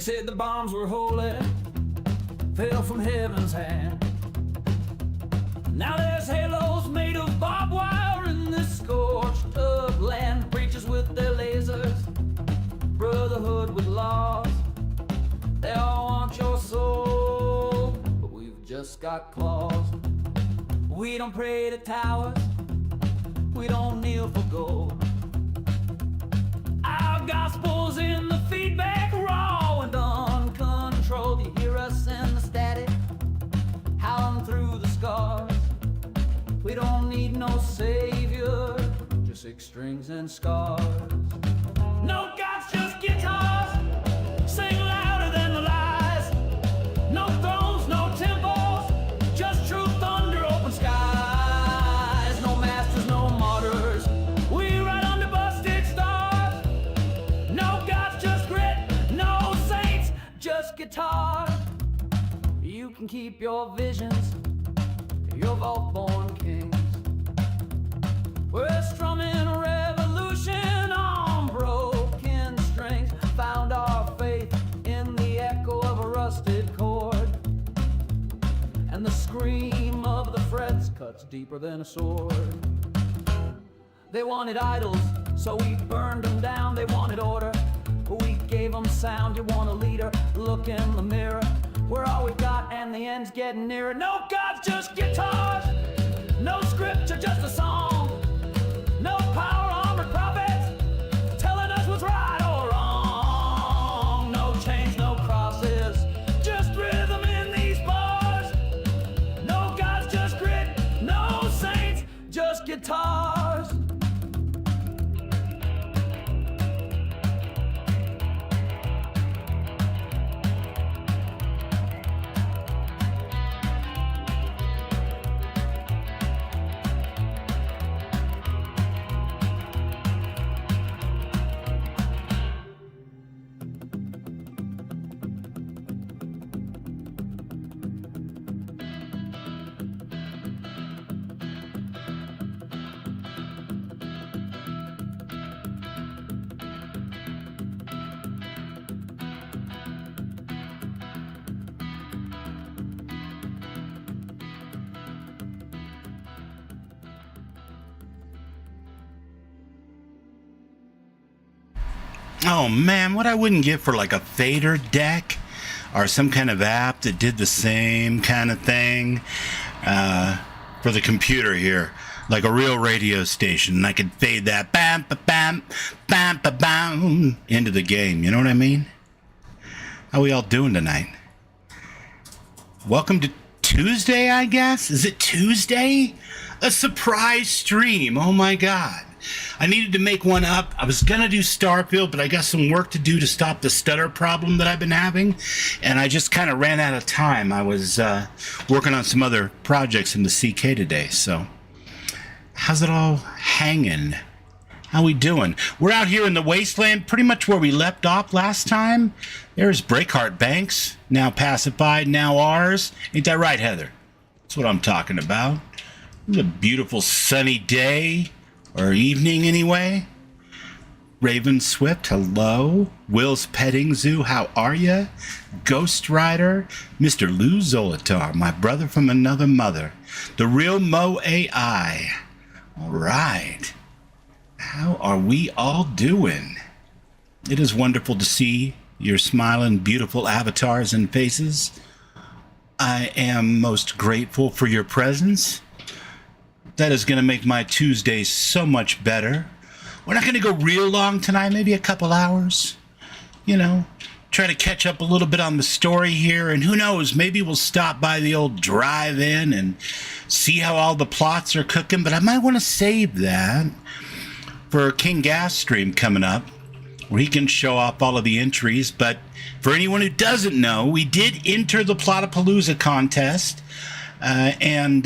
They said the bombs were holy, fell from heaven's hand. Now there's halos made of barbed wire in this scorched up land. Preachers with their lasers, brotherhood with laws. They all want your soul, but we've just got claws. We don't pray to towers, we don't kneel for gold. Our gospel's in the feedback, raw and uncontrolled. You hear us in the static, howling through the scars. We don't need no savior, just 6 strings and scars. No gods, just guitars, sing louder than the lies. No thrones, no temples, just truth under open skies. No masters, no martyrs, we ride under busted stars. No gods, just grit, no saints, just guitar. You can keep your visions, your vault-born kings. We're strumming a revolution on broken strings. Found our faith in the echo of a rusted chord, and the scream of the frets cuts deeper than a sword. They wanted idols, so we burned them down. They wanted order, but we gave them sound. You want a leader? Look in the mirror. We're all we've got, and the end's getting nearer. No gods, just guitars. No scripture, just a song. No power armored prophets telling us what's right or wrong. No chains, no crosses, just rhythm in these bars. No gods, just grit, no saints, just guitars. Oh man, what I wouldn't give for like a fader deck or some kind of app that did the same kind of thing for the computer here, like a real radio station, and I could fade that bam ba bam bam ba bam into the game. You know what I mean? How we all doing tonight? Welcome to Tuesday, I guess. Is it Tuesday? A surprise stream. Oh my god. I needed to make one up. I was going to do Starfield, but I got some work to do to stop the stutter problem that I've been having, and I just kind of ran out of time. I was working on some other projects in the CK today, so how's it all hanging? How we doing? We're out here in the Wasteland, pretty much where we left off last time. There's Breakheart Banks, now pacified, now ours. Ain't that right, Heather? That's what I'm talking about. It's a beautiful sunny day. Or evening, anyway. Raven Swift, hello. Will's Petting Zoo, how are ya? Ghost Rider, Mr. Lou Zolatar, my brother from another mother. The real Mo AI. All right. How are we all doing? It is wonderful to see your smiling, beautiful avatars and faces. I am most grateful for your presence. That is going to make my Tuesday so much better. We're not going to go real long tonight, maybe a couple hours. You know, try to catch up a little bit on the story here. And who knows, maybe we'll stop by the old drive-in and see how all the plots are cooking. But I might want to save that for King Gas stream coming up, where he can show off all of the entries. But for anyone who doesn't know, we did enter the Plotapalooza contest. And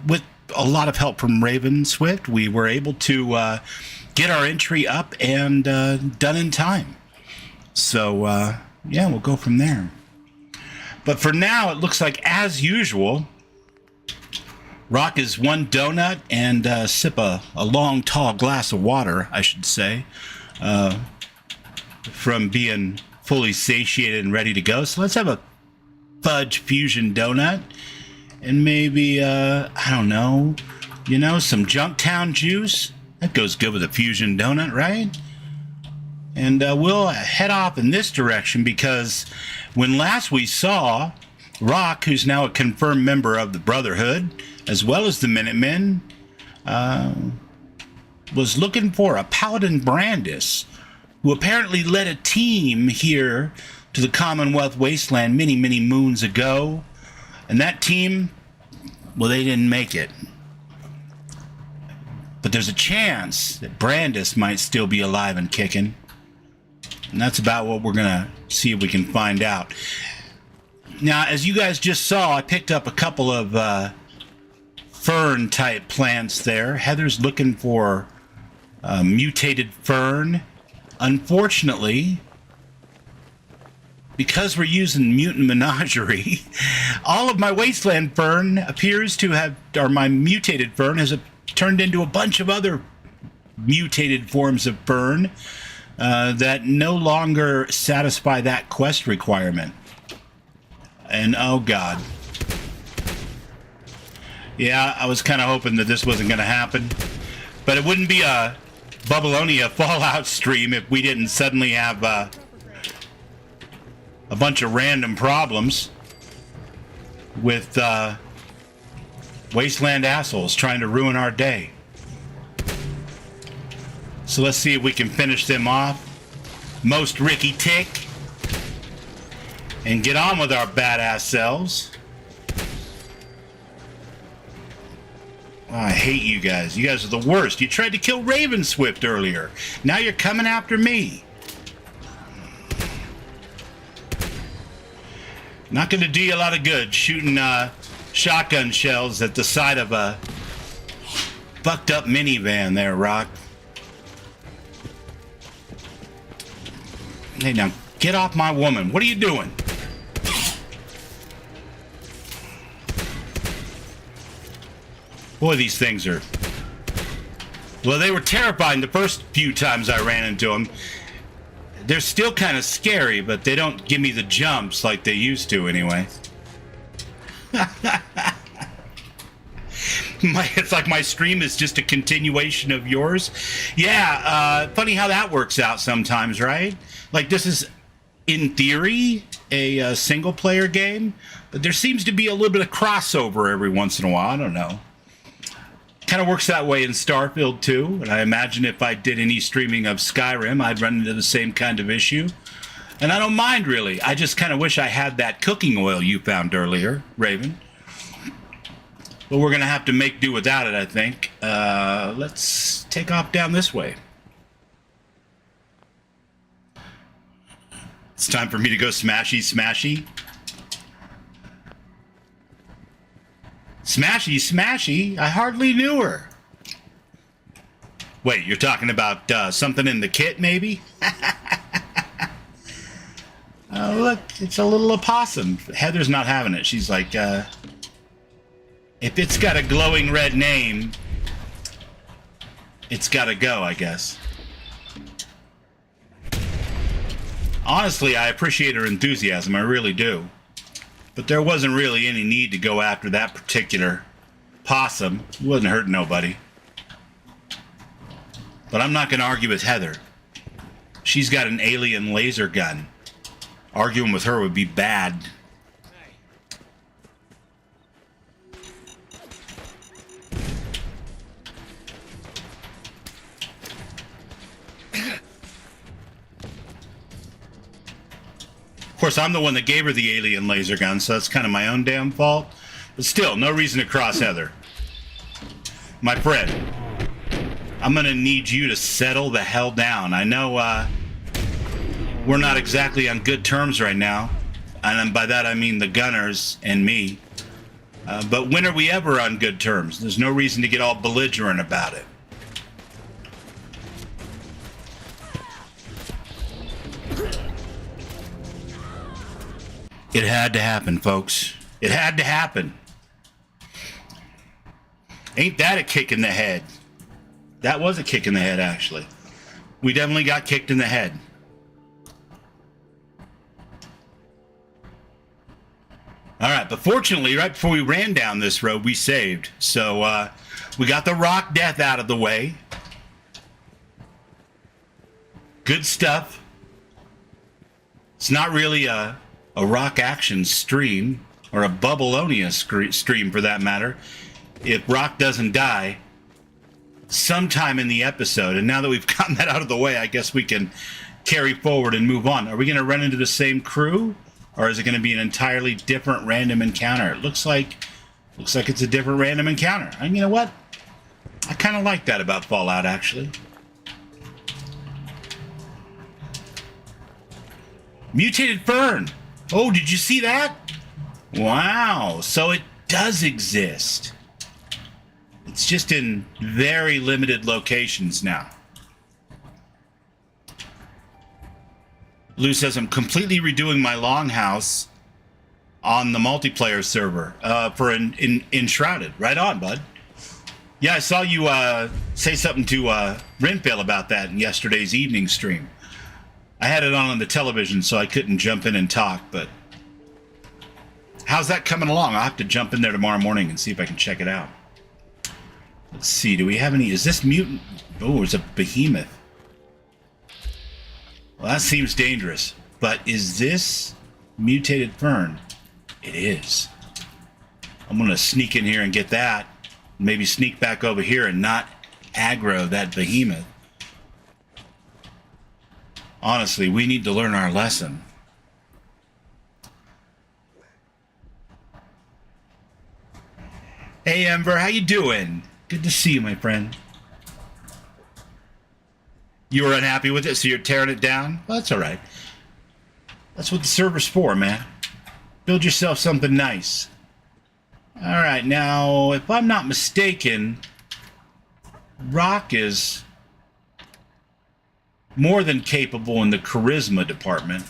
with a lot of help from Raven Swift, we were able to get our entry up and done in time. So, yeah, we'll go from there. But for now, it looks like, as usual, Rock is one donut and sip a long, tall glass of water, I should say, from being fully satiated and ready to go. So let's have a fudge fusion donut. And maybe, I don't know, some Junktown juice. That goes good with a fusion donut, right? And we'll head off in this direction because when last we saw Rock, who's now a confirmed member of the Brotherhood, as well as the Minutemen, was looking for a Paladin Brandis, who apparently led a team here to the Commonwealth Wasteland many, many moons ago. And that team, well, they didn't make it. But there's a chance that Brandis might still be alive and kicking. And that's about what we're going to see if we can find out. Now, as you guys just saw, I picked up a couple of fern-type plants there. Heather's looking for mutated fern. Unfortunately, because we're using Mutant Menagerie, all of my Wasteland fern appears to have, or my mutated fern has turned into a bunch of other mutated forms of fern that no longer satisfy that quest requirement. And oh god. Yeah, I was kind of hoping that this wasn't going to happen. But it wouldn't be a Babylonia Fallout stream if we didn't suddenly have a bunch of random problems with Wasteland assholes trying to ruin our day. So let's see if we can finish them off. Most Ricky Tick. And get on with our badass selves. Oh, I hate you guys. You guys are the worst. You tried to kill Raven Swift earlier. Now you're coming after me. Not going to do you a lot of good shooting shotgun shells at the side of a fucked up minivan there, Rock. Hey, now get off my woman. What are you doing? Boy, these things are... Well, they were terrifying the first few times I ran into them. They're still kind of scary, but they don't give me the jumps like they used to anyway. It's like my stream is just a continuation of yours. Yeah, funny how that works out sometimes, right? Like this is, in theory, a single-player game, but there seems to be a little bit of crossover every once in a while. I don't know. Kind of works that way in Starfield too, and I imagine if I did any streaming of Skyrim, I'd run into the same kind of issue. And I don't mind, really. I just kind of wish I had that cooking oil you found earlier, Raven. But we're going to have to make do without it, I think. Let's take off down this way. It's time for me to go smashy, smashy. Smashy, smashy? I hardly knew her. Wait, you're talking about something in the kit, maybe? Oh, look, it's a little opossum. Heather's not having it. She's like, if it's got a glowing red name, it's got to go, I guess. Honestly, I appreciate her enthusiasm. I really do. But there wasn't really any need to go after that particular possum. It wasn't hurting nobody. But I'm not going to argue with Heather. She's got an alien laser gun. Arguing with her would be bad. Of course, I'm the one that gave her the alien laser gun, so that's kind of my own damn fault. But still, no reason to cross Heather. My friend, I'm going to need you to settle the hell down. I know we're not exactly on good terms right now. And by that I mean the Gunners and me. But when are we ever on good terms? There's no reason to get all belligerent about it. It had to happen, folks. It had to happen. Ain't that a kick in the head? That was a kick in the head, actually. We definitely got kicked in the head. All right, but fortunately, right before we ran down this road, we saved. So we got the rock death out of the way. Good stuff. It's not really a rock action stream, or a Bubbleonia stream for that matter, if Rock doesn't die sometime in the episode. And now that we've gotten that out of the way, I guess we can carry forward and move on. Are we going to run into the same crew? Or is it going to be an entirely different random encounter? It looks like it's a different random encounter. And you know what? I kind of like that about Fallout, actually. Mutated fern. Oh, did you see that? Wow. So it does exist. It's just in very limited locations now. Lou says, I'm completely redoing my longhouse on the multiplayer server for Enshrouded. Right on, bud. Yeah, I saw you say something to Renfield about that in yesterday's evening stream. I had it on the television, so I couldn't jump in and talk, but how's that coming along? I'll have to jump in there tomorrow morning and see if I can check it out. Let's see, do we have any... Is this mutant? Oh, it's a behemoth. Well, that seems dangerous. But is this mutated fern? It is. I'm going to sneak in here and get that. Maybe sneak back over here and not aggro that behemoth. Honestly, we need to learn our lesson. Hey, Ember, how you doing? Good to see you, my friend. You were unhappy with it, so you're tearing it down? Well, that's all right. That's what the server's for, man. Build yourself something nice. All right, now, if I'm not mistaken, Rock is more than capable in the charisma department.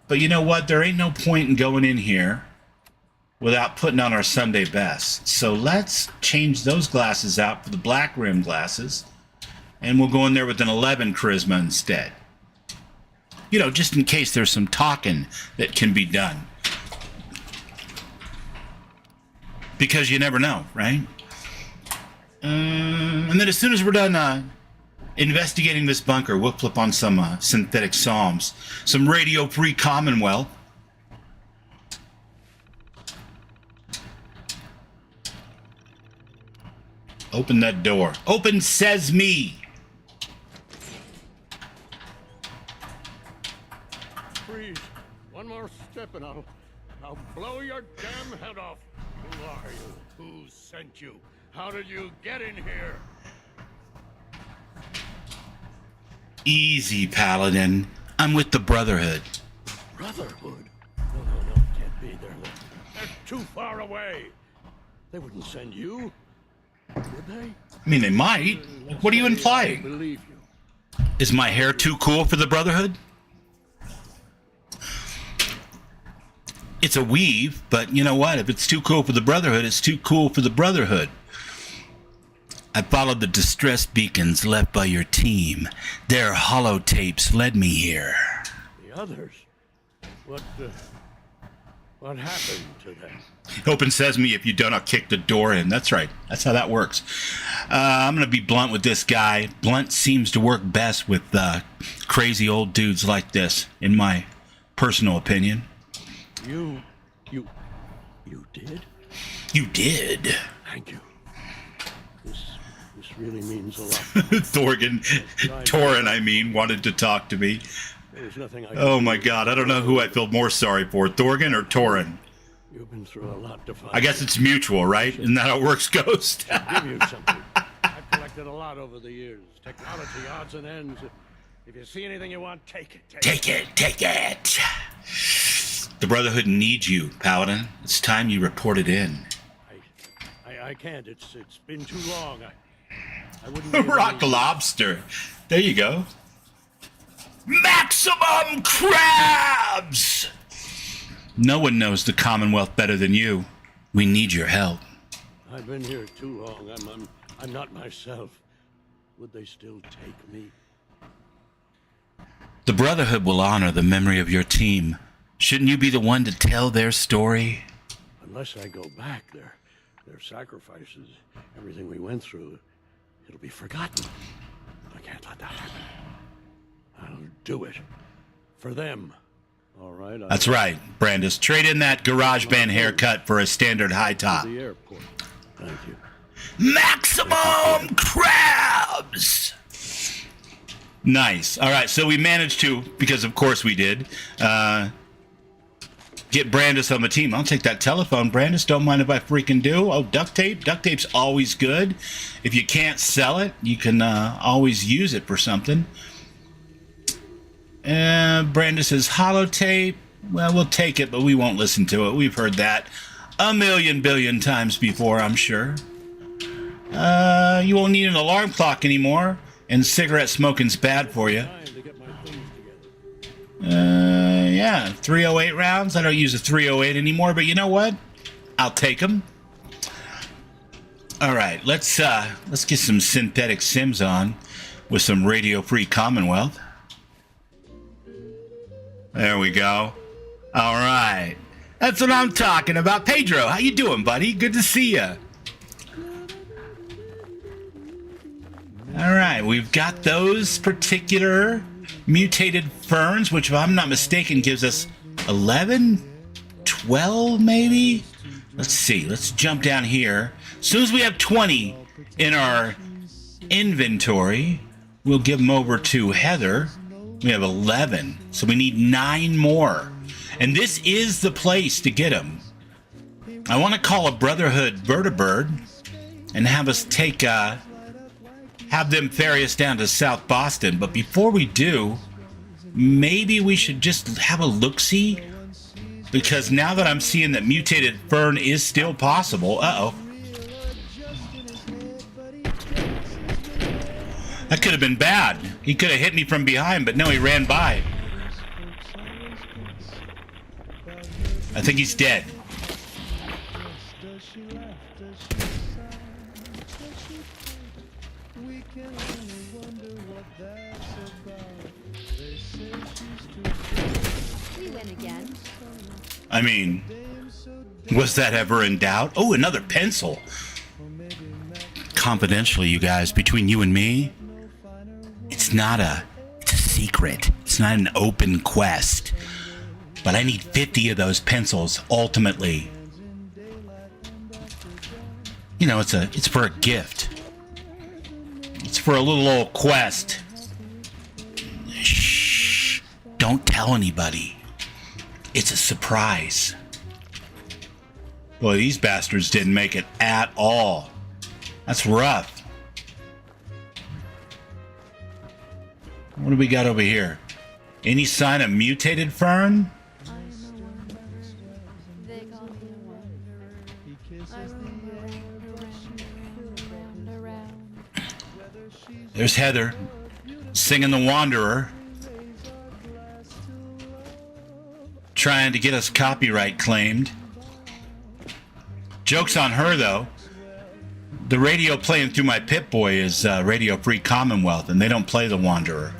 But you know what? There ain't no point in going in here without putting on our Sunday best. So let's change those glasses out for the black rim glasses. And we'll go in there with an 11 charisma instead. You know, just in case there's some talking that can be done. Because you never know, right? And then as soon as we're done investigating this bunker, we'll flip on some synthetic psalms. Some radio-free Commonwealth. Open that door. Open, says me. Freeze. One more step and I'll blow your damn head off. Who are you? Who sent you? How did you get in here? Easy, Paladin. I'm with the Brotherhood. Brotherhood? No, can't be. They're too far away. They wouldn't send you, would they? I mean, they might. What are you implying? I believe you. Is my hair too cool for the Brotherhood? It's a weave, but you know what? If it's too cool for the Brotherhood, it's too cool for the Brotherhood. I followed the distress beacons left by your team. Their holotapes led me here. The others? What happened to them? Open sesame, if you don't, I'll kick the door in. That's right. That's how that works. I'm going to be blunt with this guy. Blunt seems to work best with crazy old dudes like this, in my personal opinion. You did? You did. Thank you. This really means a lot. Torin, I mean, wanted to talk to me. There's nothing I Oh my God, I don't know who I feel more sorry for, Thorgan or Torin. You've been through a lot to find. I guess it's mutual, right? Isn't that how it works, Ghost? I'll give you something. I've collected a lot over the years. Technology, odds and ends. If you see anything you want, take it. Take it. The Brotherhood needs you, Paladin. It's time you reported in. I can't. It's been too long. I wouldn't. Rock lobster. There you go. Maximum crabs! No one knows the Commonwealth better than you. We need your help. I've been here too long. I'm not myself. Would they still take me? The Brotherhood will honor the memory of your team. Shouldn't you be the one to tell their story? Unless I go back, their sacrifices, everything we went through, it'll be forgotten. I can't let that happen. I'll do it. For them. All right. That's right, Brandis. Trade in that garage band haircut for a standard high top. The airport. Thank you. Maximum crabs! Nice. All right, so we managed to, because of course we did, get Brandis on the team. I'll take that telephone, Brandis. Don't mind if I freaking do. Oh, duct tape. Duct tape's always good. If you can't sell it, you can always use it for something. Brandis says holotape. Well, we'll take it, but we won't listen to it. We've heard that a million billion times before, I'm sure. You won't need an alarm clock anymore, and cigarette smoking's bad for you. Yeah, 308 rounds. I don't use a 308 anymore, but you know what? I'll take them. All right, let's get some synthetic Sims on with some Radio Free Commonwealth. There we go. All right. That's what I'm talking about. Pedro, how you doing, buddy? Good to see you. All right, we've got those particular mutated ferns, which, if I'm not mistaken, gives us 11, 12, maybe? Let's see. Let's jump down here. As soon as we have 20 in our inventory, we'll give them over to Heather. We have 11, so we need 9 more. And this is the place to get them. I want to call a Brotherhood vertibird and have us take, have them ferry us down to South Boston. But before we do, maybe we should just have a look-see. Because now that I'm seeing that mutated fern is still possible. Uh-oh. That could have been bad. He could have hit me from behind, but no, he ran by. I think he's dead. We win again. I mean, was that ever in doubt? Oh, another pencil. Confidentially, you guys, between you and me, it's a secret. It's not an open quest. But I need 50 of those pencils ultimately. You know, it's for a gift. It's for a little old quest. Shh. Don't tell anybody. It's a surprise. Boy, these bastards didn't make it at all. That's rough. What do we got over here? Any sign of mutated fern? There's Heather singing The Wanderer, trying to get us copyright claimed. Joke's on her, though. The radio playing through my Pip-Boy is Radio Free Commonwealth, and they don't play The Wanderer.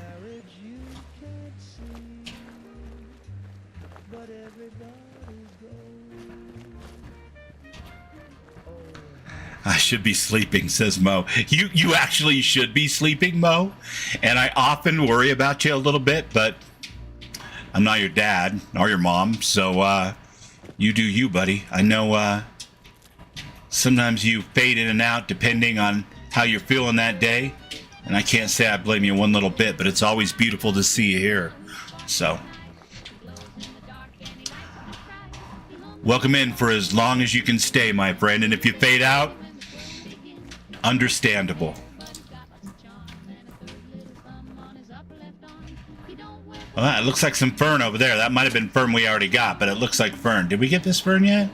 I should be sleeping, says Mo. You actually should be sleeping, Mo. And I often worry about you a little bit, but I'm not your dad or your mom, so you do you, buddy. I know sometimes you fade in and out depending on how you're feeling that day. And I can't say I blame you one little bit, but it's always beautiful to see you here. So, welcome in for as long as you can stay, my friend. And if you fade out, understandable. Well, it looks like some fern over there. That might have been fern we already got, but it looks like fern. Did we get this fern yet?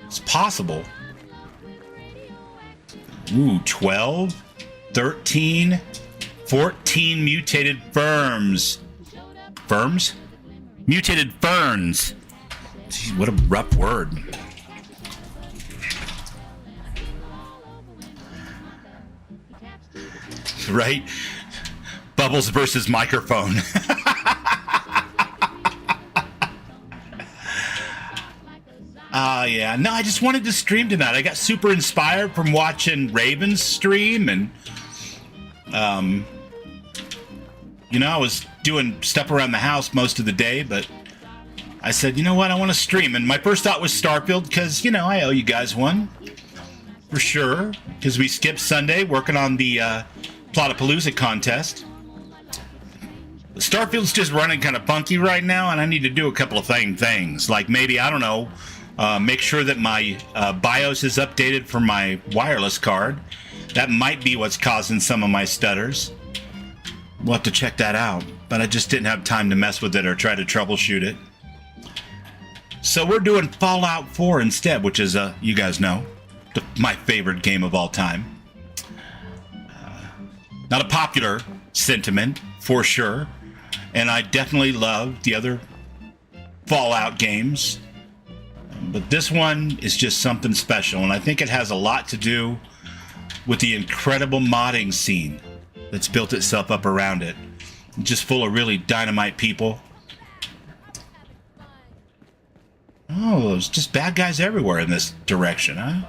It's possible. Ooh, 12, 13, 14 mutated firms. Firms? Mutated ferns. Jeez, what a rough word. Right? Bubbles versus microphone. Yeah. No, I just wanted to stream tonight. I got super inspired from watching Raven's stream, and I was doing stuff around the house most of the day, but I said, you know what, I want to stream. And my first thought was Starfield, because, I owe you guys one. For sure. Because we skipped Sunday working on the Plotapalooza contest. Starfield's just running kind of funky right now, and I need to do a couple of things. Like maybe, I don't know, make sure that my BIOS is updated for my wireless card. That might be what's causing some of my stutters. We'll have to check that out. But I just didn't have time to mess with it or try to troubleshoot it. So we're doing Fallout 4 instead, which is, you guys know, my favorite game of all time. Not a popular sentiment, for sure. And I definitely love the other Fallout games. But this one is just something special. And I think it has a lot to do with the incredible modding scene that's built itself up around it. Just full of really dynamite people. Oh, there's just bad guys everywhere in this direction, huh?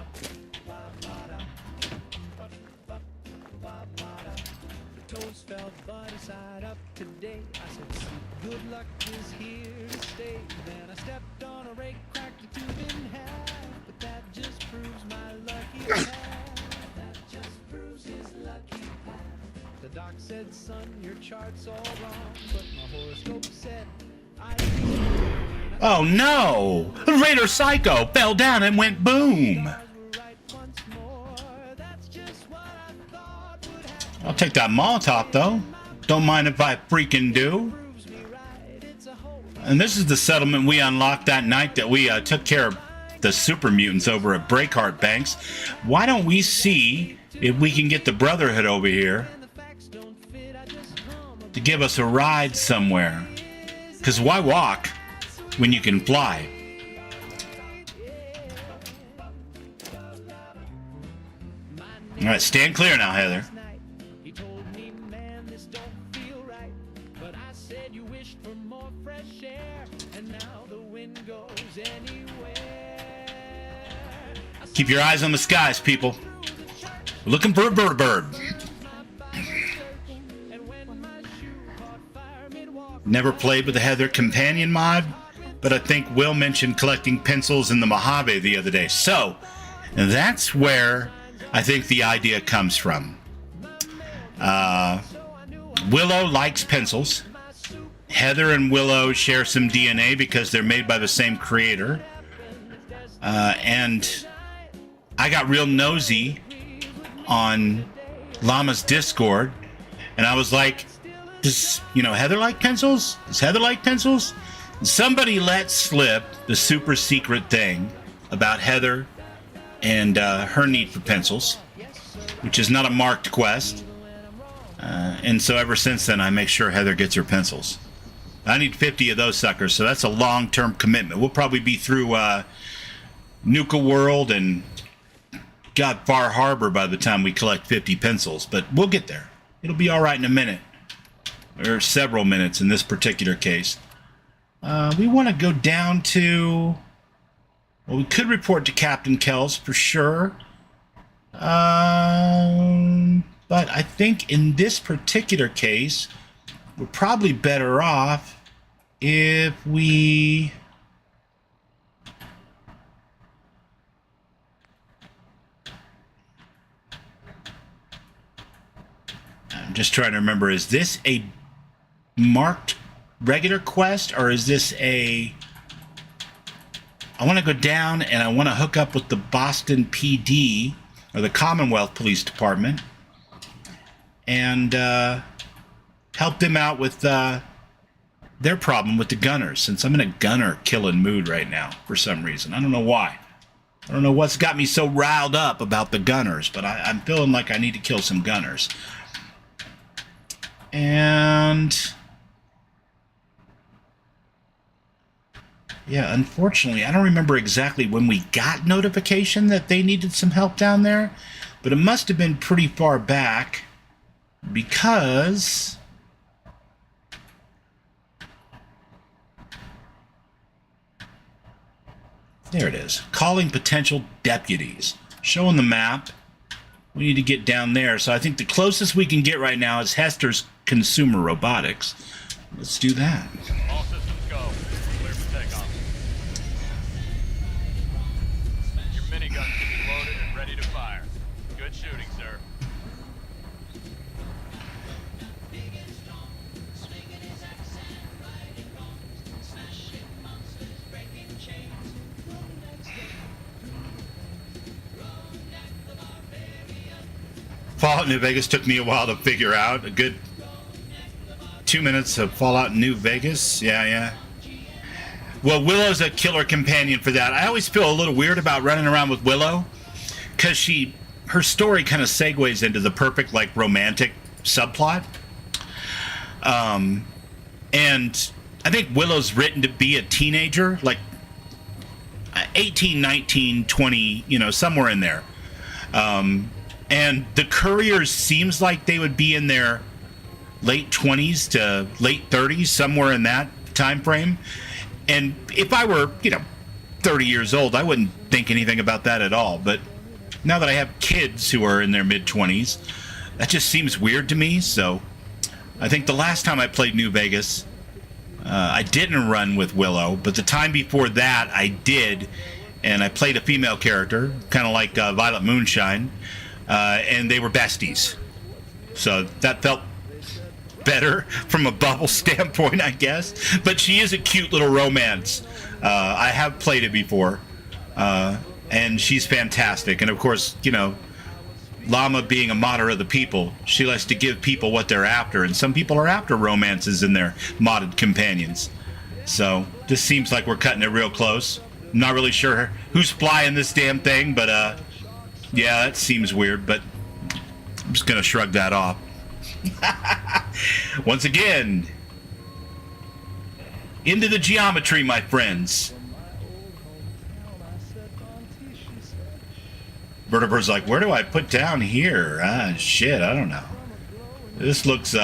Said, son, your chart's all wrong, but my horoscope said oh no! The Raider Psycho fell down and went boom! I'll take that Molotov though. Don't mind if I freaking do. And this is the settlement we unlocked that night that we took care of the super mutants over at Breakheart Banks. Why don't we see if we can get the Brotherhood over here to give us a ride somewhere? Because why walk when you can fly? All right, stand clear now, Heather. Keep your eyes on the skies, people. We're looking for a bird. Never played with the Heather Companion mod, but I think Will mentioned collecting pencils in the Mojave the other day. So, that's where I think the idea comes from. Willow likes pencils. Heather and Willow share some DNA because they're made by the same creator. And I got real nosy on Llama's Discord, and I was like, does Heather like pencils? Does Heather like pencils? Somebody let slip the super secret thing about Heather and her need for pencils, which is not a marked quest. And so ever since then, I make sure Heather gets her pencils. I need 50 of those suckers, so that's a long-term commitment. We'll probably be through Nuka World and Far Harbor by the time we collect 50 pencils, but we'll get there. It'll be all right in a minute. Or several minutes in this particular case. We want to go down to... Well, we could report to Captain Kells for sure. But I think in this particular case, we're probably better off if we... I'm just trying to remember, is this a marked regular quest, or is this a... I want to go down and I want to hook up with the Boston PD, or the Commonwealth Police Department, and help them out with their problem with the gunners, since I'm in a gunner killing mood right now for some reason. I don't know why. I don't know what's got me so riled up about the gunners, but I'm feeling like I need to kill some gunners. And... yeah, unfortunately, I don't remember exactly when we got notification that they needed some help down there, but it must have been pretty far back, because There it is. Calling potential deputies. Showing the map. We need to get down there. So I think the closest we can get right now is Hester's Consumer Robotics. Let's do that. All systems go. Clear for takeoff. Your minigun should be loaded and ready to fire. Good shooting, sir. Fallout New Vegas took me a while to figure out. A good 2 minutes of Fallout New Vegas. Yeah. Well, Willow's a killer companion for that. I always feel a little weird about running around with Willow because her story kind of segues into the perfect, like, romantic subplot. And I think Willow's written to be a teenager, like 18, 19, 20, somewhere in there. And the Couriers seems like they would be in their late 20s to late 30s, somewhere in that time frame. And if I were, 30 years old, I wouldn't think anything about that at all. But now that I have kids who are in their mid-20s, that just seems weird to me. So I think the last time I played New Vegas, I didn't run with Willow. But the time before that, I did. And I played a female character, kind of like Violet Moonshine. And they were besties. So that felt better from a bubble standpoint, I guess. But she is a cute little romance. I have played it before. And she's fantastic. And of course, Llama being a modder of the people, she likes to give people what they're after. And some people are after romances in their modded companions. So this seems like we're cutting it real close. I'm not really sure who's flying this damn thing, but yeah, that seems weird, but I'm just going to shrug that off. Once again, into the geometry, my friends. Vertebrae's like, where do I put down here? Shit, I don't know. This looks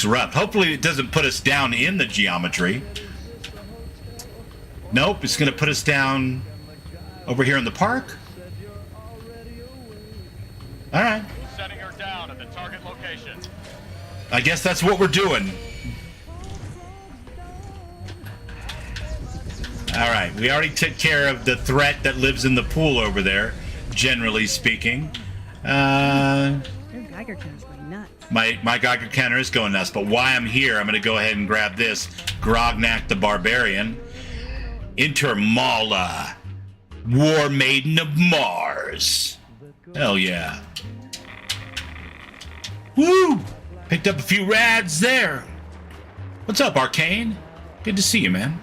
rough. Hopefully it doesn't put us down in the geometry. Nope, it's going to put us down over here in the park. All right. Setting her down at the target location. I guess that's what we're doing. All right. We already took care of the threat that lives in the pool over there, generally speaking. Your Geiger counter's going nuts. My Geiger counter is going nuts, but while I'm here, I'm going to go ahead and grab this Grognak the Barbarian. Intermala, War Maiden of Mars. Hell yeah. Woo! Picked up a few rads there. What's up, Arcane? Good to see you, man.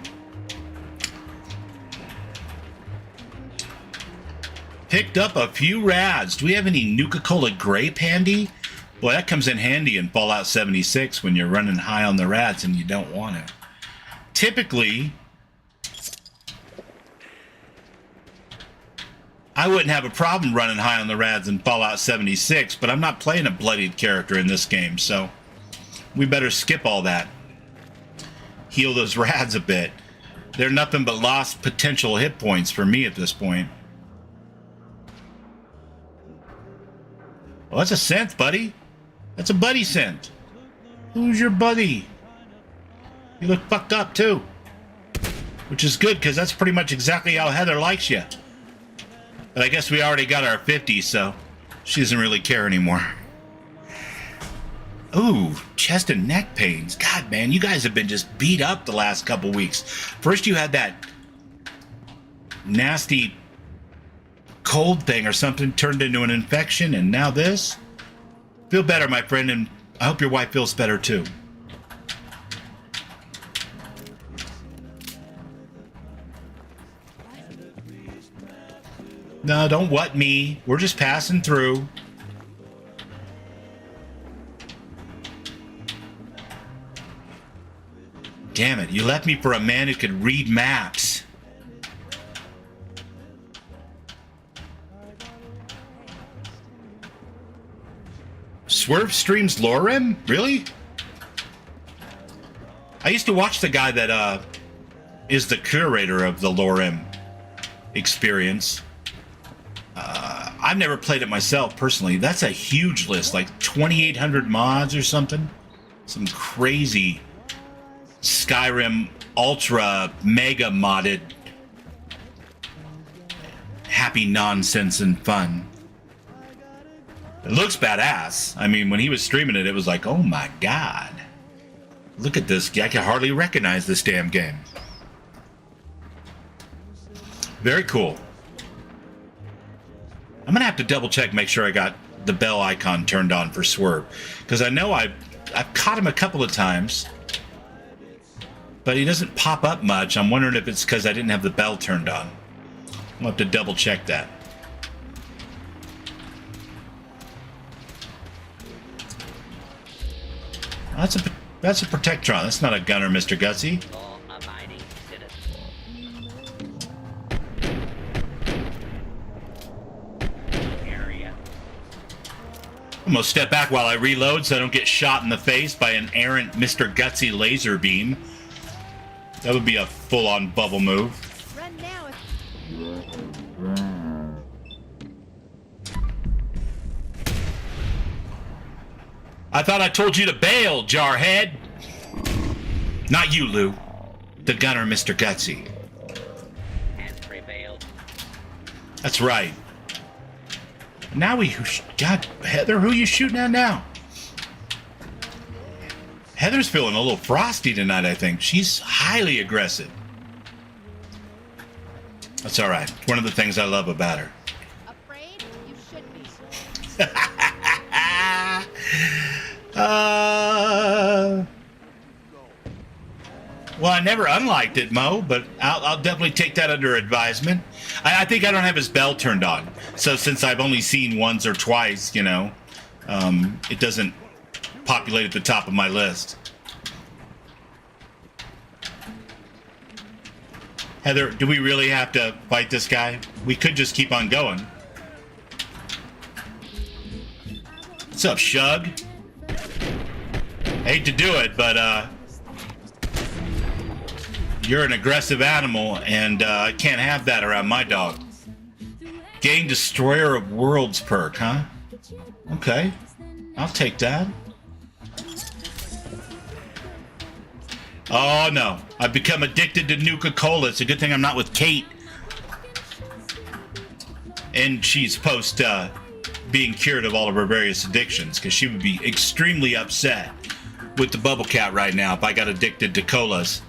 Picked up a few rads. Do we have any Nuka-Cola Grape handy? Boy, that comes in handy in Fallout 76 when you're running high on the rads and you don't want it. Typically, I wouldn't have a problem running high on the rads in Fallout 76, but I'm not playing a bloodied character in this game, so we better skip all that. Heal those rads a bit. They're nothing but lost potential hit points for me at this point. Well, that's a synth, buddy. That's a buddy synth. Who's your buddy? You look fucked up, too. Which is good, because that's pretty much exactly how Heather likes you. But I guess we already got our 50, so she doesn't really care anymore. Ooh, chest and neck pains. God, man, you guys have been just beat up the last couple weeks. First you had that nasty cold thing or something turned into an infection, and now this. Feel better, my friend, and I hope your wife feels better, too. No, don't what me. We're just passing through. Damn it, you left me for a man who could read maps. Swerve streams Lorem? Really? I used to watch the guy that is the curator of the Lorem. experience. I've never played it myself personally. That's a huge list, like 2,800 mods or something. Some crazy Skyrim ultra mega modded happy nonsense and fun. It looks badass. I mean, when he was streaming it, it was like, oh my god. Look at this. I can hardly recognize this damn game. Very cool. I'm gonna have to double check, make sure I got the bell icon turned on for Swerve, because I know I've caught him a couple of times, but he doesn't pop up much. I'm wondering if it's because I didn't have the bell turned on. I'll have to double check that. That's a Protectron. That's not a gunner, Mr. Gutsy. I'm gonna step back while I reload so I don't get shot in the face by an errant Mr. Gutsy laser beam. That would be a full-on bubble move. Run now if I thought I told you to bail, jarhead. Not you, Lou. The gunner, Mr. Gutsy. Has prevailed. That's right. Now God, Heather, who are you shooting at now? Heather's feeling a little frosty tonight, I think. She's highly aggressive. That's all right. It's one of the things I love about her. afraid, you should be. Well, I never unliked it, Mo, but I'll definitely take that under advisement. I think I don't have his bell turned on. So since I've only seen once or twice, you know, it doesn't populate at the top of my list. Heather, do we really have to fight this guy? We could just keep on going. What's up, Shug? Hate to do it, but you're an aggressive animal, and I can't have that around my dog. Gain Destroyer of Worlds perk, huh? Okay, I'll take that. Oh no, I've become addicted to Nuka-Cola. It's a good thing I'm not with Kate. And she's post being cured of all of her various addictions, because she would be extremely upset with the bubble cat right now if I got addicted to colas.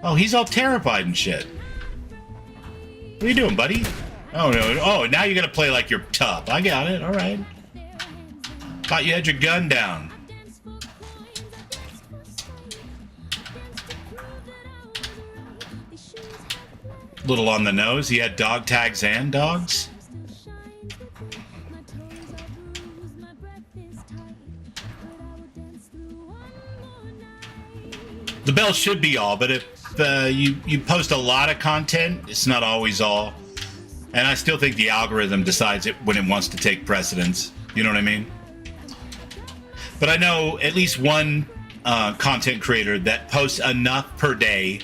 Oh, he's all terrified and shit. What are you doing, buddy? Oh, no. Oh, now you're going to play like you're tough. I got it. All right. Thought you had your gun down. Little on the nose. He had dog tags and dogs. The bell should be all, but if you post a lot of content, it's not always all. And I still think the algorithm decides it when it wants to take precedence. You know what I mean? But I know at least one content creator that posts enough per day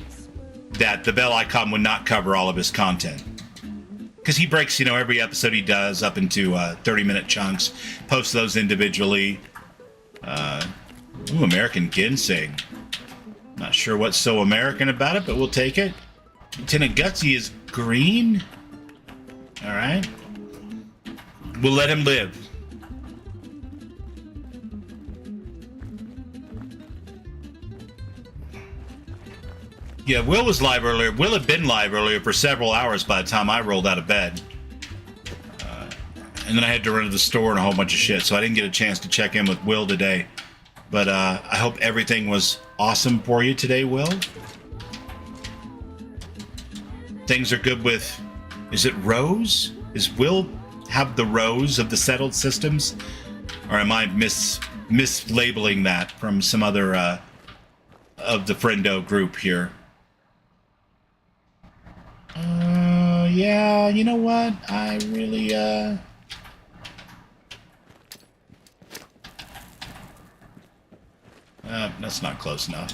that the bell icon would not cover all of his content. Because he breaks, you know, every episode he does up into 30-minute chunks, posts those individually. Ooh, American Ginseng. Not sure what's so American about it, but we'll take it. Lieutenant Gutsy is green. All right. We'll let him live. Yeah, Will was live earlier. Will had been live earlier for several hours by the time I rolled out of bed. And then I had to run to the store and a whole bunch of shit, so I didn't get a chance to check in with Will today. But I hope everything was awesome for you today, Will. Things are good with... Is it Rose? Is Will have the Rose of the settled systems? Or am I mislabeling that from some other of the friendo group here? Yeah, you know what? I really, that's not close enough.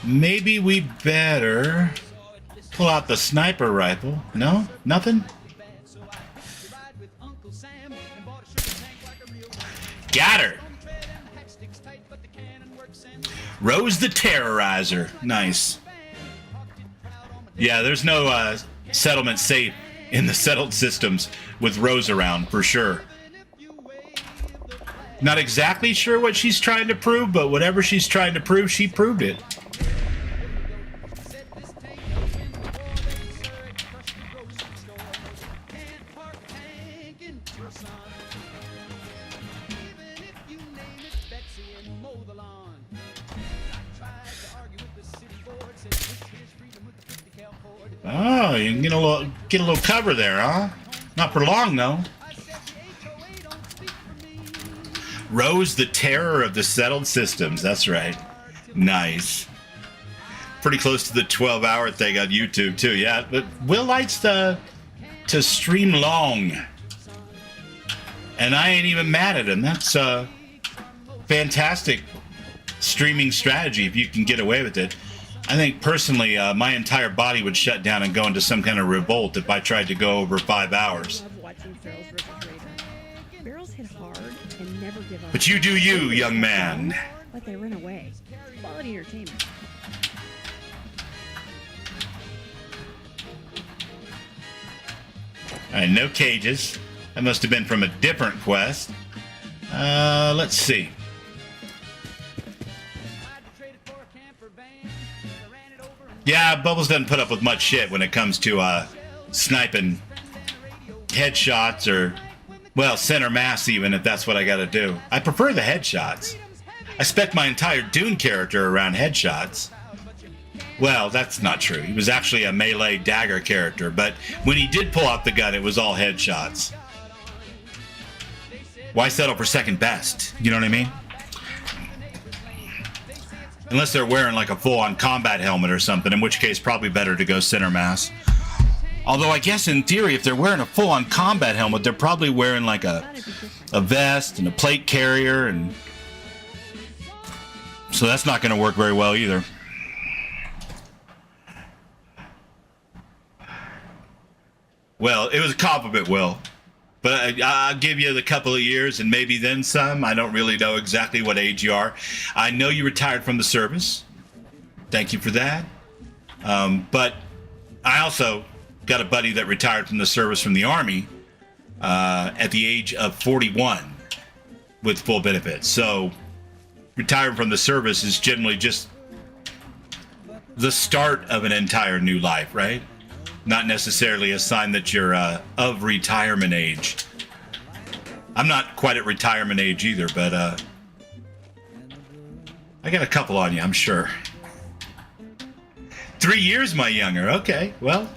Maybe we better pull out the sniper rifle. No? Nothing? Got her! Rose the Terrorizer. Nice. Yeah, there's no settlement safe in the settled systems with Rose around, for sure. Not exactly sure what she's trying to prove, but whatever she's trying to prove, she proved it. Oh, you can get a little cover there, huh? Not for long, though. Rose, the terror of the settled systems. That's right. Nice. Pretty close to the 12-hour thing on YouTube, too. Yeah, but Will likes to stream long. And I ain't even mad at him. That's a fantastic streaming strategy if you can get away with it. I think, personally, my entire body would shut down and go into some kind of revolt if I tried to go over 5 hours. I love watching Ferals versus Raider. Barrels hit hard and never give up. But you do you, young man. But they run away. Quality entertainment. Alright, no cages. That must have been from a different quest. Let's see. Yeah, Bubbles doesn't put up with much shit when it comes to sniping headshots or, well, center mass even, if that's what I gotta do. I prefer the headshots. I spec my entire Dune character around headshots. Well, that's not true. He was actually a melee dagger character, but when he did pull out the gun, it was all headshots. Why settle for second best? You know what I mean? Unless they're wearing like a full-on combat helmet or something, in which case probably better to go center mass. Although I guess in theory, if they're wearing a full-on combat helmet, they're probably wearing like a vest and a plate carrier, and so that's not going to work very well either. Well, it was a compliment, Will. But I'll give you the couple of years and maybe then some. I don't really know exactly what age you are. I know you retired from the service. Thank you for that. But I also got a buddy that retired from the service from the Army at the age of 41 with full benefits. So retiring from the service is generally just the start of an entire new life, right? Not necessarily a sign that you're of retirement age. I'm not quite at retirement age either, but I got a couple on you, I'm sure. 3 years my younger. Okay, well,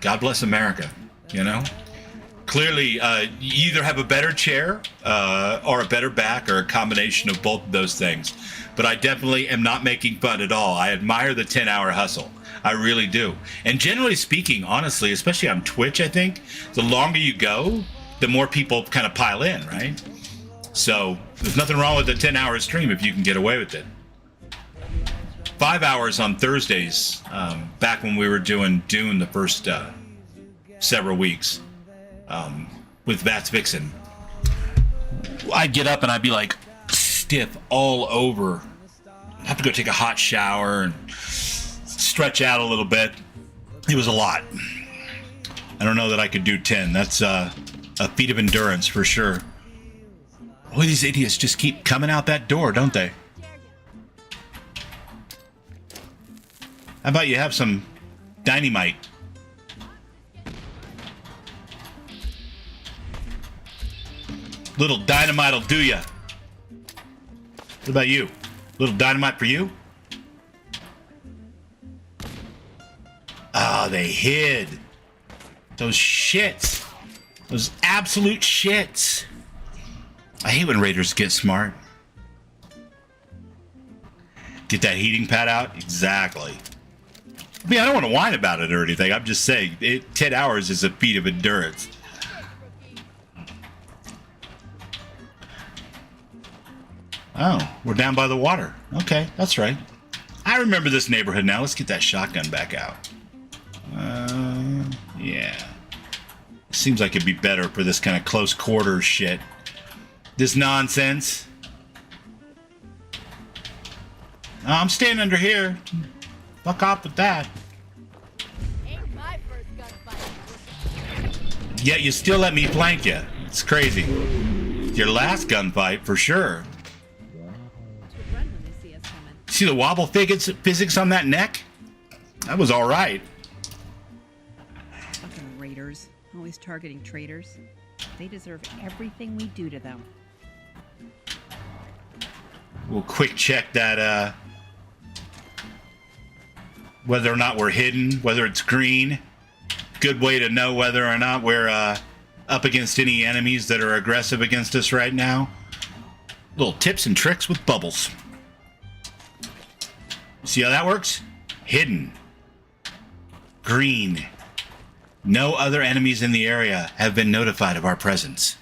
God bless America, you know? Clearly, you either have a better chair or a better back or a combination of both of those things. But I definitely am not making fun at all. I admire the 10-hour hustle. I really do. And generally speaking, honestly, especially on Twitch, I think, the longer you go, the more people kind of pile in, right? So there's nothing wrong with a 10-hour stream if you can get away with it. 5 hours on Thursdays, back when we were doing Dune the first several weeks with Vats Vixen. I'd get up and I'd be like stiff all over. I'd have to go take a hot shower and stretch out a little bit. It was a lot. I don't know that I could do 10. That's a feat of endurance for sure. Boy, these idiots just keep coming out that door, don't they? How about you have some dynamite? Little dynamite'll do ya. What about you? Little dynamite for you? Oh, they hid. Those shits. Those absolute shits. I hate when raiders get smart. Get that heating pad out? Exactly. I mean, I don't want to whine about it or anything. I'm just saying, 10 hours is a feat of endurance. Oh, we're down by the water. Okay, that's right. I remember this neighborhood now. Let's get that shotgun back out. Yeah. Seems like it'd be better for this kind of close quarters shit. This nonsense. Oh, I'm staying under here. Fuck off with that. Ain't my first gunfight. Yet you still let me flank you. It's crazy. Your last gunfight, for sure. Would run when they see us coming. See the wobble physics on that neck? That was all right. Fucking raiders. Always targeting traitors. They deserve everything we do to them. We'll quick check that, whether or not we're hidden, whether it's green. Good way to know whether or not we're, up against any enemies that are aggressive against us right now. Little tips and tricks with bubbles. See how that works? Hidden. Green. No other enemies in the area have been notified of our presence.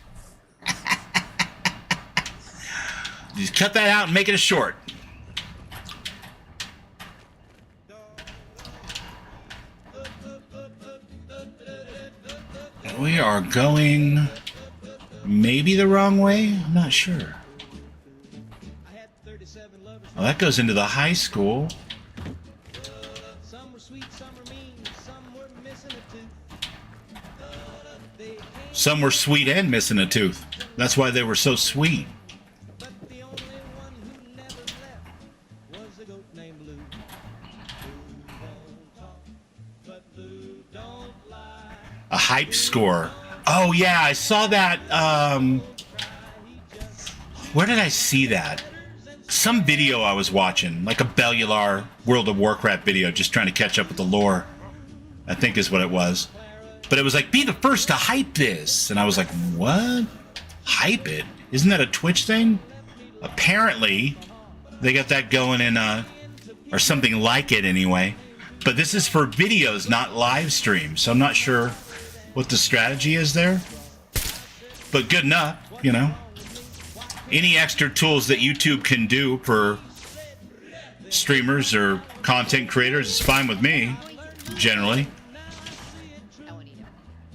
Just cut that out and make it a short. We are going maybe the wrong way. I'm not sure. Well, that goes into the high school. Some were sweet and missing a tooth. That's why they were so sweet. A hype score. Oh yeah, I saw that. Where did I see that? Some video I was watching, like a Bellular World of Warcraft video, just trying to catch up with the lore, I think is what it was. But it was like, be the first to hype this. And I was like, what? Hype it? Isn't that a Twitch thing? Apparently, they got that going in, or something like it anyway. But this is for videos, not live streams. So I'm not sure what the strategy is there. But good enough, you know. Any extra tools that YouTube can do for streamers or content creators is fine with me, generally.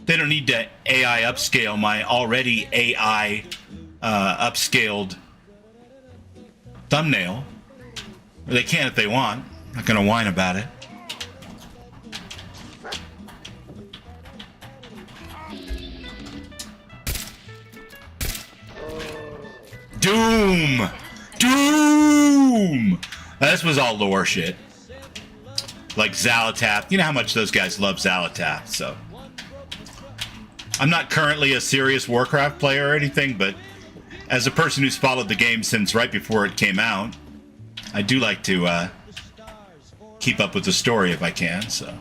They don't need to AI upscale my already AI upscaled thumbnail. They can if they want. I'm not going to whine about it. Doom! Doom! This was all lore shit. Like Xalatath. You know how much those guys love Xalatath, so. I'm not currently a serious Warcraft player or anything, but as a person who's followed the game since right before it came out, I do like to keep up with the story if I can, so.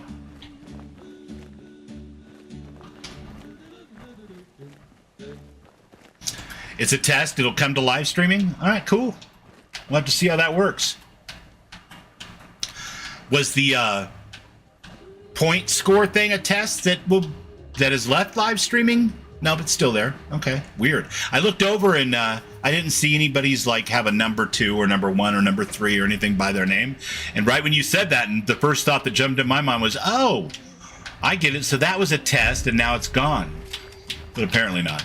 It's a test. It'll come to live streaming. All right, cool. We'll have to see how that works. Was the point score thing a test that is left live streaming? No, but it's still there. Okay, weird. I looked over and I didn't see anybody's like have a number 2 or number 1 or number 3 or anything by their name. And right when you said that, and the first thought that jumped in my mind was, oh, I get it. So that was a test, and now it's gone. But apparently not.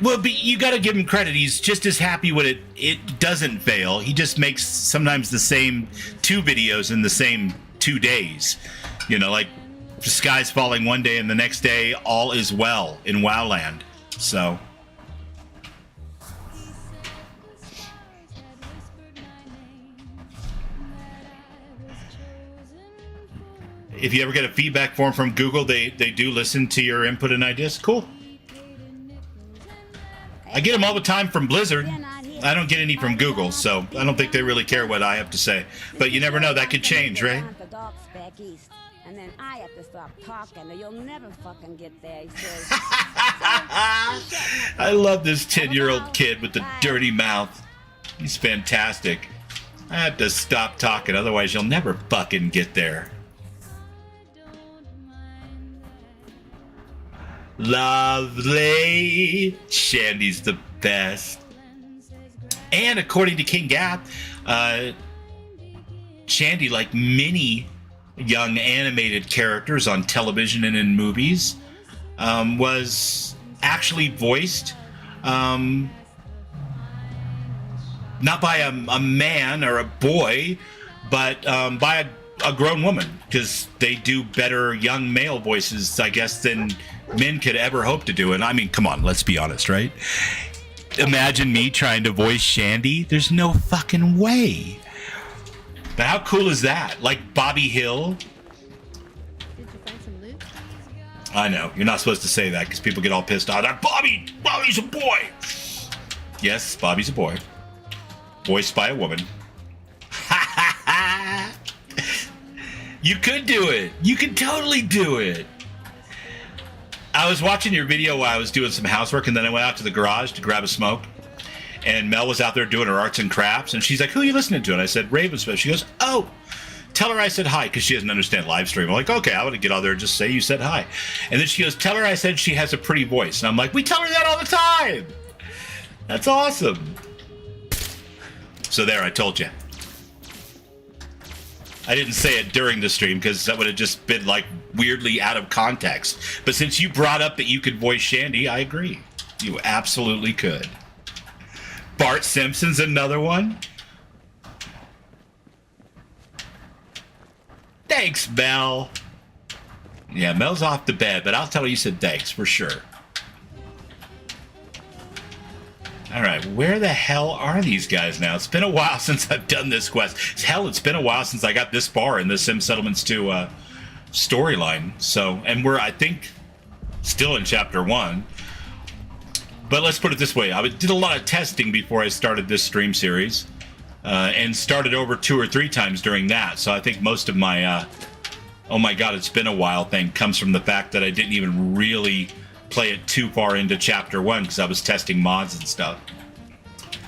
Well, but you got to give him credit. He's just as happy when it doesn't fail. He just makes sometimes the same 2 videos in the same 2 days. You know, like the sky's falling one day and the next day all is well in Wowland. So if you ever get a feedback form from Google, they do listen to your input and ideas. Cool. I get them all the time from Blizzard. I don't get any from Google, so I don't think they really care what I have to say. But you never know, that could change, right? And then I have to stop talking, or you'll never fucking get there, he says. I love this 10-year-old kid with the dirty mouth. He's fantastic. I have to stop talking, otherwise you'll never fucking get there. Lovely. Shandy's the best. And according to King Gap, Shandy, like many young animated characters on television and in movies, was actually voiced not by a man or a boy, but by a grown woman, because they do better young male voices, I guess, than men could ever hope to do. And I mean, come on, let's be honest, right? Imagine me trying to voice Shandy. There's no fucking way. But how cool is that? Like Bobby Hill. Did you find some loot? I know, you're not supposed to say that because people get all pissed off. Bobby's a boy. Yes, Bobby's a boy. Voiced by a woman. You could do it. You could totally do it. I was watching your video while I was doing some housework, and then I went out to the garage to grab a smoke. And Mel was out there doing her arts and crafts, and she's like, "Who are you listening to?" And I said, "Ravensmith." She goes, "Oh, tell her I said hi," because she doesn't understand live stream. I'm like, "Okay, I want to get out there and just say you said hi." And then she goes, "Tell her I said she has a pretty voice." And I'm like, "We tell her that all the time." That's awesome. So there, I told you. I didn't say it during the stream because that would have just been like weirdly out of context. But since you brought up that you could voice Shandy, I agree. You absolutely could. Bart Simpson's another one. Thanks, Mel. Yeah, Mel's off to bed, but I'll tell her you said thanks for sure. All right, where the hell are these guys now? It's been a while since I've done this quest. Hell, it's been a while since I got this far in the Sim Settlements 2 storyline. So, and we're, I think, still in Chapter 1. But let's put it this way. I did a lot of testing before I started this stream series. And started over 2 or 3 times during that. So I think most of my, oh my god, it's been a while thing comes from the fact that I didn't even really play it too far into Chapter 1 because I was testing mods and stuff.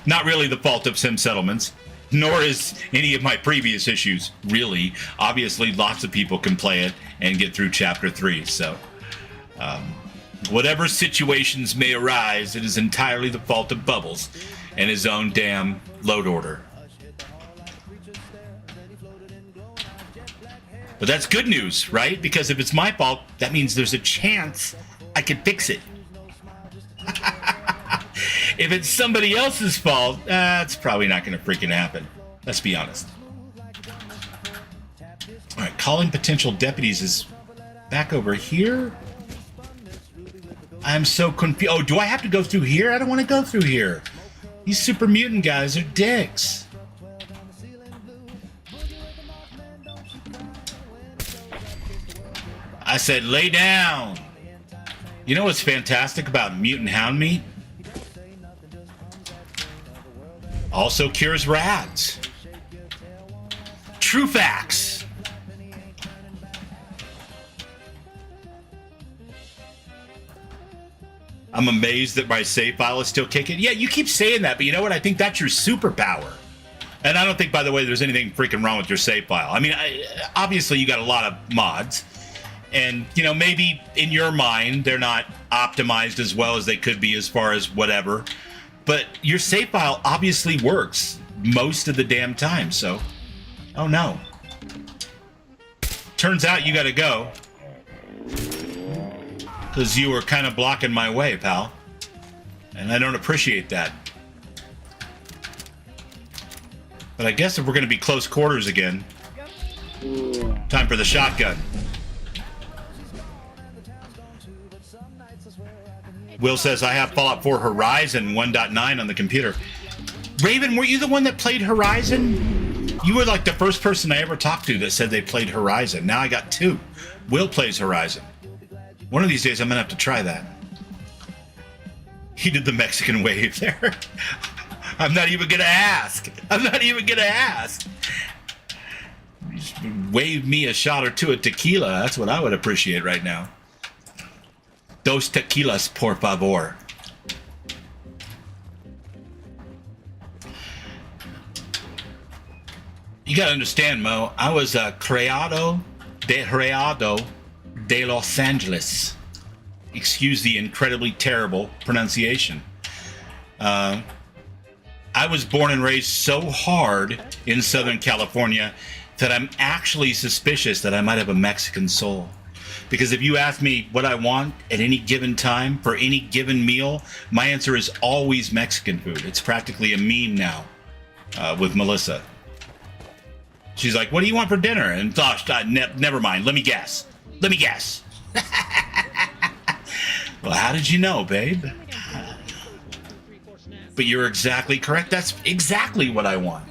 Not really the fault of Sim Settlements, nor is any of my previous issues, really. Obviously, lots of people can play it and get through Chapter 3, so... whatever situations may arise, it is entirely the fault of Bubbles and his own damn load order. But that's good news, right? Because if it's my fault, that means there's a chance I could fix it. If it's somebody else's fault, it's probably not going to freaking happen. Let's be honest. All right, calling potential deputies is back over here. I'm so confused. Oh, do I have to go through here? I don't want to go through here. These super mutant guys are dicks. I said, lay down. You know what's fantastic about mutant hound meat? Also cures rats. True facts. I'm amazed that my save file is still kicking. Yeah, you keep saying that, but you know what? I think that's your superpower. And I don't think, by the way, there's anything freaking wrong with your save file. I mean, obviously you got a lot of mods. And, you know, maybe in your mind, they're not optimized as well as they could be as far as whatever. But your save file obviously works most of the damn time, so... Oh, no. Turns out you gotta go. Because you were kind of blocking my way, pal. And I don't appreciate that. But I guess if we're gonna be close quarters again... Time for the shotgun. Will says, I have Fallout 4 Horizon 1.9 on the computer. Raven, were you the one that played Horizon? You were like the first person I ever talked to that said they played Horizon. Now I got 2. Will plays Horizon. One of these days I'm going to have to try that. He did the Mexican wave there. I'm not even going to ask. I'm not even going to ask. Just wave me a shot or 2 of tequila. That's what I would appreciate right now. Dos tequilas, por favor. You gotta understand, Mo, I was a criado de Los Angeles. Excuse the incredibly terrible pronunciation. I I was born and raised so hard in Southern California that I'm actually suspicious that I might have a Mexican soul. Because if you ask me what I want at any given time for any given meal, my answer is always Mexican food. It's practically a meme now with Melissa. She's like, what do you want for dinner? And gosh, never mind. Let me guess. Well, how did you know, babe? But you're exactly correct. That's exactly what I want.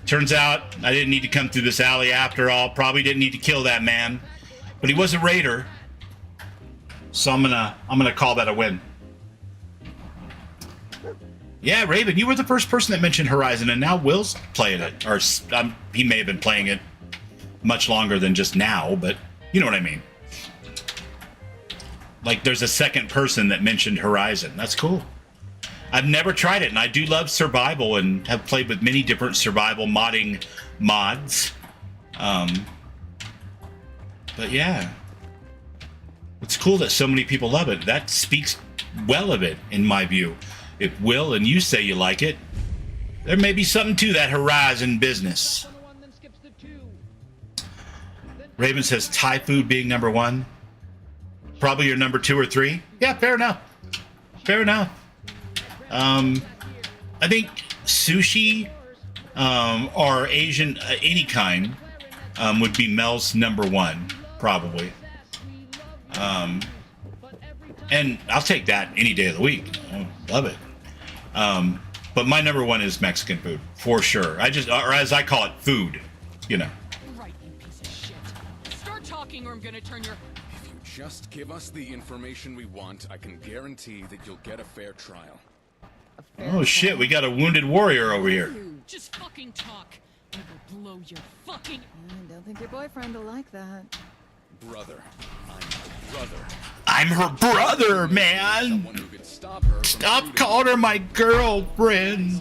Turns out I didn't need to come through this alley after all. Probably didn't need to kill that man. But he was a raider. So I'm gonna call that a win. Yeah, Raven, you were the first person that mentioned Horizon, and now Will's playing it. Or he may have been playing it much longer than just now, but you know what I mean. Like, there's a second person that mentioned Horizon. That's cool. I've never tried it, and I do love survival and have played with many different survival modding mods. But yeah. It's cool that so many people love it. That speaks well of it, in my view. If Will and you say you like it, there may be something to that Horizon business. Raven says Thai food being number one. Probably your number 2 or 3. Yeah, fair enough. Fair enough. I think sushi or Asian, any kind, would be Mel's number 1, probably. And I'll take that any day of the week. I love it. But my number 1 is Mexican food, for sure. Or as I call it, food, you know. Right, you piece of shit. Start talking or I'm gonna turn your... If you just give us the information we want, I can guarantee that you'll get a fair trial. Oh shit, we got a wounded warrior over here. Just fucking talk. I will blow your fucking... I don't think your boyfriend will like that. Brother. I'm her brother. I'm her brother, man. Someone who could stop her. Stop calling her my girlfriend.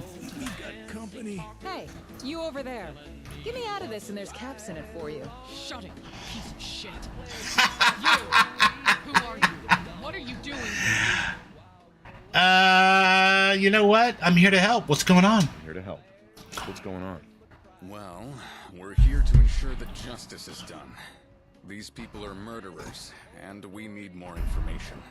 Company. Hey, you over there. Get me out of this and there's caps in it for you. Shut it, you piece of shit. You. Who are you? What are you doing here? You know what? I'm here to help. What's going on? Here to help. What's going on? Well, we're here to ensure that justice is done. These people are murderers, and we need more information.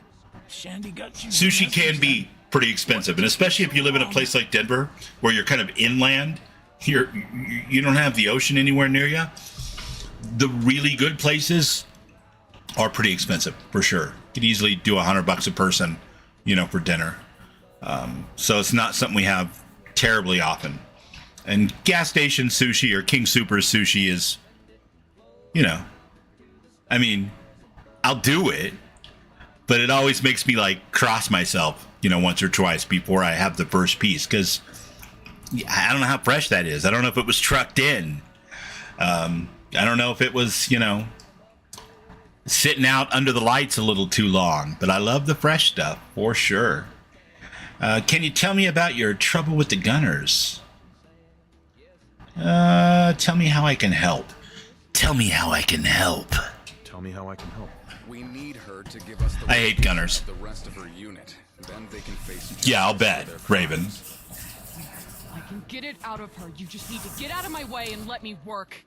Sandy got you. Sushi can be pretty expensive, and especially if you live in a place like Denver, where you're kind of inland. You don't have the ocean anywhere near you. The really good places are pretty expensive, for sure. You could easily do $100 a person, you know, for dinner. So it's not something we have terribly often. And gas station sushi or King Super's sushi is, you know, I mean, I'll do it, but it always makes me like cross myself, you know, once or twice before I have the first piece, because I don't know how fresh that is. I don't know if it was trucked in. I don't know if it was, you know, sitting out under the lights a little too long, but I love the fresh stuff for sure. Can you tell me about your trouble with the gunners? Tell me how I can help. Tell me how I can help. Tell me how I can help. We need her to give us the I hate gunners. the rest of her unit. Then they can face Yeah, I'll bet, Raven. I can get it out of her. You just need to get out of my way and let me work.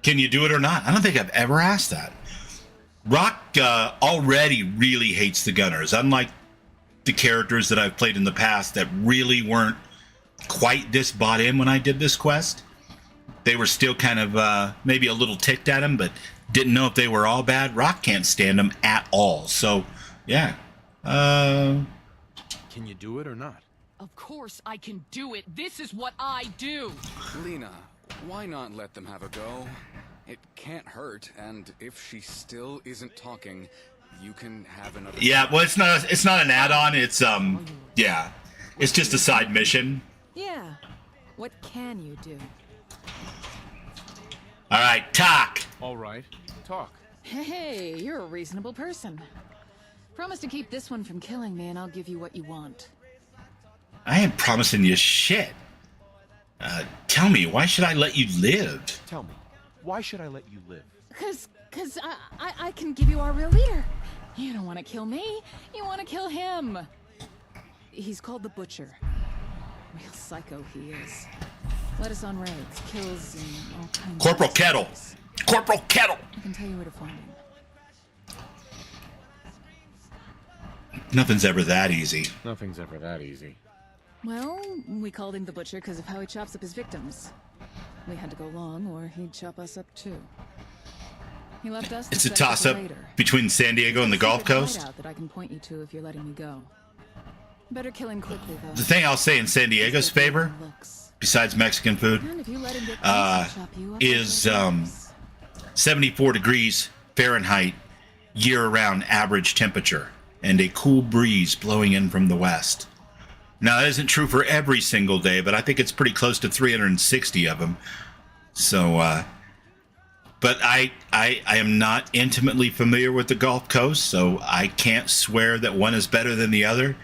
Can you do it or not? I don't think I've ever asked that. Rock already really hates the gunners, unlike the characters that I've played in the past that really weren't quite this bought in when I did this quest. They were still kind of maybe a little ticked at him, but didn't know if they were all bad. Rock can't stand them at all. So, yeah. Can you do it or not? Of course I can do it. This is what I do. Lena, why not let them have a go? It can't hurt, and if she still isn't talking, you can have another... Yeah, well, it's not an add-on. It's, yeah. It's just a side mission. Yeah. What can you do? All right, talk. All right, talk. Hey, you're a reasonable person. Promise to keep this one from killing me and I'll give you what you want. I ain't promising you shit. Tell me, why should I let you live? Tell me, why should I let you live? Cause I can give you our real leader. You don't want to kill me. You want to kill him. He's called the Butcher. Real psycho he is. Let us on raids, kills, and all kinds Corporal of Kettle. things. Corporal Kettle. I can tell you where to find him. Nothing's ever that easy. Nothing's ever that easy. Well, we called him the Butcher because of how he chops up his victims. We had to go long, or he'd chop us up too. He left us. It's a toss-up between San Diego and the Gulf Coast. That I can point you to if you're letting me go. Better kill him quickly, though. The thing I'll say in San Diego's favor, besides Mexican food, And if you let him get close, he'll chop you up is like those. 74 degrees Fahrenheit year-round average temperature and a cool breeze blowing in from the west. Now, that isn't true for every single day, but I think it's pretty close to 360 of them. So, but I am not intimately familiar with the Gulf Coast, so I can't swear that one is better than the other.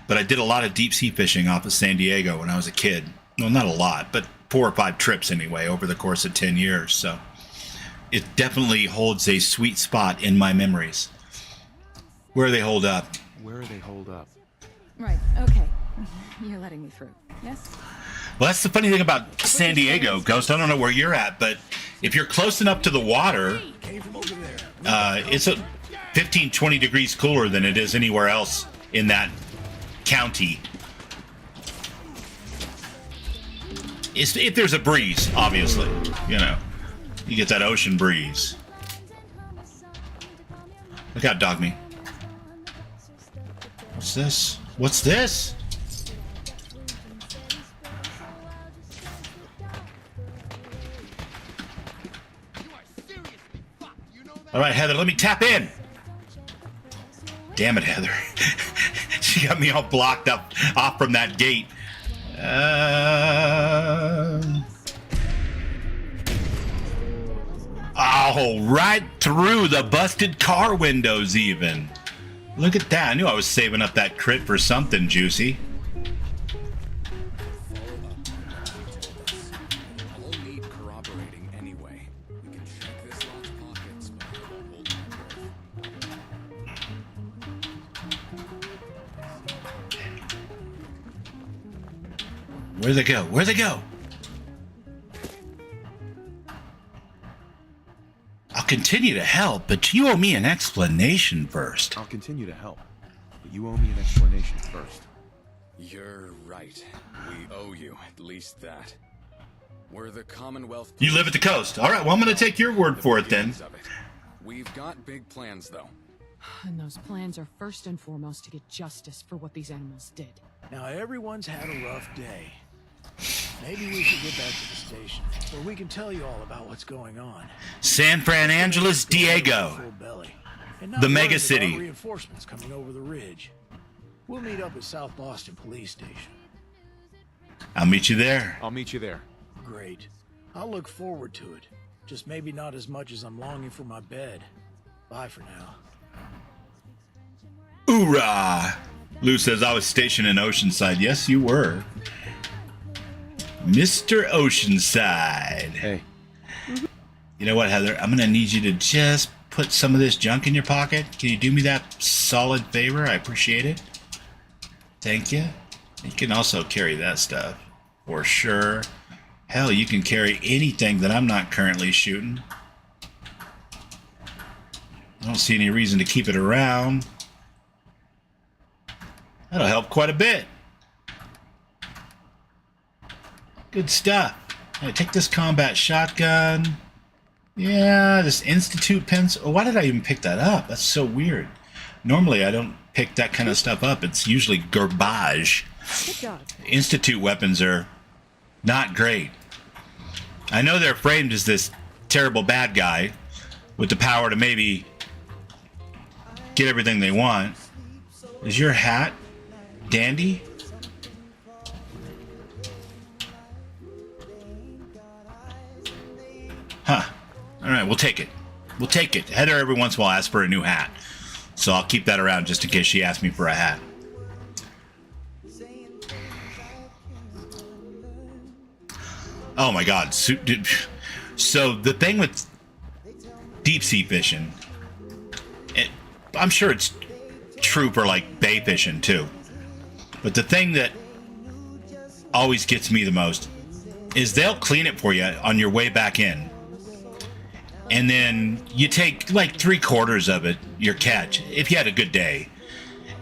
But I did a lot of deep sea fishing off of San Diego when I was a kid. Well, not a lot, but 4 or 5 trips anyway over the course of 10 years. So it definitely holds a sweet spot in my memories. Where are they holed up? Where are they holed up? Right, okay. You're letting me through, yes? Well, that's the funny thing about San Diego, Ghost. I don't know where you're at, but if you're close enough to the water, it's a 15, 20 degrees cooler than it is anywhere else in that county. If there's a breeze, obviously, you know, you get that ocean breeze. Look out, Dogmeat. What's this? What's this? All right, Heather, let me tap in. Damn it, Heather. She got me all blocked up off from that gate. Oh, right through the busted car windows even. Look at that. I knew I was saving up that crit for something juicy. I'll need corroborating anyway. We can check this lot's pockets, but Where'd they go? Where'd they go? I'll continue to help, but you owe me an explanation first. I'll continue to help, but you owe me an explanation first. you're right. We owe you at least that. We're the Commonwealth. You live at the coast. All right, well, I'm going to take your word for it then. We've got big plans, though. And those plans are first and foremost to get justice for what these animals did. Now everyone's had a rough day. Maybe we should get back to the station, where we can tell you all about what's going on. San Fran Angeles, Diego. The mega city. Reinforcements coming over the ridge. We'll meet up at South Boston Police Station. I'll meet you there. I'll meet you there. Great. I'll look forward to it. Just maybe not as much as I'm longing for my bed. Bye for now. Hoorah! Lou says I was stationed in Oceanside. Yes, you were. Mr. Oceanside. Hey. You know what, Heather? I'm going to need you to just put some of this junk in your pocket. Can you do me that solid favor? I appreciate it. Thank you. You can also carry that stuff. For sure. Hell, you can carry anything that I'm not currently shooting. I don't see any reason to keep it around. That'll help quite a bit. Good stuff. Hey, take this combat shotgun. Yeah, this Institute pencil. Oh, why did I even pick that up? That's so weird. Normally, I don't pick that kind of stuff up. It's usually garbage. Good job. Institute weapons are not great. I know they're framed as this terrible bad guy with the power to maybe get everything they want. Is your hat dandy? Huh. All right, we'll take it. We'll take it. Heather every once in a while asks for a new hat. So I'll keep that around just in case she asks me for a hat. Oh my God. So the thing with deep sea fishing, I'm sure it's true for like bay fishing too. But the thing that always gets me the most is they'll clean it for you on your way back in. And then you take like 3/4 of it, your catch, if you had a good day.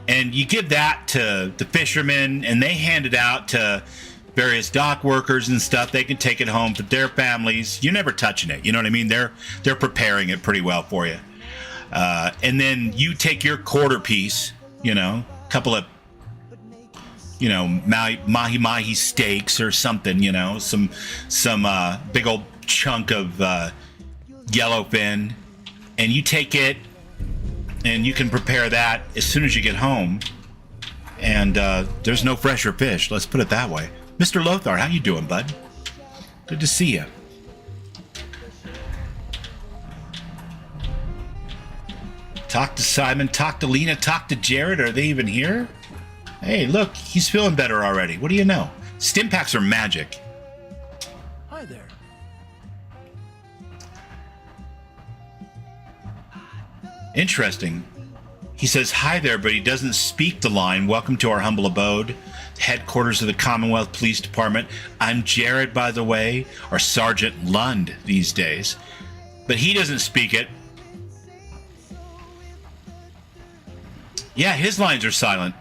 And you give that to the fishermen, and they hand it out to various dock workers and stuff. They can take it home for their families. You're never touching it. You know what I mean? They're preparing it pretty well for you. And then you take your quarter piece, you know, a couple of, you know, mahi steaks or something, you know, some big old chunk of yellowfin, and you take it and you can prepare that as soon as you get home. And there's no fresher fish, let's put it that way. Mr. Lothar, how you doing, bud? Good to see you. Talk to Simon, talk to Lena, talk to Jared. Are they even here? Hey, look, he's feeling better already. What do you know? Stim packs are magic. Hi there. Interesting. He says hi there, but he doesn't speak the line. Welcome to our humble abode, headquarters of the Commonwealth Police Department. I'm Jared, by the way, or Sergeant Lund these days. But he doesn't speak it. Yeah, his lines are silent.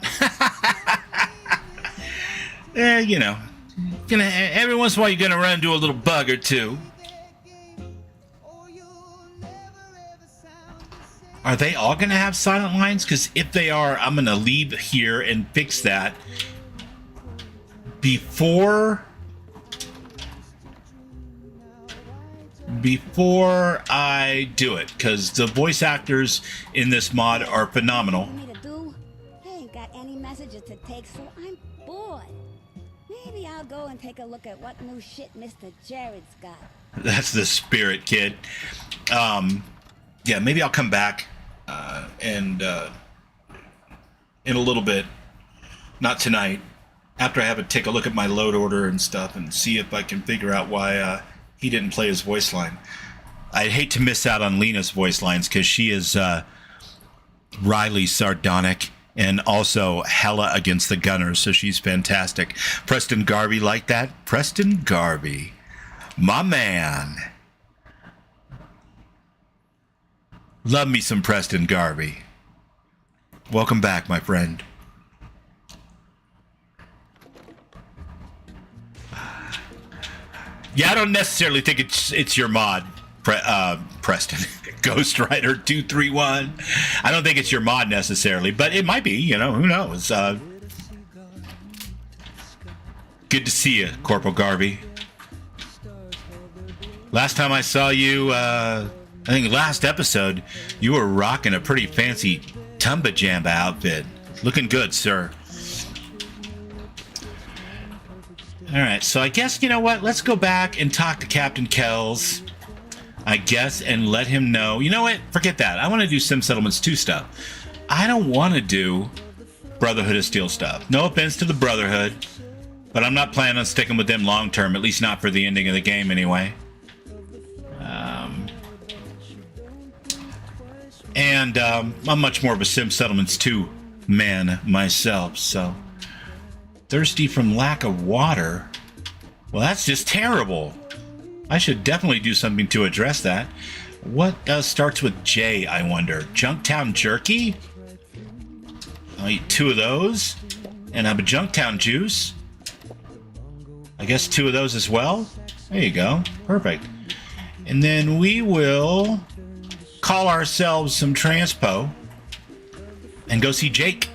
You know, every once in a while you're gonna run into a little bug or two. Are they all gonna have silent lines? Because if they are, I'm gonna leave here and fix that before I do it. Because the voice actors in this mod are phenomenal. I ain't got any messages to take, so I'm bored. Maybe I'll go and take a look at what new shit Mr. Jared's got. That's the spirit, kid. Yeah, maybe I'll come back and in a little bit, not tonight, after I have to take a look at my load order and stuff and see if I can figure out why he didn't play his voice line. I'd hate to miss out on Lena's voice lines because she is Riley sardonic and also hella against the gunners, so she's fantastic. Preston Garvey like that? Preston Garvey. My man. Love me some Preston Garvey. Welcome back, my friend. Yeah, I don't necessarily think it's your mod, Preston. Ghost Rider 231. I don't think it's your mod necessarily, but it might be, you know, who knows. Good to see you, Corporal Garvey. Last time I saw you, I think last episode, you were rocking a pretty fancy Tumba Jamba outfit. Looking good, sir. All right, so I guess, you know what? Let's go back and talk to Captain Kells, I guess, and let him know. You know what? Forget that. I want to do Sim Settlements 2 stuff. I don't want to do Brotherhood of Steel stuff. No offense to the Brotherhood, but I'm not planning on sticking with them long term, at least not for the ending of the game anyway. And I'm much more of a Sim Settlements 2 man myself, so... Thirsty from lack of water? Well, that's just terrible. I should definitely do something to address that. What starts with J, I wonder? Junktown Jerky? I'll eat 2 of those. And have a Junktown juice. I guess 2 of those as well. There you go. Perfect. And then we will call ourselves some transpo and go see Jake.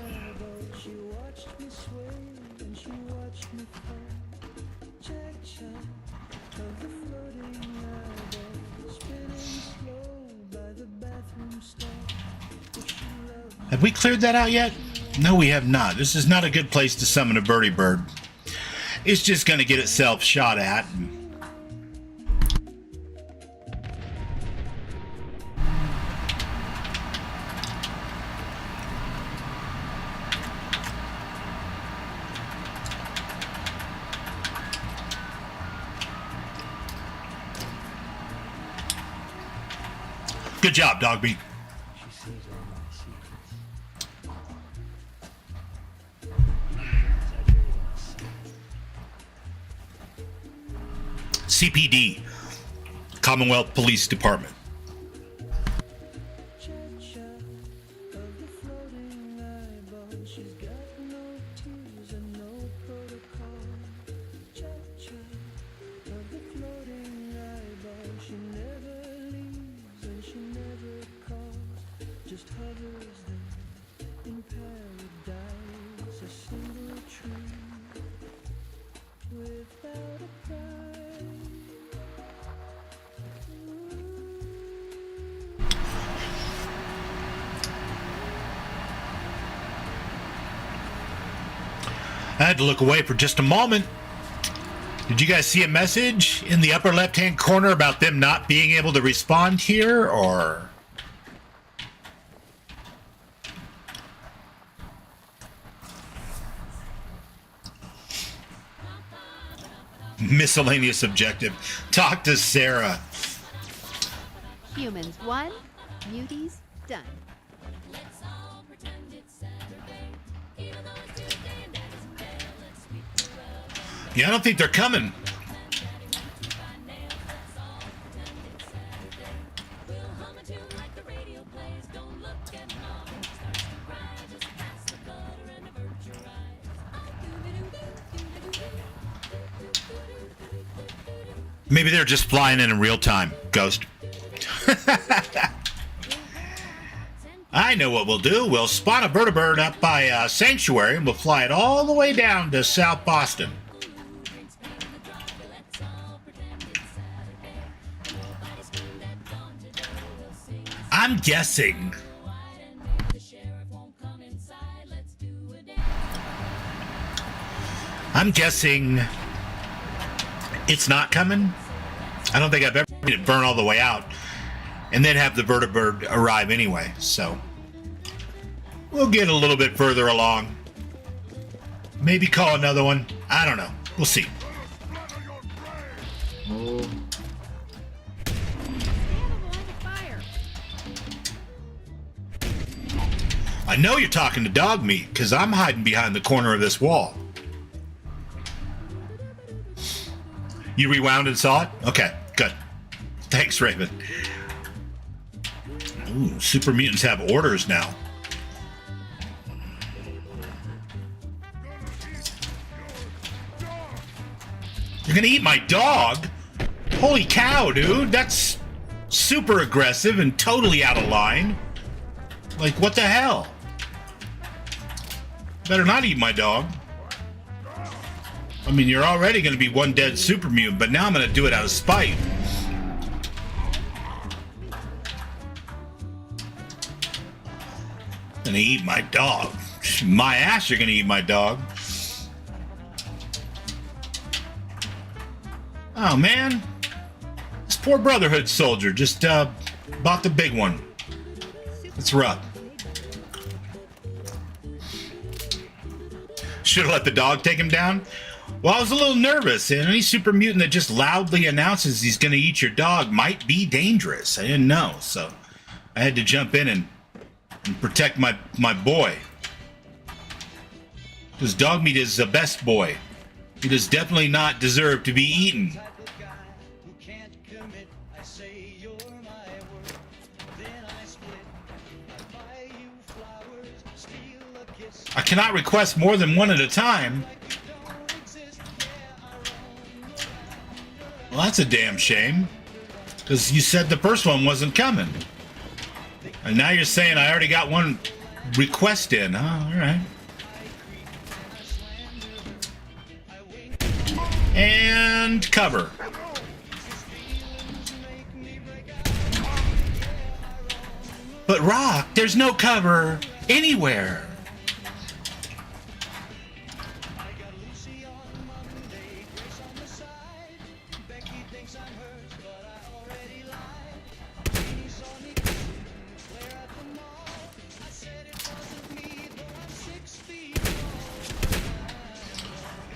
Have we cleared that out yet? No, we have not. This is not a good place to summon a birdie bird. It's just going to get itself shot at. Good job, Dogmeat. She sees all my secrets. CPD, Commonwealth Police Department. I had to look away for just a moment. Did you guys see a message in the upper left-hand corner about them not being able to respond here, or? Miscellaneous objective. Talk to Sarah. Humans 1, muties done. Yeah, I don't think they're coming. Maybe they're just flying in real time, Ghost. I know what we'll do. We'll spot a vertibird up by Sanctuary, and we'll fly it all the way down to South Boston. I'm guessing. It's not coming. I don't think I've ever seen it burn all the way out and then have the vertibird arrive anyway. So we'll get a little bit further along. Maybe call another one. I don't know. We'll see. I know you're talking to Dogmeat because I'm hiding behind the corner of this wall. You rewound and saw it? Okay, good. Thanks, Raven. Ooh, super mutants have orders now. You're gonna eat my dog? Holy cow, dude. That's super aggressive and totally out of line. Like, what the hell? Better not eat my dog. I mean, you're already going to be one dead super mutant, but now I'm going to do it out of spite. Gonna eat my dog. My ass, you're going to eat my dog. Oh, man. This poor Brotherhood soldier just bought the big one. It's rough. Should have let the dog take him down. Well, I was a little nervous, and any super mutant that just loudly announces he's going to eat your dog might be dangerous. I didn't know, so I had to jump in and protect my boy. Because Dogmeat is the best boy. He does definitely not deserve to be eaten. I cannot request more than one at a time. Well, that's a damn shame. Because you said the first one wasn't coming. And now you're saying I already got one request in, huh? Alright. And cover. But Rock, there's no cover anywhere.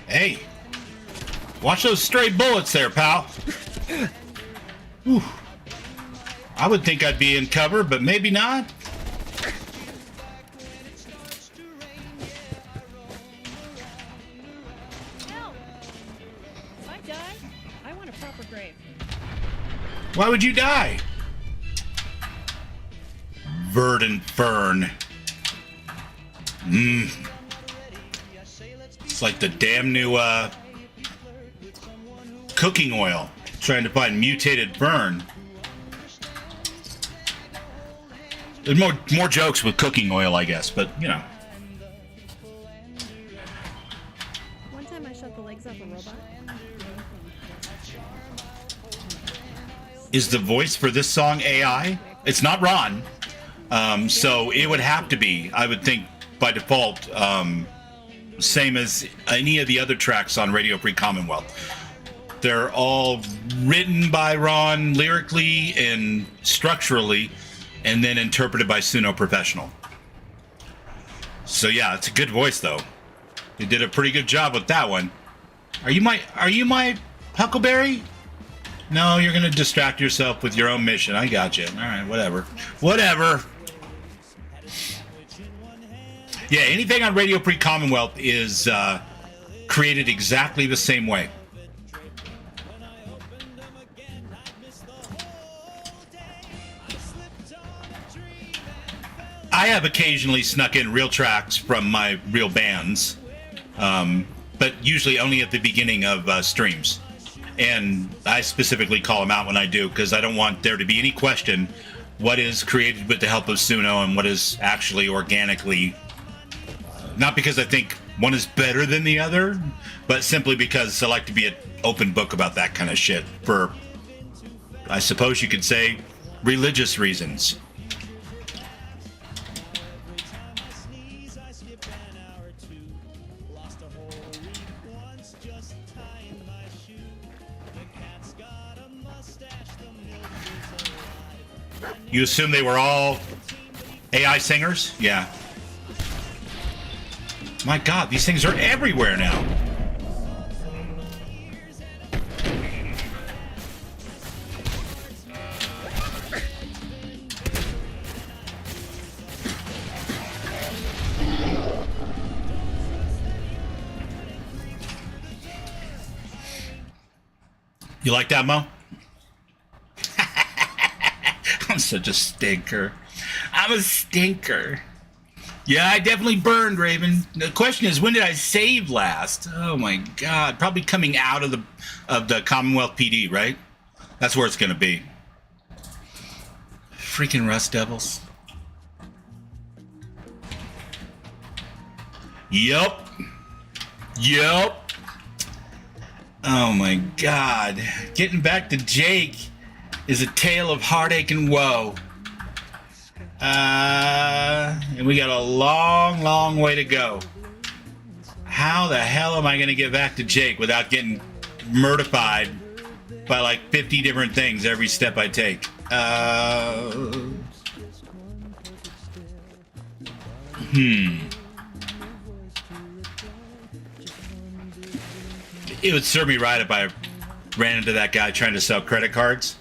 Hey, watch those stray bullets there, pal. Whew. I would think I'd be in cover, but maybe not. Help! If I die, I want a proper grave. Why would you die? Verdant fern. It's like the damn new cooking oil. Trying to find mutated fern. There's more jokes with cooking oil, I guess, but you know. One time I shut the legs off a robot. Is the voice for this song AI? It's not Ron. So it would have to be, I would think, by default, same as any of the other tracks on Radio Free Commonwealth. They're all written by Ron lyrically and structurally, and then interpreted by Suno Professional. So yeah, it's a good voice though. They did a pretty good job with that one. Are you my Huckleberry? No, you're gonna distract yourself with your own mission. I got you. All right, whatever. Yeah, anything on Radio Free Commonwealth is created exactly the same way. I have occasionally snuck in real tracks from my real bands, but usually only at the beginning of streams. And I specifically call them out when I do, because I don't want there to be any question what is created with the help of Suno and what is actually organically. Not because I think one is better than the other, but simply because I like to be an open book about that kind of shit for, I suppose you could say, religious reasons. You assume they were all AI singers? Yeah. My God, these things are everywhere now. You like that, Mo? I'm such a stinker. I'm a stinker. Yeah, I definitely burned, Raven. The question is, when did I save last? Oh my God, probably coming out of the Commonwealth PD, right? That's where it's gonna be. Freaking Rust Devils. Yup. Oh my God. Getting back to Jake is a tale of heartache and woe. And we got a long way to go. How the hell am I going to get back to Jake without getting mortified by like 50 different things every step I take? It would serve me right if I ran into that guy trying to sell credit cards.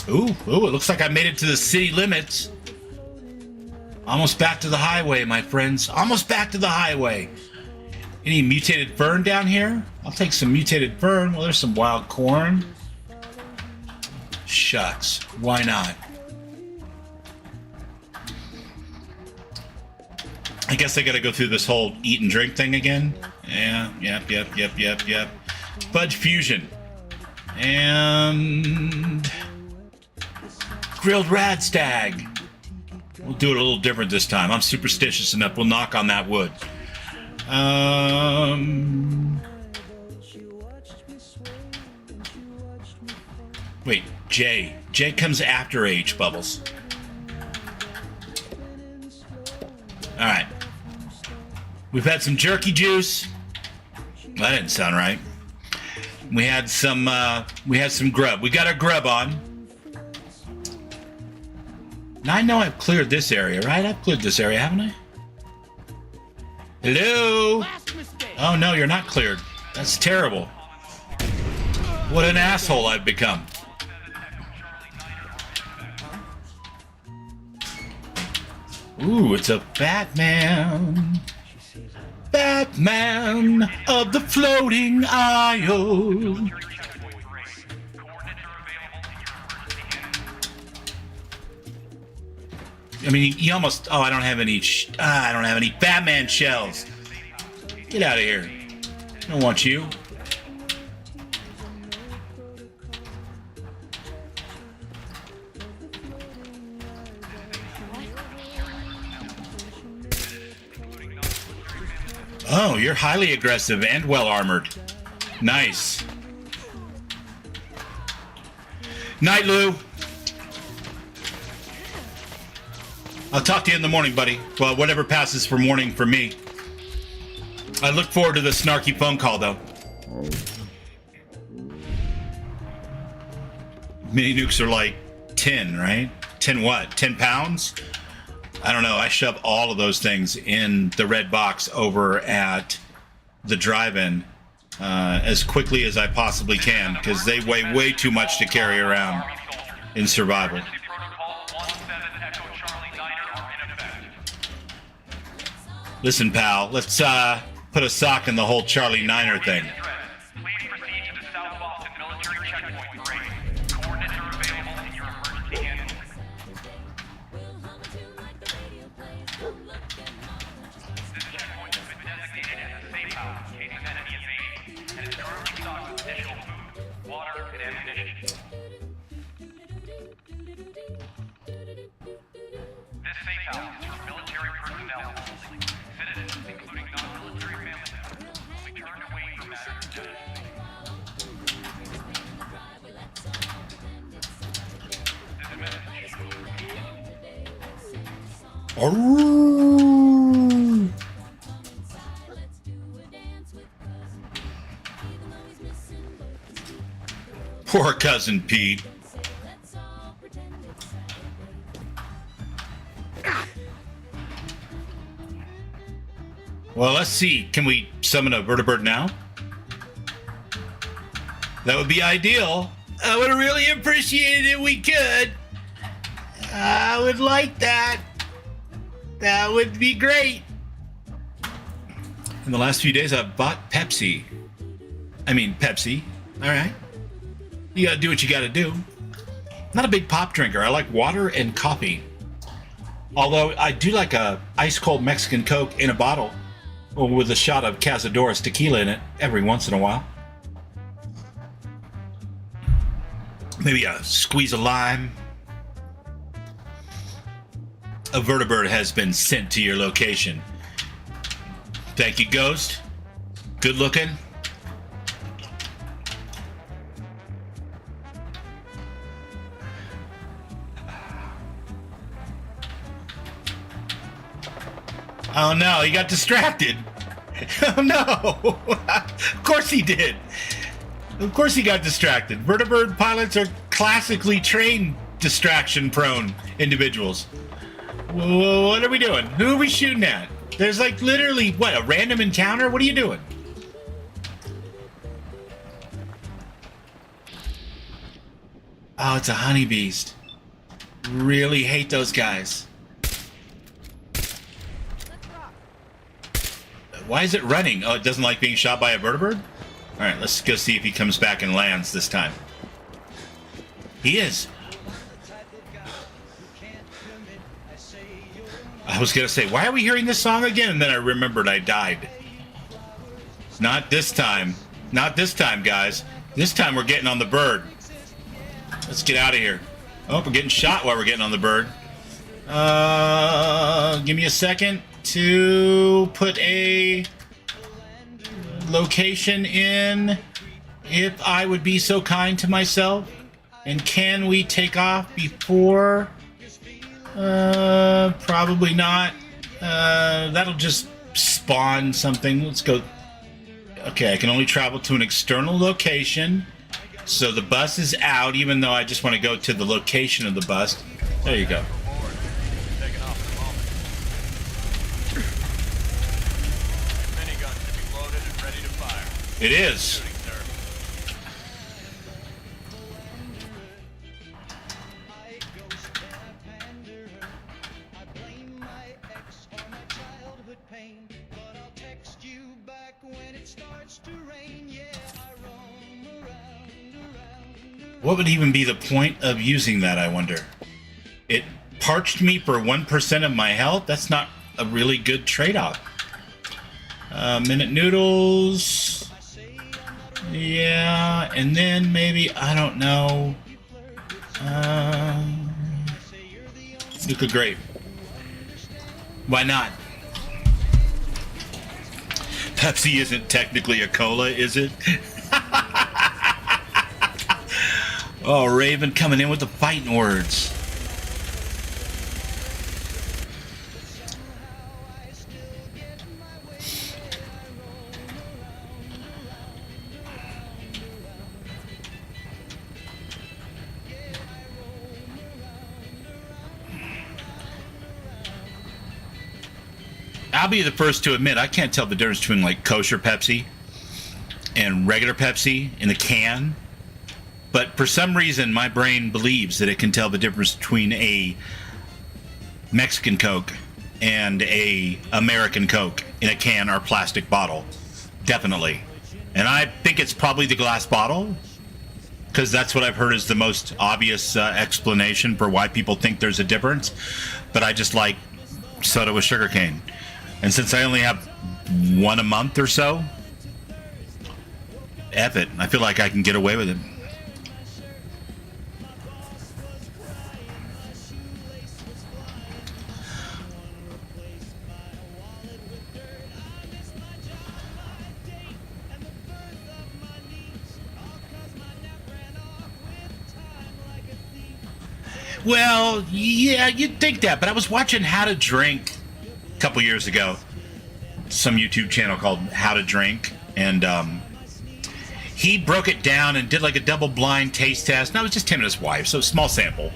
Ooh, it looks like I made it to the city limits. Almost back to the highway, my friends. Almost back to the highway. Any mutated fern down here? I'll take some mutated fern. Well, there's some wild corn. Shucks. Why not? I guess I gotta go through this whole eat and drink thing again. Yeah, yep. Fudge fusion. And grilled radstag. We'll do it a little different this time. I'm superstitious enough. We'll knock on that wood. Wait, J. J comes after H, Bubbles. Alright. We've had some jerky juice. That didn't sound right. We had some grub. We got our grub on. Now I know I've cleared this area, right? I've cleared this area, haven't I? Hello? Oh no, you're not cleared. That's terrible. What an asshole I've become. Ooh, it's a Batman. Batman of the floating isle. I mean, you almost... Oh, I don't have any... I don't have any Batman shells. Get out of here. I don't want you. Oh, you're highly aggressive and well armored. Nice. Night, Lou. I'll talk to you in the morning, buddy. Well, whatever passes for morning for me. I look forward to the snarky phone call, though. Mini nukes are like 10, right? 10 what? 10 pounds? I don't know. I shove all of those things in the red box over at the drive-in as quickly as I possibly can, because they weigh way too much to carry around in survival. Listen, pal, let's put a sock in the whole Charlie Niner thing. Poor cousin Pete. Well, let's see. Can we summon a vertibird now? That would be ideal. I would really appreciate it if we could. I would like that. That would be great. In the last few days, I've bought Pepsi. I mean, Pepsi. All right. You gotta do what you gotta do. Not a big pop drinker. I like water and coffee. Although I do like a ice cold Mexican Coke in a bottle, or with a shot of Cazadores tequila in it every once in a while. Maybe a squeeze of lime. A vertibird has been sent to your location. Thank you, Ghost. Good looking. Oh no, he got distracted. Oh no. Of course he did. Of course he got distracted. Vertibird pilots are classically trained distraction-prone individuals. What are we doing? Who are we shooting at? There's like literally, what, a random encounter? What are you doing? Oh, it's a honeybeast. Really hate those guys. Why is it running? Oh, it doesn't like being shot by a vertibird? Alright, let's go see if he comes back and lands this time. He is. I was gonna say, why are we hearing this song again? And then I remembered I died. Not this time. Not this time, guys. This time we're getting on the bird. Let's get out of here. Oh, we're getting shot while we're getting on the bird. Give me a second to put a location in, if I would be so kind to myself. And can we take off before? Probably not. That'll just spawn something. Let's go. Okay, I can only travel to an external location. So the bus is out, even though I just want to go to the location of the bus. There you go. It is. What would even be the point of using that, I wonder? It parched me for 1% of my health? That's not a really good trade-off. Minute noodles. Yeah, and then maybe, I don't know. Nuka grape. Why not? Pepsi isn't technically a cola, is it? Oh, Raven coming in with the fighting words. I'll be the first to admit I can't tell the difference between like kosher Pepsi and regular Pepsi in a can. But for some reason, my brain believes that it can tell the difference between a Mexican Coke and a American Coke in a can or plastic bottle. Definitely. And I think it's probably the glass bottle, because that's what I've heard is the most obvious explanation for why people think there's a difference. But I just like soda with sugarcane. And since I only have one a month or so, F it. I feel like I can get away with it. Well, yeah, you'd think that, but I was watching How to Drink a couple years ago. Some YouTube channel called How to Drink, and he broke it down and did like a double-blind taste test. And it was just him and his wife, so small sample.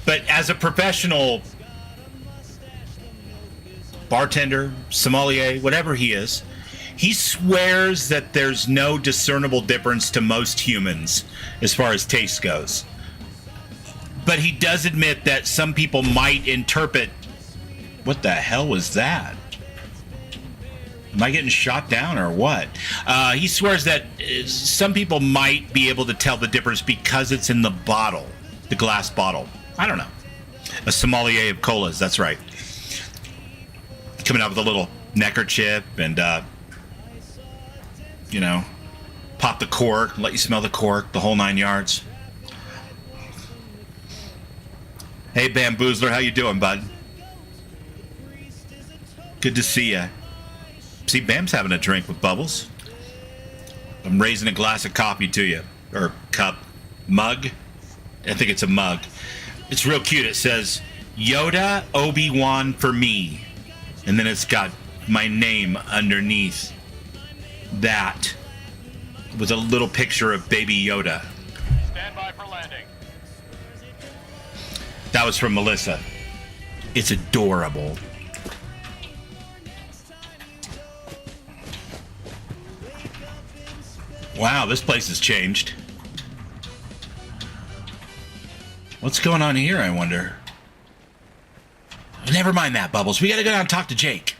But as a professional bartender, sommelier, whatever he is, he swears that there's no discernible difference to most humans as far as taste goes. But he does admit that some people might interpret... What the hell was that? Am I getting shot down or what? He swears that some people might be able to tell the difference because it's in the bottle, the glass bottle. I don't know. A sommelier of colas, that's right. Coming out with a little neckerchief and, you know, pop the cork, let you smell the cork, the whole 9 yards. Hey, Bamboozler, how you doing, bud? Good to see ya. See, Bam's having a drink with Bubbles. I'm raising a glass of coffee to you. Or cup. Mug? I think it's a mug. It's real cute. It says, Yoda Obi-Wan for me. And then it's got my name underneath that. With a little picture of Baby Yoda. Stand by for landing. That was from Melissa. It's adorable. Wow, this place has changed. What's going on here, I wonder? Never mind that, Bubbles. We gotta go down and talk to Jake.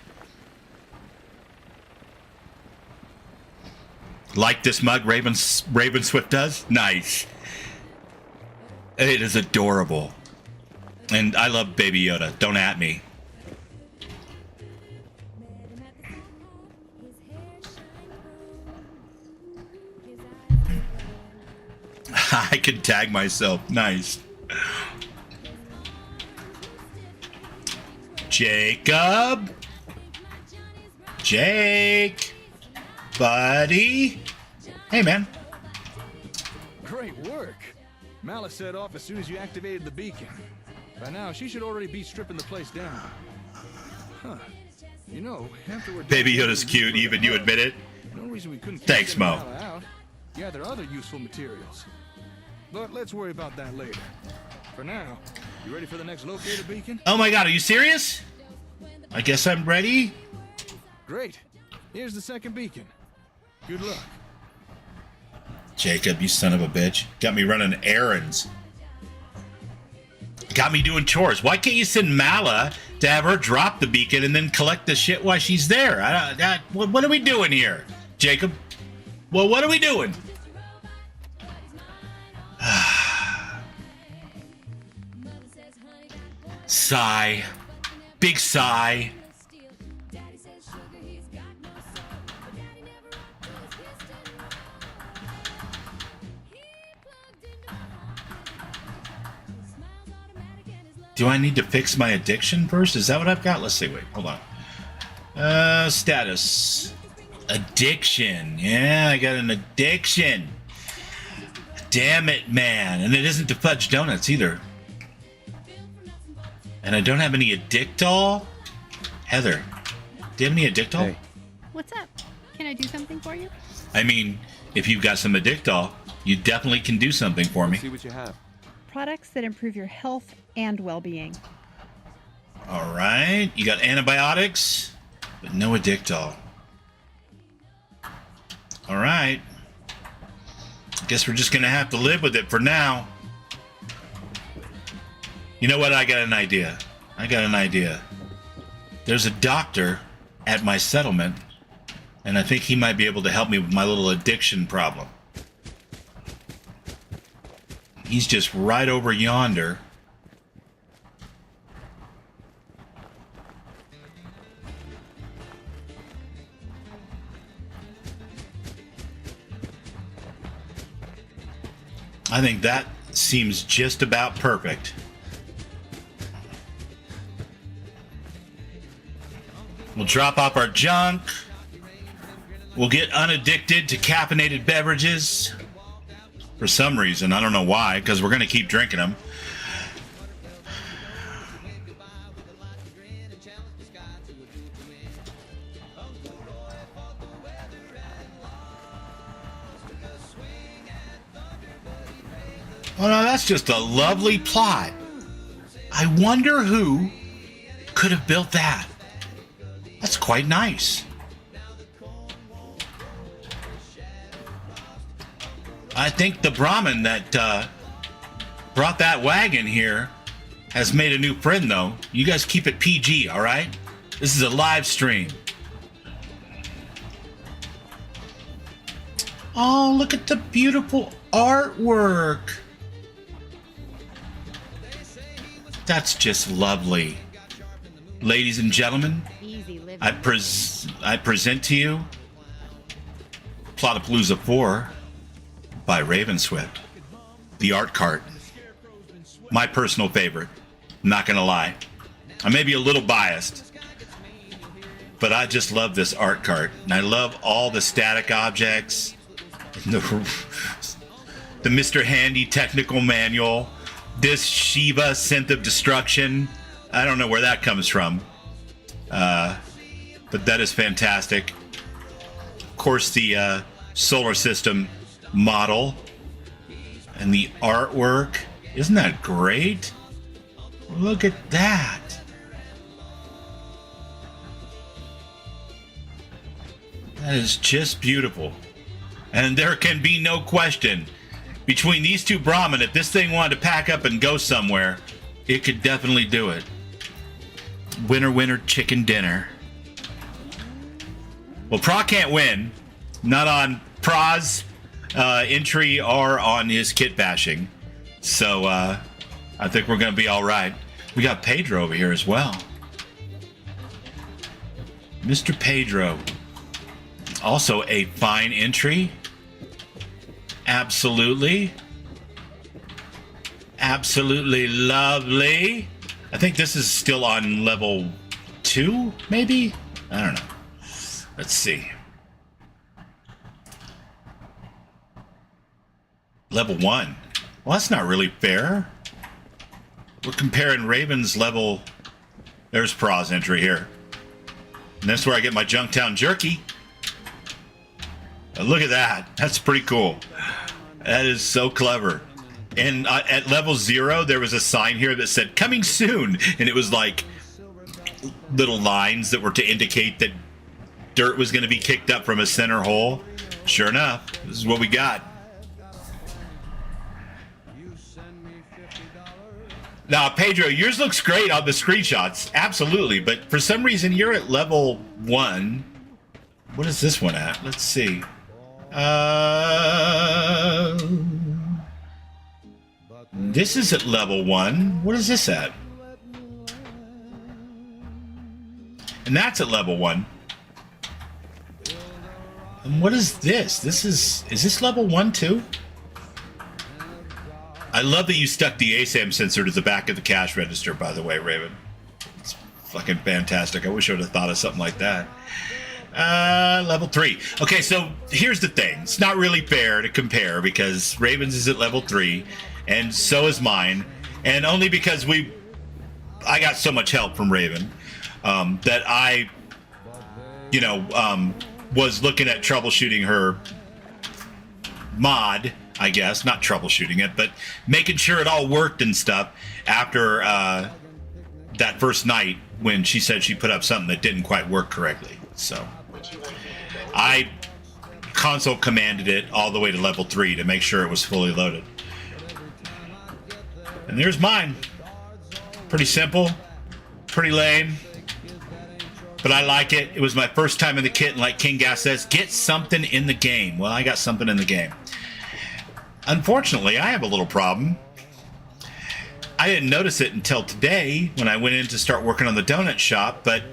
Like this mug Raven Swift does? Nice. It is adorable. And I love Baby Yoda. Don't at me. I can tag myself. Nice. Jacob? Jake? Buddy? Hey, man. Great work. Malice set off as soon as you activated the beacon. By now, she should already be stripping the place down. Huh. You know, afterward... Baby Yoda's cute, even you admit it. No reason we couldn't keep Thanks, Mo. out. Yeah, there are other useful materials. But let's worry about that later. For now, you ready for the next locator beacon? Oh my god, are you serious? I guess I'm ready. Great. Here's the second beacon. Good luck. Jacob, you son of a bitch. Got me running errands. Got me doing chores. Why can't you send Mala to have her drop the beacon and then collect the shit while she's there? What are we doing here, Jacob? Well, what are we doing? Sigh. Big sigh. Do I need to fix my addiction first? Is that what I've got? Let's see. Wait, hold on. Status. Addiction. Yeah, I got an addiction. Damn it, man. And it isn't to fudge donuts either. And I don't have any Addictol. Heather, do you have any Addictol? Hey. What's up? Can I do something for you? I mean, if you've got some Addictol, you definitely can do something for me. See what you have. Products that improve your health and well-being. All right. You got antibiotics, but no Addictol. All right. Guess we're just going to have to live with it for now. You know what? I got an idea. There's a doctor at my settlement, and I think he might be able to help me with my little addiction problem. He's just right over yonder. I think that seems just about perfect. We'll drop off our junk. We'll get unaddicted to caffeinated beverages. For some reason, I don't know why, because we're going to keep drinking them. Oh no, that's just a lovely plot. I wonder who could have built that. That's quite nice. I think the Brahmin that brought that wagon here has made a new friend, though. You guys keep it PG, all right? This is a live stream. Oh, look at the beautiful artwork. That's just lovely. Ladies and gentlemen, I present to you Plotapalooza 4 by Ravenswift. The art cart. My personal favorite. Not gonna lie. I may be a little biased, but I just love this art cart. And I love all the static objects. The Mr. Handy technical manual. This Shiva synth of destruction. I don't know where that comes from. But that is fantastic. Of course, the solar system model and the artwork. Isn't that great? Look at that. That is just beautiful. And there can be no question between these two Brahmin, if this thing wanted to pack up and go somewhere, it could definitely do it. Winner, winner, chicken dinner. Well, Pra can't win. Not on Pra's entry or on his kit bashing. So I think we're going to be all right. We got Pedro over here as well. Mr. Pedro. Also a fine entry. Absolutely. Absolutely lovely. I think this is still on level 2, maybe? I don't know. Let's see. Level 1. Well, that's not really fair. We're comparing Raven's level. There's Pra's entry here. And that's where I get my Junktown jerky. Look at that. That's pretty cool. That is so clever. And at level 0, there was a sign here that said, coming soon. And it was like little lines that were to indicate that dirt was going to be kicked up from a center hole. Sure enough, this is what we got. Now, Pedro, yours looks great on the screenshots. Absolutely. But for some reason, you're at level 1. What is this one at? Let's see. This is at level 1. What is this at? And that's at level 1. And what is this? Is this level 1 too? I love that you stuck the ASAM sensor to the back of the cash register, by the way, Raven. It's fucking fantastic. I wish I would have thought of something like that. Level 3. Okay, so here's the thing. It's not really fair to compare because Raven's is at level 3, and so is mine. And only because I got so much help from Raven that I, was looking at troubleshooting her mod, I guess. Not troubleshooting it, but making sure it all worked and stuff after that first night when she said she put up something that didn't quite work correctly. So I console commanded it all the way to level 3 to make sure it was fully loaded. And there's mine. Pretty simple, pretty lame, but I like it. It was my first time in the kit, and like King Gas says, get something in the game. Well, I got something in the game. Unfortunately, I have a little problem. I didn't notice it until today when I went in to start working on the donut shop, but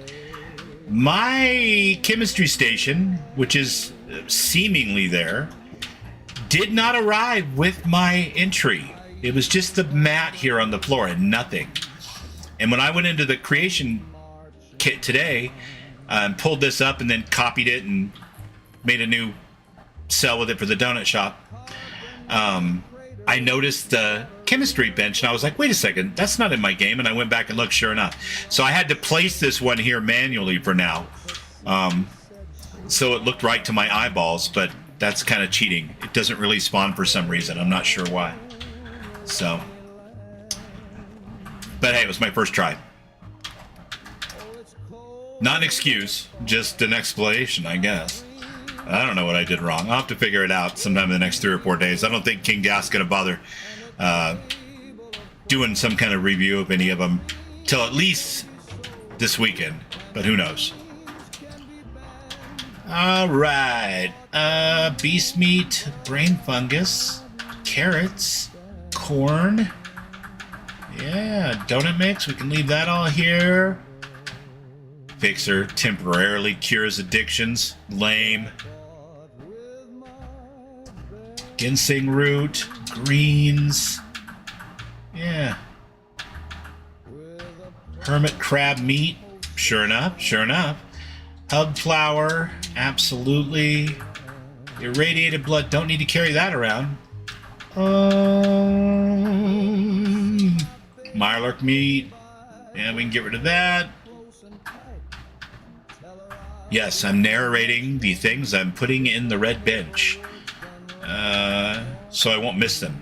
my chemistry station, which is seemingly there, did not arrive with my entry. It was just the mat here on the floor and nothing. And when I went into the creation kit today, pulled this up and then copied it and made a new cell with it for the donut shop, I noticed the chemistry bench and I was like, wait a second, that's not in my game. And I went back and looked, sure enough. So I had to place this one here manually for now. So it looked right to my eyeballs, but that's kind of cheating. It doesn't really spawn for some reason. I'm not sure why. So, but hey, it was my first try. Not an excuse, just an explanation, I guess. I don't know what I did wrong. I'll have to figure it out sometime in the next 3 or 4 days. I don't think King Gas is going to bother doing some kind of review of any of them till at least this weekend, but who knows. All right. Beast meat, brain fungus, carrots, corn. Yeah, donut mix. We can leave that all here. Fixer temporarily cures addictions. Lame. Ginseng root, greens. Yeah. Hermit crab meat. Sure enough, sure enough. Hub flour, absolutely. Irradiated blood, don't need to carry that around. Mirelurk meat. Yeah, we can get rid of that. Yes, I'm narrating the things I'm putting in the red bench. So I won't miss them.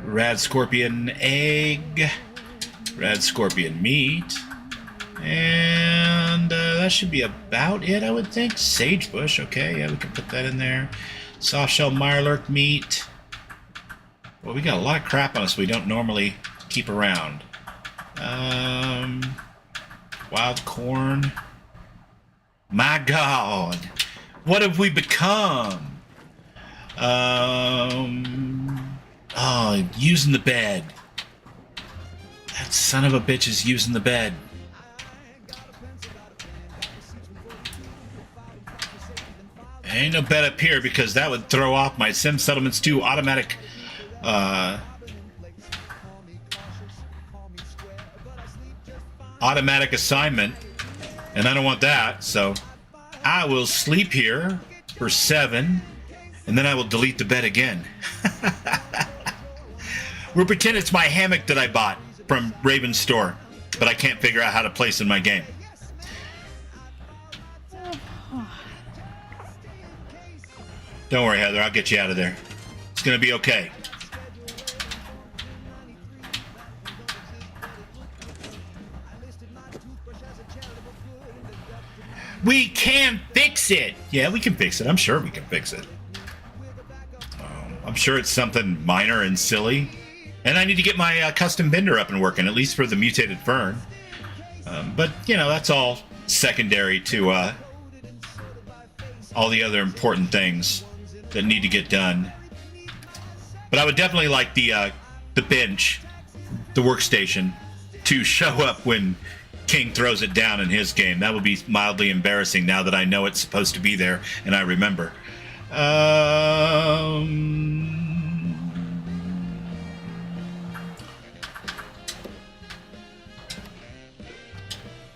Rad scorpion egg. Rad scorpion meat. And that should be about it, I would think. Sagebush, okay, yeah, we can put that in there. Soft shell Mirelurk meat. Well, we got a lot of crap on us we don't normally keep around. Wild corn. My God, what have we become? Oh, using the bed. That son of a bitch is using the bed. Ain't no bed up here because that would throw off my Sim Settlements 2 automatic assignment, and I don't want that, so I will sleep here for 7, and then I will delete the bed again. We'll pretend it's my hammock that I bought from Raven's store, but I can't figure out how to place in my game. Don't worry, Heather, I'll get you out of there. It's gonna be okay. We can fix it! Yeah, we can fix it. I'm sure we can fix it. I'm sure it's something minor and silly. And I need to get my custom bender up and working, at least for the mutated fern. But, you know, that's all secondary to all the other important things that need to get done. But I would definitely like the bench, the workstation, to show up when King throws it down in his game. That would be mildly embarrassing now that I know it's supposed to be there and I remember.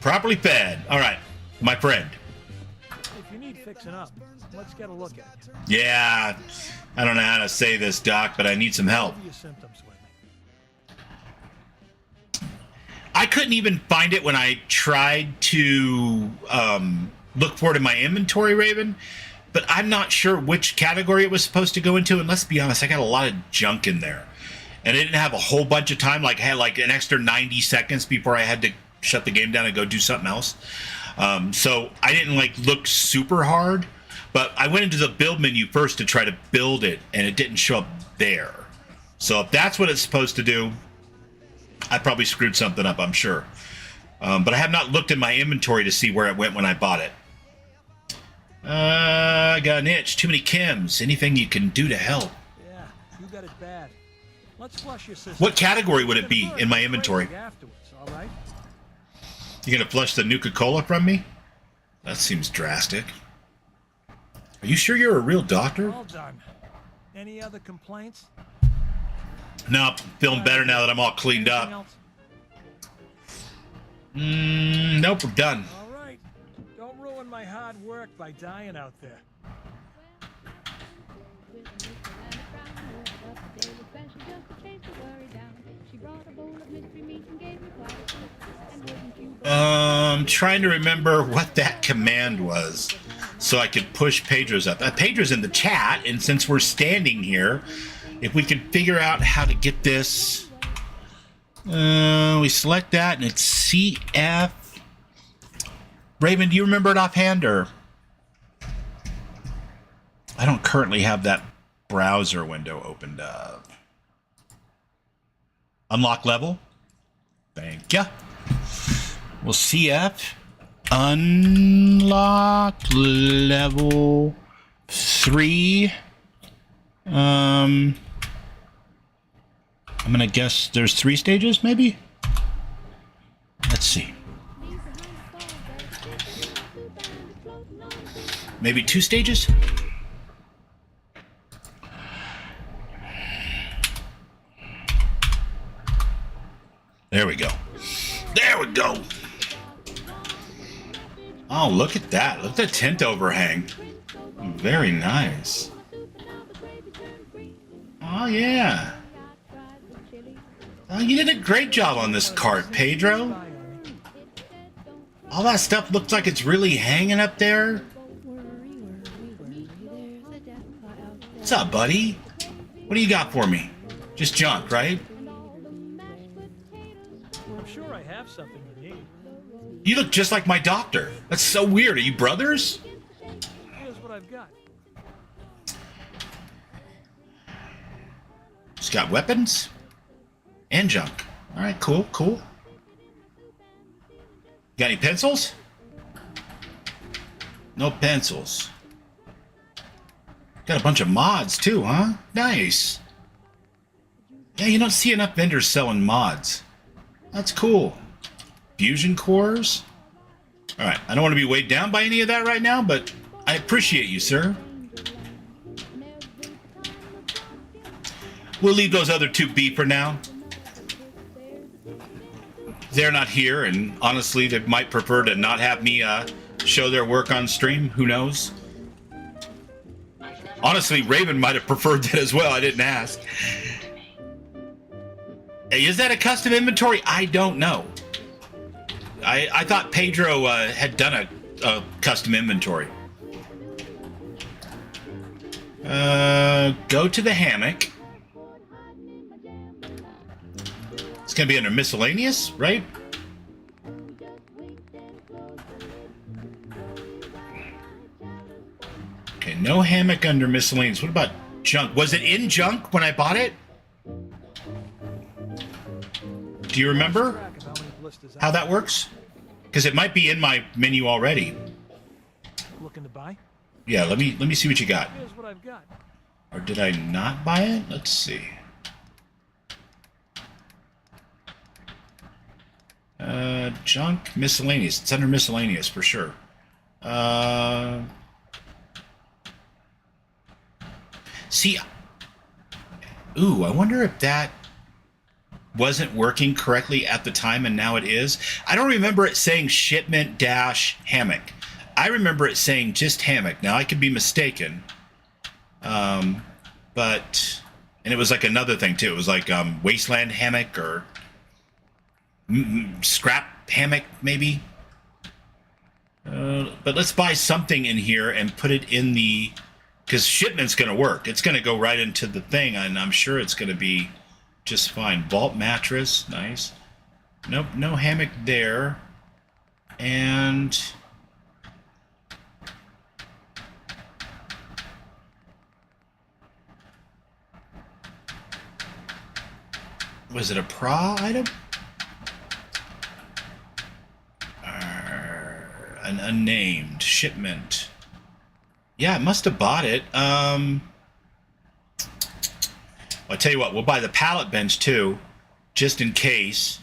Properly fed. All right, my friend. If you need fixing up, let's get a look at it. Yeah, I don't know how to say this, Doc, but I need some help. Your symptoms with me. I couldn't even find it when I tried to look for it in my inventory, Raven, but I'm not sure which category it was supposed to go into, and let's be honest, I got a lot of junk in there. And I didn't have a whole bunch of time, like I had like an extra 90 seconds before I had to shut the game down and go do something else. So I didn't like look super hard, but I went into the build menu first to try to build it, and it didn't show up there. So if that's what it's supposed to do, I probably screwed something up, I'm sure. But I have not looked in my inventory to see where it went when I bought it. I got an itch. Too many chems. Anything you can do to help. Yeah, you got it bad. Let's flush your system. What category would it be in my inventory? Afterwards, all right? You gonna flush the Nuka-Cola from me? That seems drastic. Are you sure you're a real doctor? All done. Any other complaints? No, feeling better now that I'm all cleaned up. Nope, we're done. All right. Don't ruin my hard work by dying out there. Trying to remember what that command was so I could push Pedro's up. Pedro's in the chat, and since we're standing here, if we can figure out how to get this, we select that, and it's CF. Raven, do you remember it offhand, or? I don't currently have that browser window opened up. Unlock level. Thank ya. Well, CF. Unlock level 3. I'm gonna guess there's 3 stages, maybe? Let's see. Maybe 2 stages? There we go. There we go. Oh, look at that. Look at the tent overhang. Very nice. Oh, yeah. Oh, you did a great job on this cart, Pedro. All that stuff looks like it's really hanging up there. What's up, buddy? What do you got for me? Just junk, right? I'm sure I have something you need. You look just like my doctor. That's so weird. Are you brothers? Here's what I've got. Just got weapons and junk. All right, cool, cool. Got any pencils? No pencils. Got a bunch of mods too, huh? Nice. Yeah, you don't see enough vendors selling mods. That's cool. Fusion cores? Alright, I don't want to be weighed down by any of that right now, but I appreciate you, sir. We'll leave those other 2 be for now. They're not here, and honestly, they might prefer to not have me show their work on stream. Who knows? Honestly, Raven might have preferred that as well. I didn't ask. Hey, is that a custom inventory? I don't know. I thought Pedro had done a custom inventory. Go to the hammock. It's going to be under miscellaneous, right? Okay, no hammock under miscellaneous. What about junk? Was it in junk when I bought it? Do you remember how that works? Because it might be in my menu already. Looking to buy? Yeah, let me see what you got. Here's what I've got. Or did I not buy it? Let's see. Junk, miscellaneous. It's under miscellaneous for sure. See, ooh, I wonder if that wasn't working correctly at the time and now it is. I don't remember it saying shipment dash hammock. I remember it saying just hammock. Now I could be mistaken. But, and it was like another thing too. It was like Wasteland hammock or scrap hammock maybe. But let's buy something in here and put it in the, because shipment's going to work. It's going to go right into the thing, and I'm sure it's going to be just fine. Vault mattress, nice. Nope, no hammock there. And was it a PRA item? An unnamed shipment. Yeah, I must have bought it. I'll tell you what, we'll buy the pallet bench too, just in case.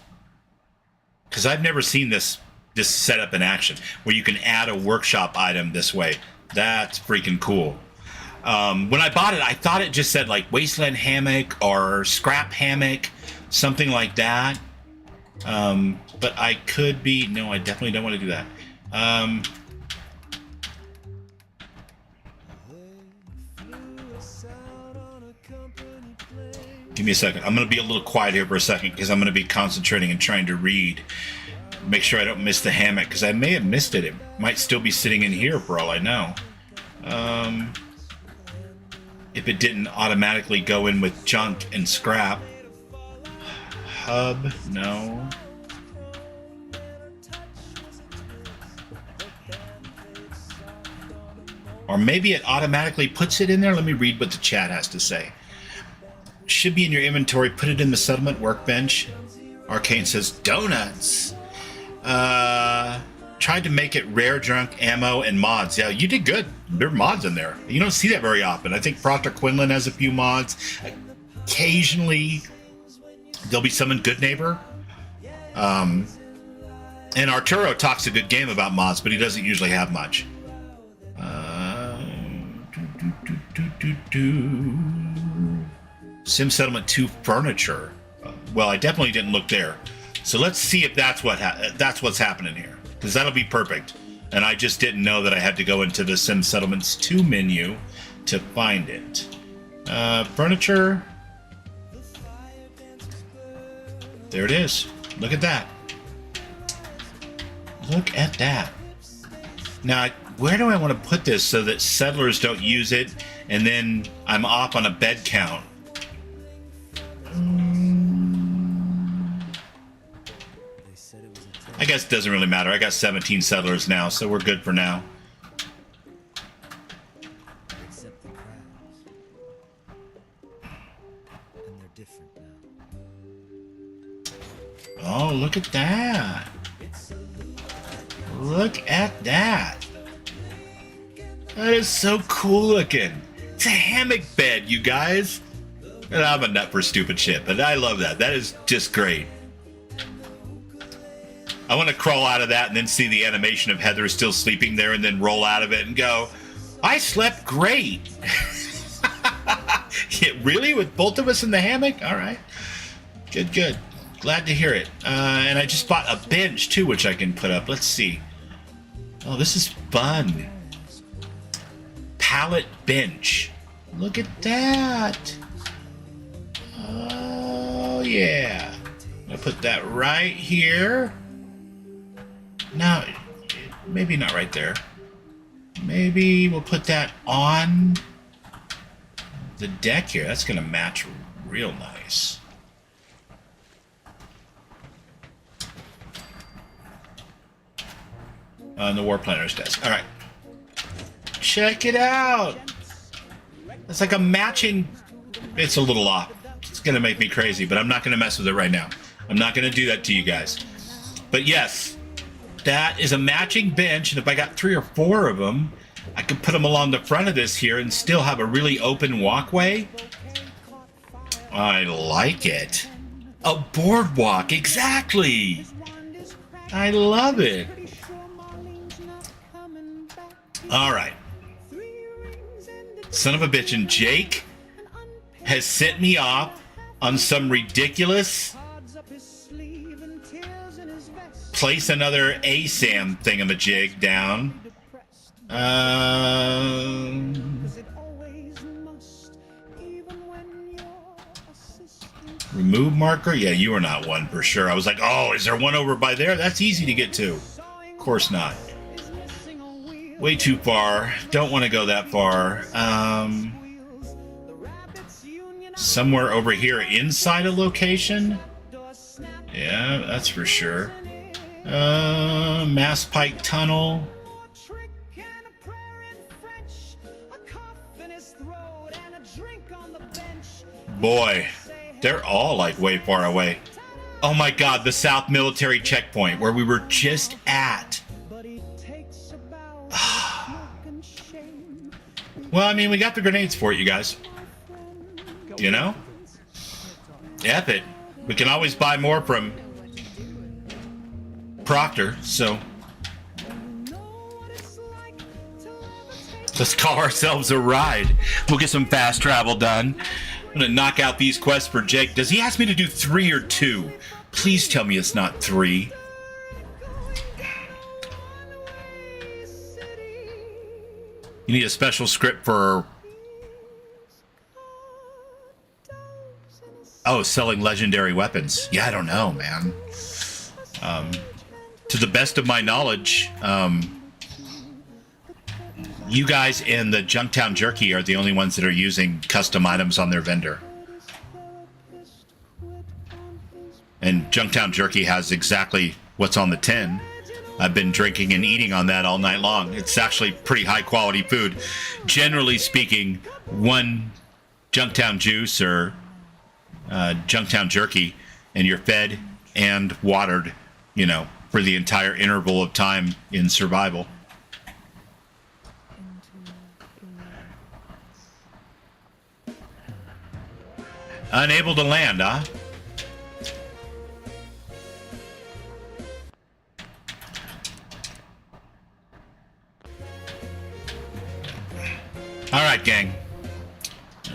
Because I've never seen this setup in action, where you can add a workshop item this way. That's freaking cool. When I bought it, I thought it just said like Wasteland hammock or scrap hammock, something like that. But I could be, no, I definitely don't want to do that. Give me a second. I'm going to be a little quiet here for a second because I'm going to be concentrating and trying to read. Make sure I don't miss the hammock because I may have missed it. It might still be sitting in here for all I know. If it didn't automatically go in with junk and scrap. Hub, no. Or maybe it automatically puts it in there. Let me read what the chat has to say. Should be in your inventory. Put it in the settlement workbench. Arcane says donuts. Tried to make it rare junk, ammo, and mods. Yeah, you did good. There are mods in there. You don't see that very often. I think Proctor Quinlan has a few mods. Occasionally, there'll be some in Good Neighbor. And Arturo talks a good game about mods, but he doesn't usually have much. Sim Settlement 2 furniture. Well, I definitely didn't look there. So let's see if that's what's happening here, because that'll be perfect. And I just didn't know that I had to go into the Sim Settlements 2 menu to find it. Furniture. There it is. Look at that. Look at that. Now, where do I want to put this so that settlers don't use it and then I'm off on a bed count? I guess it doesn't really matter. I got 17 settlers now, so we're good for now. Oh, look at that. Look at that. That is so cool looking. It's a hammock bed, you guys. And I'm a nut for stupid shit, but I love that. That is just great. I want to crawl out of that and then see the animation of Heather still sleeping there and then roll out of it and go, I slept great. Yeah, really? With both of us in the hammock? All right. Good, good. Glad to hear it. And I just bought a bench, too, which I can put up. Let's see. Oh, this is fun. Pallet bench. Look at that. Oh, yeah. I'm going to put that right here. Now, maybe not right there. Maybe we'll put that on the deck here. That's going to match real nice. On the War Planner's desk. All right. Check it out. It's like a matching... It's a little off. It's going to make me crazy, but I'm not going to mess with it right now. I'm not going to do that to you guys. But yes, that is a matching bench, and if I got 3 or 4 of them, I could put them along the front of this here and still have a really open walkway. I like it. A boardwalk, exactly. I love it. All right. Son of a bitch, and Jake has sent me off on some ridiculous place another ASAM thingamajig down. Remove marker? Yeah, you are not one for sure. I was like, oh, is there one over by there? That's easy to get to. Of course not. Way too far. Don't want to go that far. Somewhere over here inside a location? Yeah, that's for sure. Mass Pike Tunnel. Boy, they're all like way far away. Oh my god, the South Military Checkpoint where we were just at. Well, I mean, we got the grenades for it, you guys. You know? F it. We can always buy more from Proctor, so let's call ourselves a ride. We'll get some fast travel done. I'm gonna knock out these quests for Jake. Does he ask me to do 3 or 2? Please tell me it's not 3. You need a special script for... Oh, selling legendary weapons. Yeah, I don't know, man. To the best of my knowledge, you guys in the Junktown Jerky are the only ones that are using custom items on their vendor. And Junktown Jerky has exactly what's on the tin. I've been drinking and eating on that all night long. It's actually pretty high quality food. Generally speaking, one Junktown juice or Junktown Jerky, and you're fed and watered, you know, for the entire interval of time in survival. Unable to land, huh? All right, gang.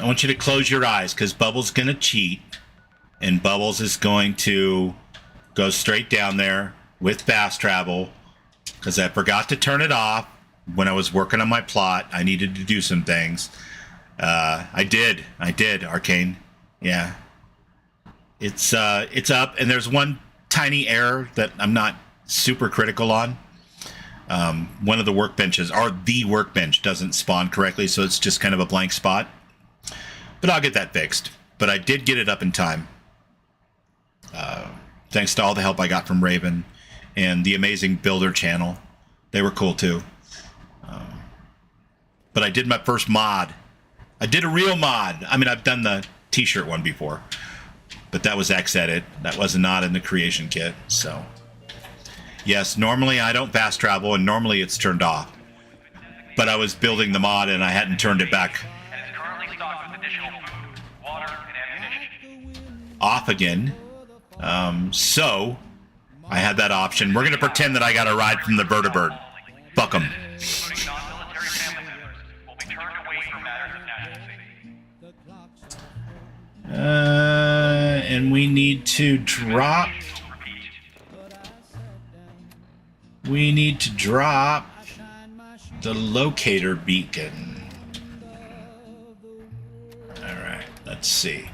I want you to close your eyes because Bubbles going to cheat, and Bubbles is going to go straight down there with fast travel because I forgot to turn it off when I was working on my plot. I needed to do some things. I did, Arcane. Yeah. It's up, and there's one tiny error that I'm not super critical on. One of the workbenches, or the workbench, doesn't spawn correctly, so it's just kind of a blank spot. But I'll get that fixed. But I did get it up in time. Thanks to all the help I got from Raven and the amazing Builder channel. They were cool too. But I did my first mod. I did a real mod. I mean, I've done the t-shirt one before. But that was X-Edit. That was not in the creation kit. So, yes, normally I don't fast travel, and normally it's turned off. But I was building the mod, and I hadn't turned it back off again. So I had that option. We're going to pretend that I got a ride from the vertibird. Fuck them. And we need to drop... We need to drop the locator beacon. Alright, let's see.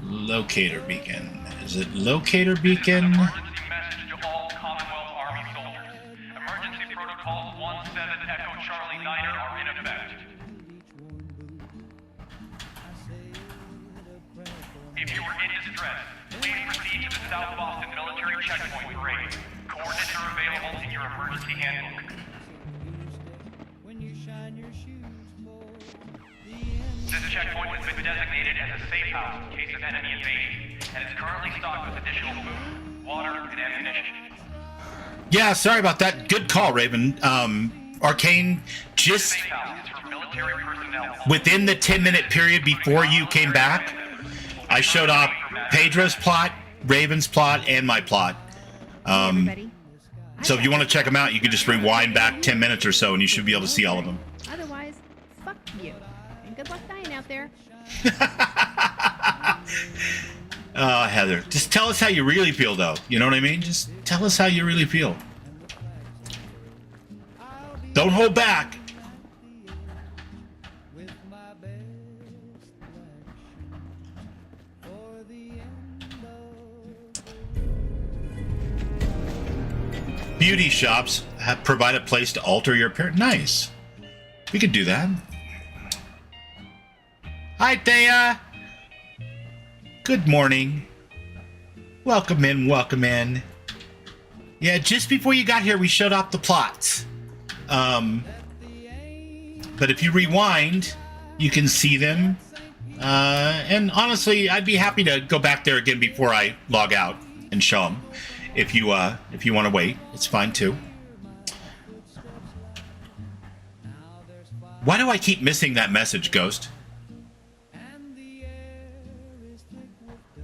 Locator beacon. Is it locator beacon? Emergency message to all Commonwealth Army soldiers. Emergency protocols 17 Echo Charlie Niner are in effect. If you are in distress, please proceed to the South Boston Military Checkpoint Parade. Coordinates are available in your emergency handbook. This checkpoint has been designated as a safe house in case of enemy invasion, and is currently stocked with additional food, water, and ammunition. Yeah, sorry about that. Good call, Raven. Arcane, just within the 10-minute period before you came back, I showed off Pedra's plot, Raven's plot, and my plot. So if you want to check them out, you can just rewind back 10 minutes or so, and you should be able to see all of them. Otherwise, fuck you. And good luck dying out there. Oh, Heather, just tell us how you really feel, though. You know what I mean? Just tell us how you really feel. Don't hold back. Beauty shops provide a place to alter your appearance. Nice. We could do that. Hi, Thea. Good morning. Welcome in, welcome in. Yeah, just before you got here, we showed off the plots. But if you rewind, you can see them. And honestly, I'd be happy to go back there again before I log out and show them. If you want to wait, it's fine too. Why do I keep missing that message, Ghost?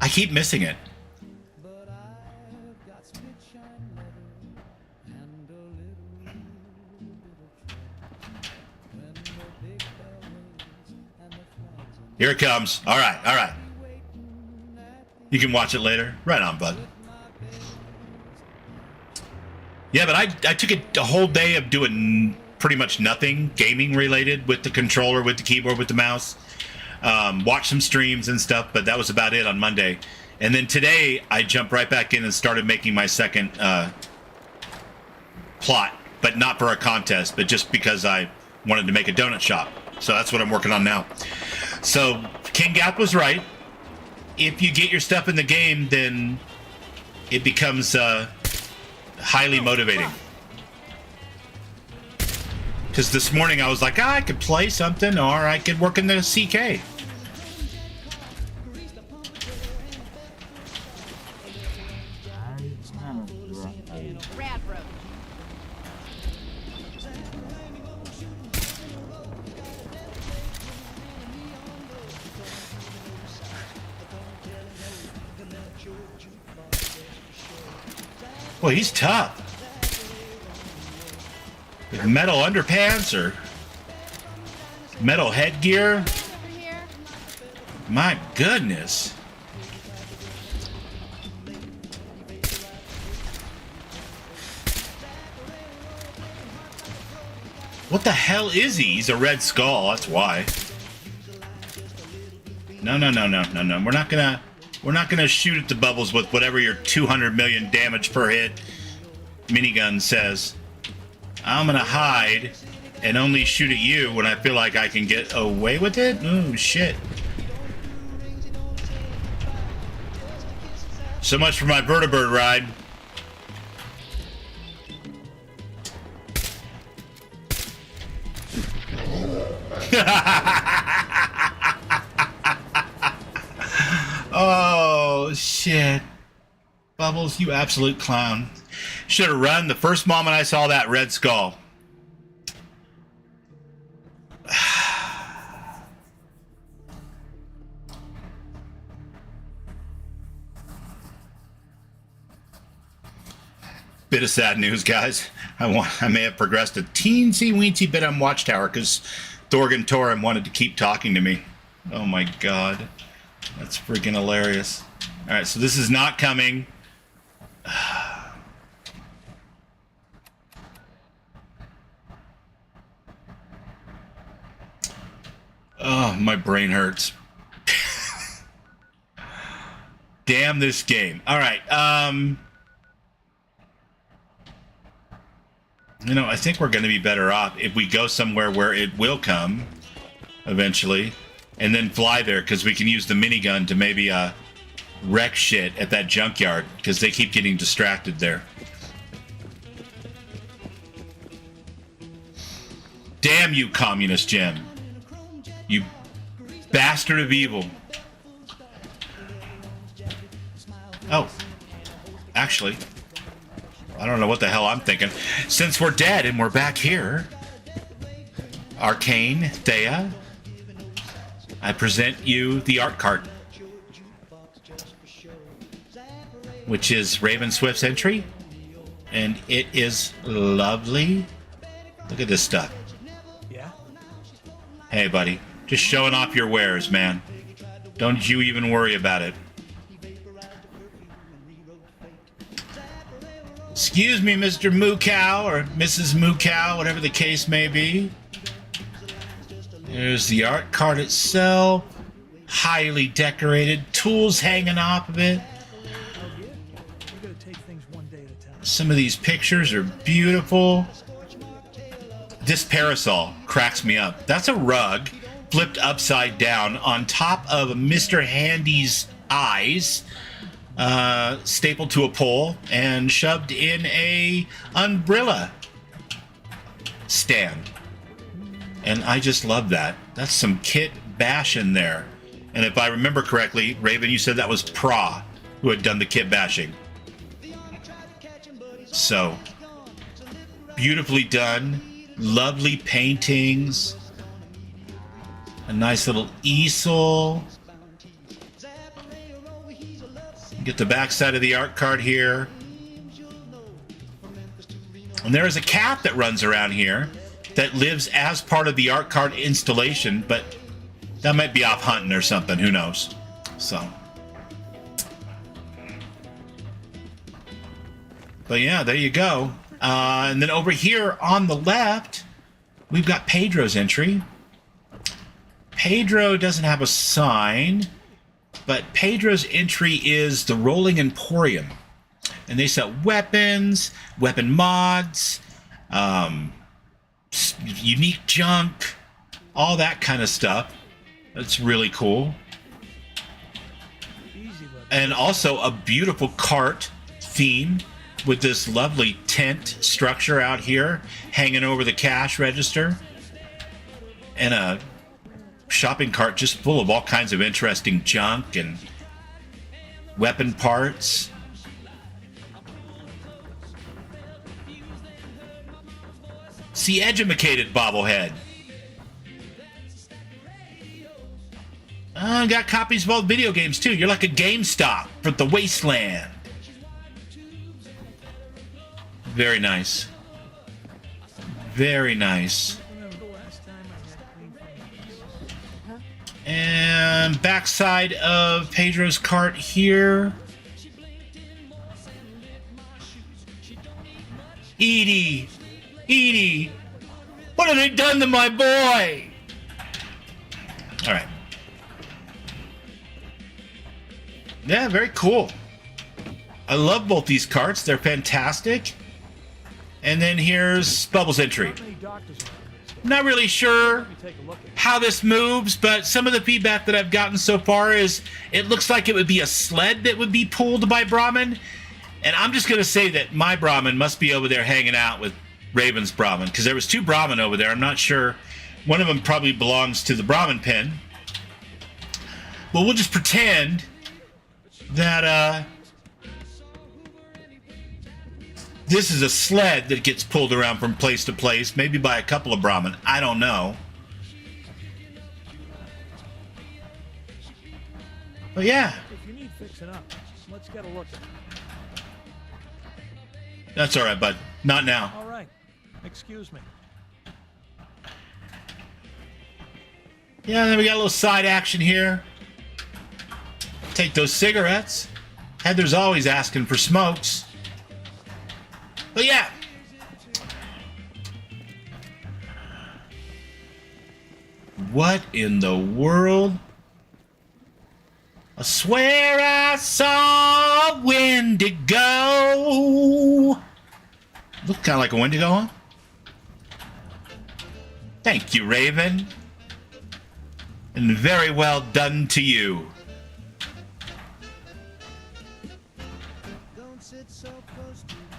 I keep missing it. Here it comes. All right, all right. You can watch it later. Right on, bud. Yeah, but I took a whole day of doing pretty much nothing gaming related with the controller, with the keyboard, with the mouse. Watched some streams and stuff, but that was about it on Monday. And then today, I jumped right back in and started making my second plot, but not for a contest, but just because I wanted to make a donut shop. So that's what I'm working on now. So King Gap was right. If you get your stuff in the game, then it becomes highly motivating. Because this morning I was like, I could play something, or I could work in the CK. Well, he's tough. With metal underpants or metal headgear. My goodness. What the hell is he? He's a Red Skull, that's why. No. We're not gonna shoot at the bubbles with whatever your 200 million damage per hit minigun says. I'm gonna hide and only shoot at you when I feel like I can get away with it? Oh, shit. So much for my vertibird ride. Oh, shit. Bubbles, you absolute clown. Should have run the first moment I saw that Red Skull. Bit of sad news, guys. I may have progressed a teensy-weensy bit on Watchtower because Thorgan Torum wanted to keep talking to me. Oh my god. That's freaking hilarious. Alright, so this is not coming. Oh, my brain hurts. Damn this game. Alright, you know, I think we're going to be better off if we go somewhere where it will come eventually and then fly there, because we can use the minigun to maybe wreck shit at that junkyard because they keep getting distracted there. Damn you, Communist Jim. You bastard of evil. Oh. Actually, I don't know what the hell I'm thinking. Since we're dead and we're back here, Arcane, Thea, I present you the art cart. which is Raven Swift's entry. And it is lovely. Look at this stuff. Yeah? Hey, buddy. Just showing off your wares, man. Don't you even worry about it. Excuse me, Mr. Moo Cow, or Mrs. Moo Cow, whatever the case may be. There's the art card itself. Highly decorated. Tools hanging off of it. Some of these pictures are beautiful. This parasol cracks me up. That's a rug flipped upside down on top of Mr. Handy's eyes, stapled to a pole and shoved in a umbrella stand. And I just love that. That's some kit bashing there. And if I remember correctly, Raven, you said that was Pra who had done the kit bashing. So, beautifully done. Lovely paintings. A nice little easel. Get the back side of the art card here. And there is a cat that runs around here that lives as part of the art card installation, but that might be off hunting or something. Who knows? So. But yeah, there you go. And then over here on the left, we've got Pedro's entry. Pedro doesn't have a sign, but Pedro's entry is the Rolling Emporium. And they sell weapons, weapon mods, unique junk, all that kind of stuff. That's really cool. And also a beautiful cart theme with this lovely tent structure out here hanging over the cash register. And a shopping cart just full of all kinds of interesting junk and weapon parts. See, edumacated bobblehead. Got copies of all the video games too. You're like a GameStop for the Wasteland. Very nice. Very nice. And backside of Pedro's cart here. Edie! Edie! What have they done to my boy? Alright. Yeah, very cool. I love both these carts. They're fantastic. And then here's Bubbles' entry. Not really sure how this moves, but some of the feedback that I've gotten so far is it looks like it would be a sled that would be pulled by Brahmin. And I'm just going to say that my Brahmin must be over there hanging out with Raven's Brahmin, because there was two Brahmin over there. I'm not sure. One of them probably belongs to the Brahmin pen. But we'll just pretend that this is a sled that gets pulled around from place to place, maybe by a couple of Brahmin. I don't know. But yeah. If you need fixing up, let's get a look at it. That's all right, bud. Not now. All right. Excuse me. Yeah, then we got a little side action here. Take those cigarettes. Heather's always asking for smokes. But yeah. What in the world? I swear I saw a Wendigo. Look kind of like a Wendigo, huh? Thank you, Raven. And very well done to you.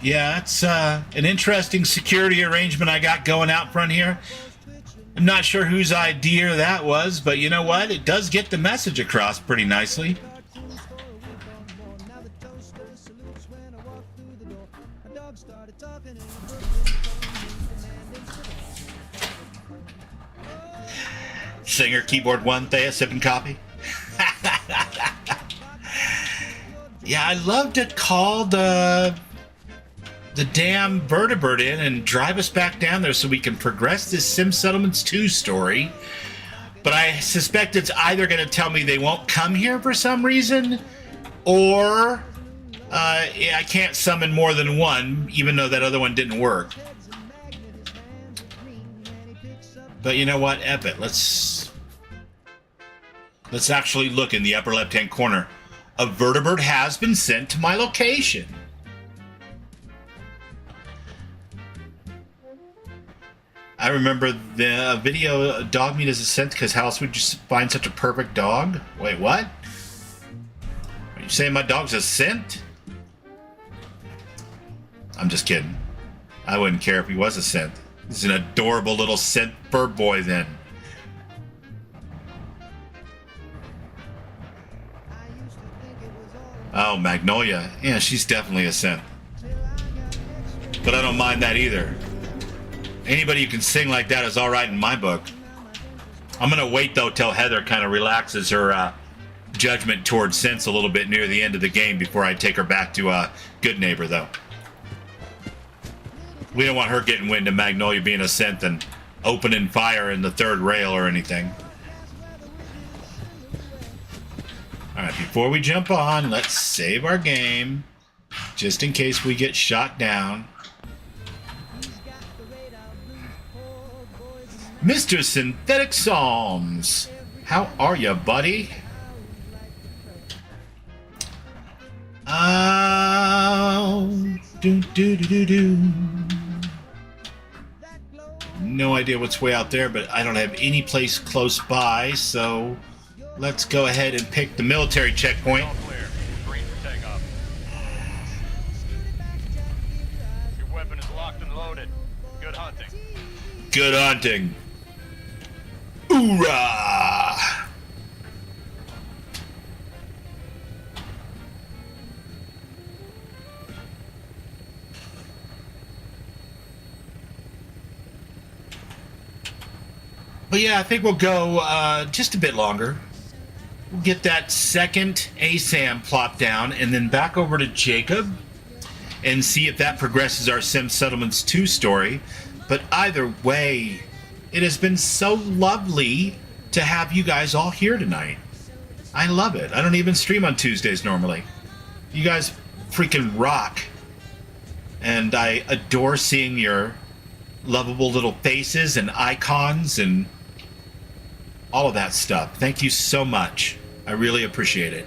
Yeah, that's an interesting security arrangement I got going out front here. I'm not sure whose idea that was, but you know what? It does get the message across pretty nicely. Singer, keyboard one, Thea, sipping coffee. Yeah, I'd love to call the damn vertebrate in and drive us back down there so we can progress this Sim Settlements 2 story. But I suspect it's either going to tell me they won't come here for some reason, or I can't summon more than one, even though that other one didn't work. But you know what? F it. Let's actually look in the upper left-hand corner. A vertebrate has been sent to my location. I remember the video, Dogmeat is a scent, because how else would you find such a perfect dog? Wait, what? Are you saying my dog's a scent? I'm just kidding. I wouldn't care if he was a scent. He's an adorable little scent bird boy then. Oh, Magnolia. Yeah, she's definitely a scent. But I don't mind that either. Anybody who can sing like that is alright in my book. I'm going to wait, though, till Heather kind of relaxes her judgment towards scents a little bit near the end of the game before I take her back to Good Neighbor, though. We don't want her getting wind of Magnolia being a scent and opening fire in the third rail or anything. Alright, before we jump on, let's save our game, just in case we get shot down. Mr. Synthetic Psalms, how are you, buddy? No idea what's way out there, but I don't have any place close by, so let's go ahead and pick the military checkpoint. Green for takeoff. Your weapon is locked and loaded. Good hunting. Good hunting. Hoorah! But yeah, I think we'll go just a bit longer. We'll get that second ASAM plop down and then back over to Jacob and see if that progresses our Sim Settlements 2 story. But either way, it has been so lovely to have you guys all here tonight. I love it. I don't even stream on Tuesdays normally. You guys freaking rock. And I adore seeing your lovable little faces and icons and all of that stuff. Thank you so much. I really appreciate it.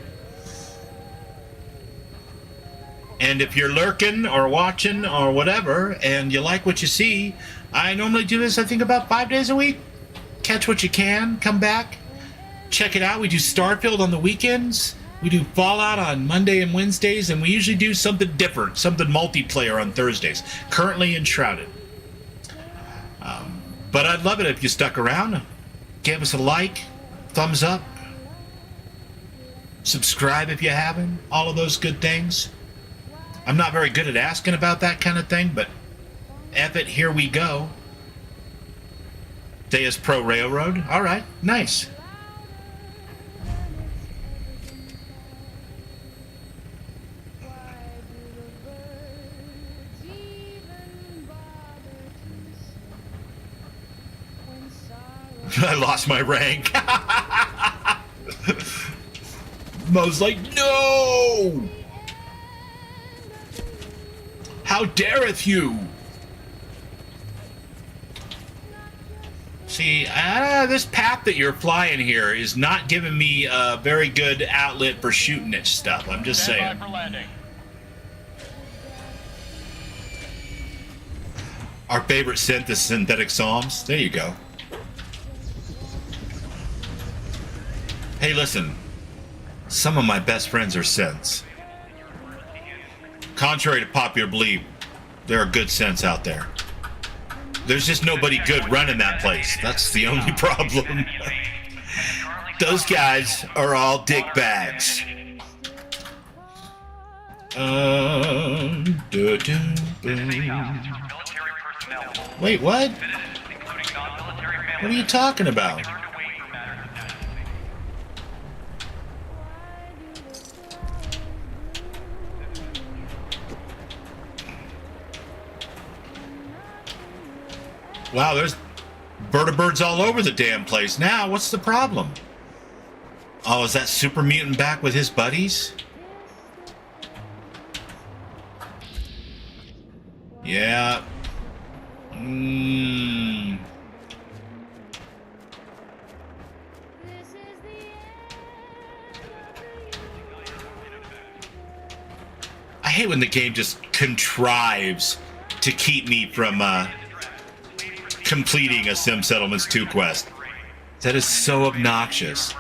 And if you're lurking or watching or whatever and you like what you see, I normally do this, I think, about 5 days a week. Catch what you can, come back, check it out. We do Starfield on the weekends. We do Fallout on Monday and Wednesdays, and we usually do something different, something multiplayer on Thursdays. Currently Enshrouded. But I'd love it if you stuck around. Give us a like, thumbs up, subscribe if you haven't, all of those good things. I'm not very good at asking about that kind of thing, but F it, here we go. Deus Pro Railroad. All right, nice. I lost my rank. Mo's like, no! How dareth you? See, this path that you're flying here is not giving me a very good outlet for shooting at stuff. I'm just saying. For landing. Our favorite synth is Synthetic Psalms. There you go. Hey, listen. Some of my best friends are synths. Contrary to popular belief, there are good synths out there. There's just nobody good running that place. That's the only problem. Those guys are all dick bags. Wait, what? What are you talking about? Wow, there's vertibirds all over the damn place. Now, what's the problem? Oh, is that super mutant back with his buddies? Yeah. I hate when the game just contrives to keep me from completing a Sim Settlements 2 quest. That is so obnoxious.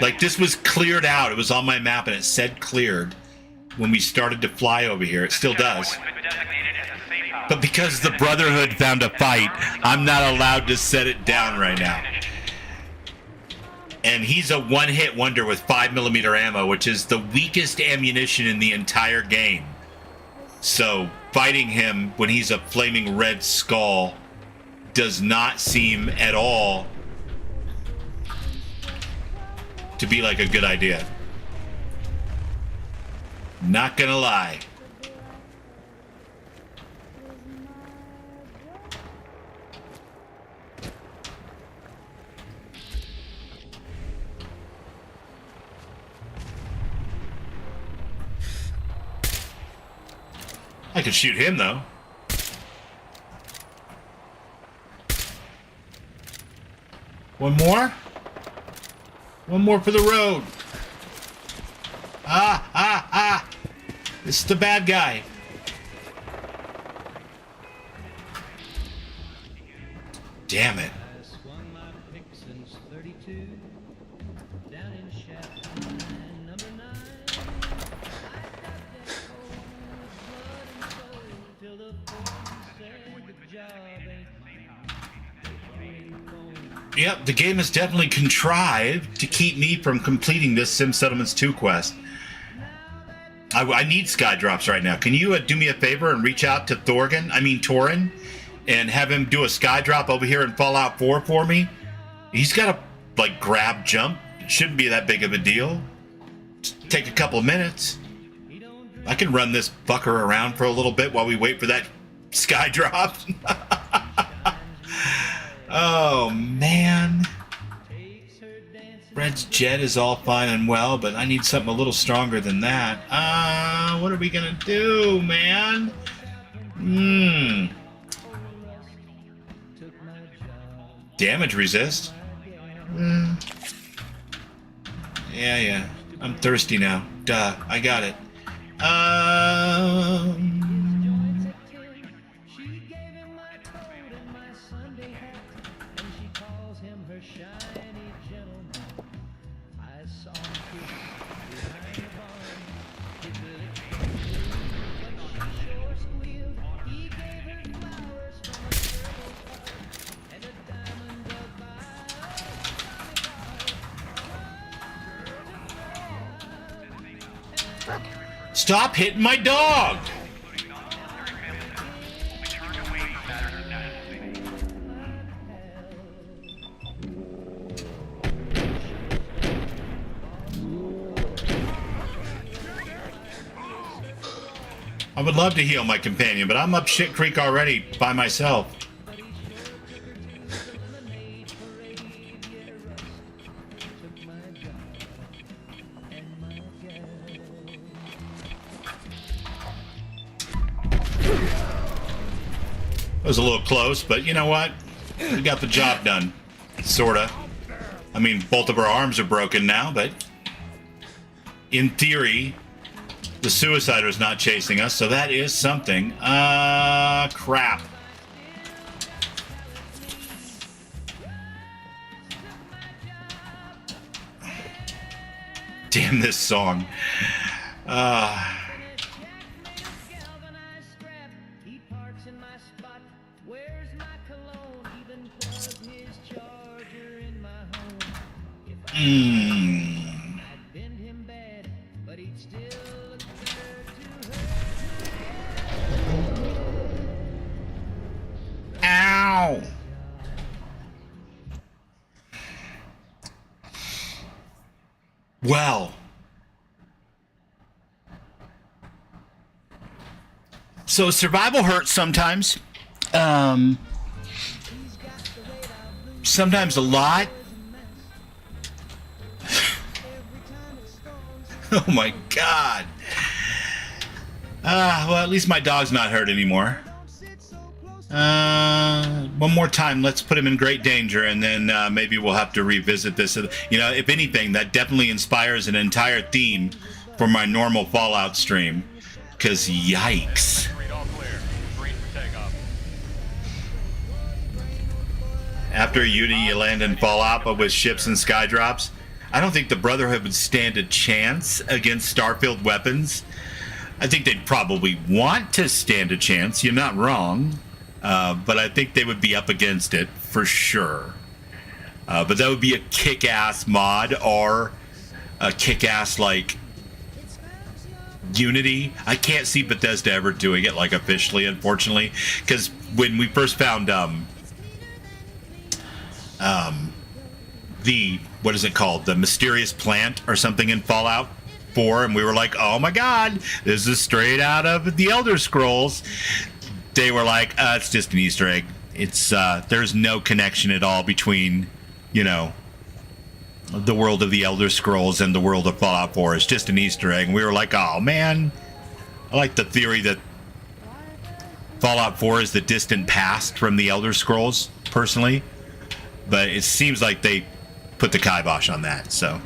Like, this was cleared out. It was on my map and it said cleared when we started to fly over here. It still does. But because the Brotherhood found a fight, I'm not allowed to set it down right now. And he's a one-hit wonder with 5mm ammo, which is the weakest ammunition in the entire game. So fighting him when he's a flaming red skull does not seem at all to be like a good idea. Not gonna lie. I could shoot him, though. One more? One more for the road. Ah! This is the bad guy. Damn it. Yep, the game has definitely contrived to keep me from completing this Sim Settlements 2 quest. I need sky drops right now. Can you do me a favor and reach out to Torin, and have him do a sky drop over here in Fallout 4 for me? He's got a, like, grab jump. It shouldn't be that big of a deal. Just take a couple of minutes. I can run this fucker around for a little bit while we wait for that sky drop. Oh, man. Red's jet is all fine and well, but I need something a little stronger than that. What are we gonna do, man? Damage resist? Yeah. I'm thirsty now. Duh, I got it. Stop hitting my dog! I would love to heal my companion, but I'm up shit creek already by myself. It was a little close, but you know what? We got the job done. Sorta. I mean, both of our arms are broken now, but in theory, the Suicider's not chasing us, so that is something. Crap. Damn this song. Ow! Well. So survival hurts sometimes. sometimes a lot. Oh my God. Well, at least my dog's not hurt anymore. One more time, let's put him in great danger, and then maybe we'll have to revisit this. You know, if anything, that definitely inspires an entire theme for my normal Fallout stream. Because yikes. After Unity, you land in Fallout, but with ships and skydrops. I don't think the Brotherhood would stand a chance against Starfield weapons. I think they'd probably want to stand a chance. You're not wrong. But I think they would be up against it for sure. But that would be a kick-ass mod or a kick-ass, like, Unity. I can't see Bethesda ever doing it, like, officially, unfortunately. Because when we first found, what is it called? The mysterious plant or something in Fallout 4, and we were like, oh my God, this is straight out of the Elder Scrolls. They were like, it's just an Easter egg. It's, there's no connection at all between, you know, the world of the Elder Scrolls and the world of Fallout 4. It's just an Easter egg. And we were like, oh man. I like the theory that Fallout 4 is the distant past from the Elder Scrolls, personally. But it seems like they put the kibosh on that. So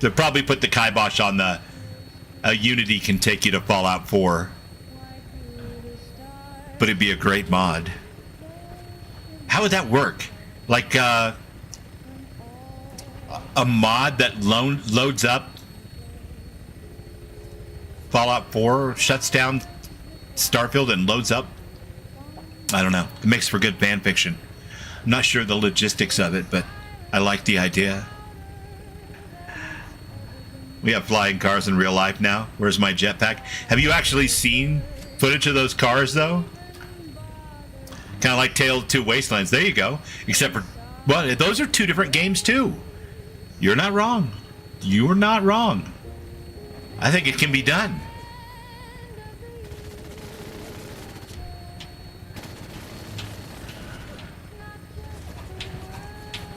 they'll probably put the kibosh on the Unity can take you to Fallout 4. But it'd be a great mod. How would that work? Like a mod that loads up Fallout 4, shuts down Starfield and loads up? I don't know. It makes for good fan fiction. I'm not sure the logistics of it, but I like the idea. We have flying cars in real life now. Where's my jetpack? Have you actually seen footage of those cars, though? Kind of like Tale of Two Wastelands. There you go. Except for, well, those are two different games, too. You're not wrong. You're not wrong. I think it can be done.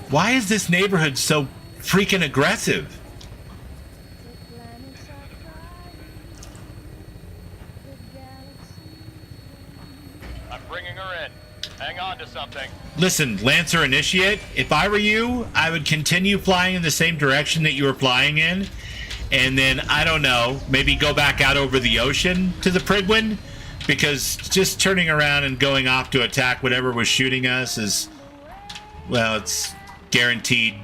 Why is this neighborhood so freaking aggressive? I'm bringing her in. Hang on to something. Listen, Lancer Initiate, if I were you, I would continue flying in the same direction that you were flying in. And then, I don't know, maybe go back out over the ocean to the Pridwin. Because just turning around and going off to attack whatever was shooting us is, well, it's guaranteed.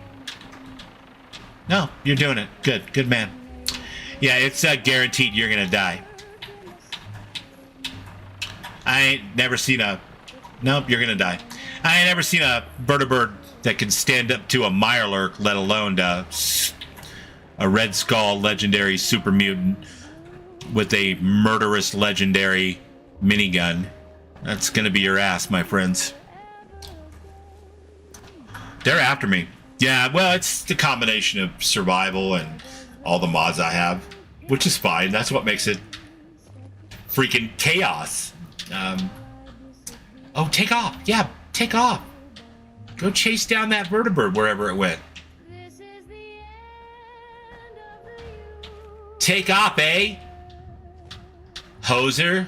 No, you're doing it. Good. Good man. Yeah, it's guaranteed you're going to die. I ain't never seen a... Nope, you're going to die. I ain't never seen a bird that can stand up to a Mirelurk, let alone a Red Skull legendary super mutant with a murderous legendary minigun. That's going to be your ass, my friends. They're after me. Yeah, well, it's the combination of survival and all the mods I have, which is fine. That's what makes it freaking chaos. Oh, take off. Yeah, take off. Go chase down that vertibird wherever it went. Take off, eh? Hoser.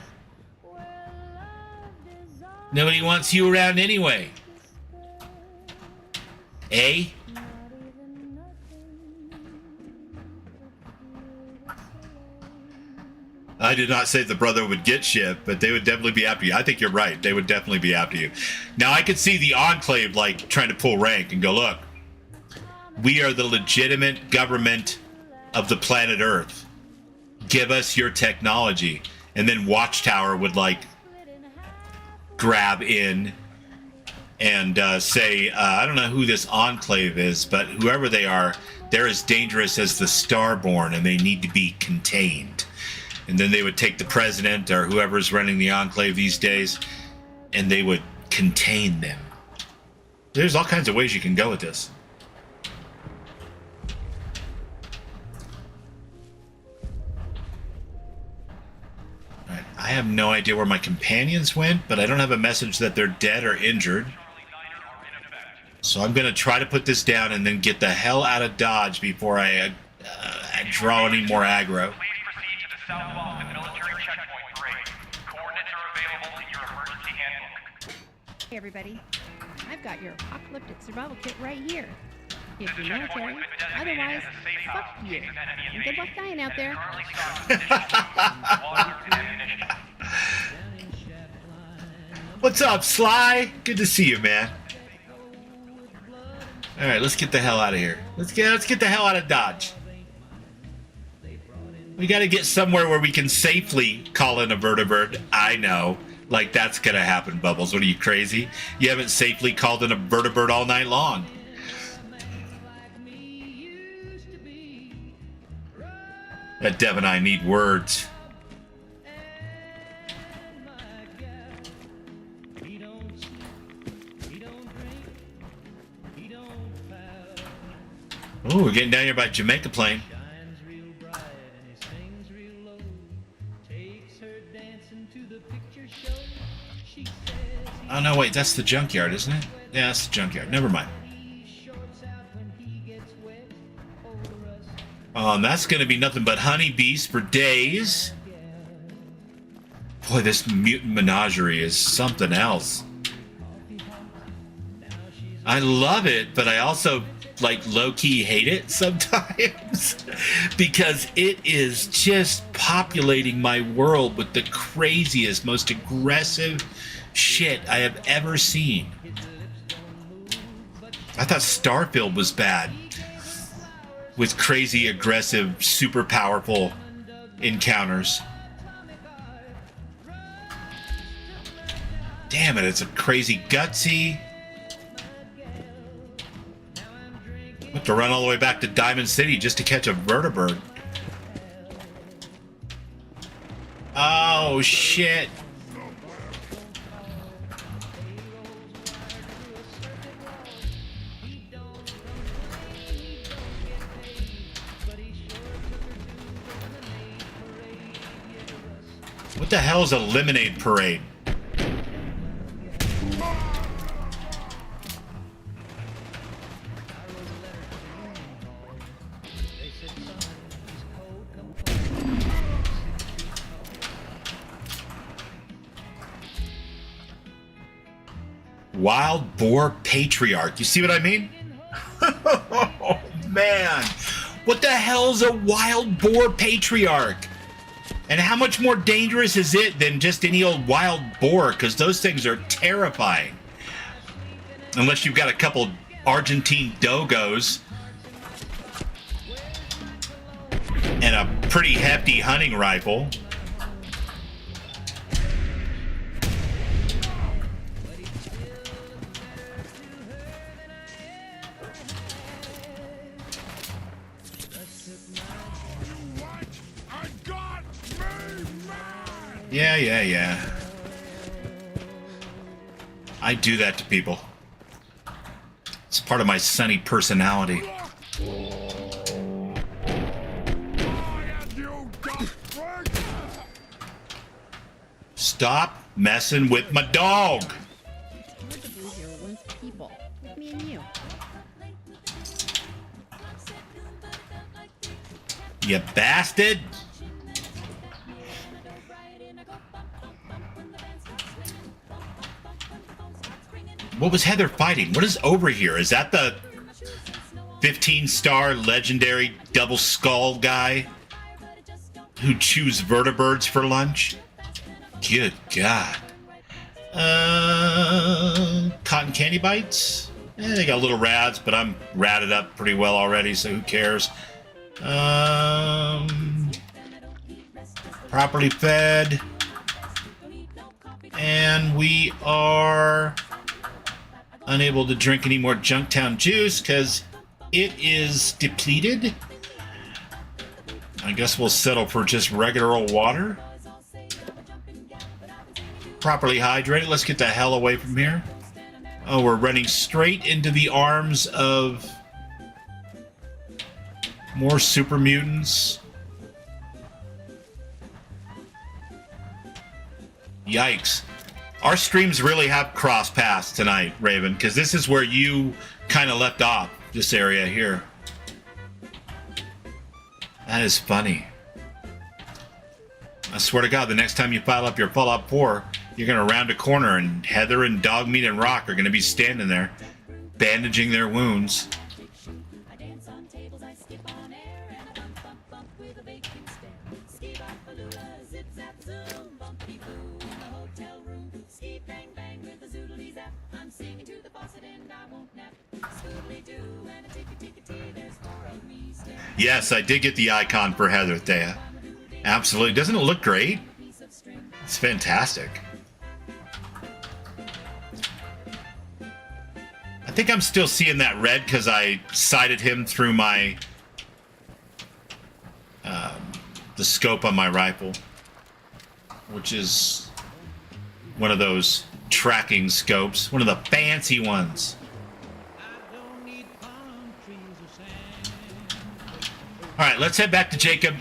Nobody wants you around anyway. Eh? I did not say the brother would get shit, but they would definitely be after you. I think you're right. They would definitely be after you. Now, I could see the Enclave, like, trying to pull rank and go, look, we are the legitimate government of the planet Earth. Give us your technology. And then Watchtower would, like, grab in and say, I don't know who this Enclave is, but whoever they are, they're as dangerous as the Starborn, and they need to be contained. And then they would take the president or whoever's running the Enclave these days, and they would contain them. There's all kinds of ways you can go with this. All right, I have no idea where my companions went, but I don't have a message that they're dead or injured. So I'm going to try to put this down and then get the hell out of Dodge before I draw any more aggro. Please proceed to the South Boston military checkpoint parade. Coordinates are available in your emergency handbook. Hey everybody, I've got your apocalyptic survival kit right here. If This you're checkpoint military, has been designated otherwise, as a safe fuck house in you. case of enemy And good luck invasion. dying out It is there. currently stocked with additional food, water, and ammunition. What's up, Sly? Good to see you, man. All right, let's get the hell out of here. Let's get the hell out of Dodge. We got to get somewhere where we can safely call in a vertibird. I know, like that's gonna happen, Bubbles. What are you, crazy? You haven't safely called in a vertibird all night long. That Dev and I need words. Oh, we're getting down here by Jamaica Plain. Oh, no, wait, that's the junkyard, isn't it? Yeah, that's the junkyard. Never mind. That's going to be nothing but honeybees for days. Boy, this mutant menagerie is something else. I love it, but I also, like, low-key hate it sometimes. Because it is just populating my world with the craziest, most aggressive shit I have ever seen. I thought Starfield was bad. With crazy, aggressive, super powerful encounters. Damn it, it's a crazy gutsy. I have to run all the way back to Diamond City just to catch a vertibird. Oh, shit. What the hell is a lemonade parade? Wild Boar Patriarch. You see what I mean? Oh, man. What the hell is a Wild Boar Patriarch? And how much more dangerous is it than just any old wild boar? Because those things are terrifying. Unless you've got a couple Argentine dogos and a pretty hefty hunting rifle. Yeah. I do that to people. It's part of my sunny personality. Stop messing with my dog. It's hard to believe you're once people. Me and you. You bastard. What was Heather fighting? What is over here? Is that the 15-star legendary double skull guy who chews vertibirds for lunch? Good God. Cotton candy bites? They got little rads, but I'm ratted up pretty well already, so who cares? Properly fed. And we are unable to drink any more Junktown juice because it is depleted. I guess we'll settle for just regular old water. Properly hydrated. Let's get the hell away from here. Oh, we're running straight into the arms of more super mutants. Yikes. Our streams really have crossed paths tonight, Raven, because this is where you kind of left off, this area here. That is funny. I swear to God, the next time you file up your Fallout 4, you're going to round a corner and Heather and Dogmeat and Rock are going to be standing there, bandaging their wounds. Yes, I did get the icon for Heather, Thea. Absolutely. Doesn't it look great? It's fantastic. I think I'm still seeing that red because I sighted him through my the scope on my rifle, which is one of those tracking scopes, one of the fancy ones. All right, let's head back to Jacob.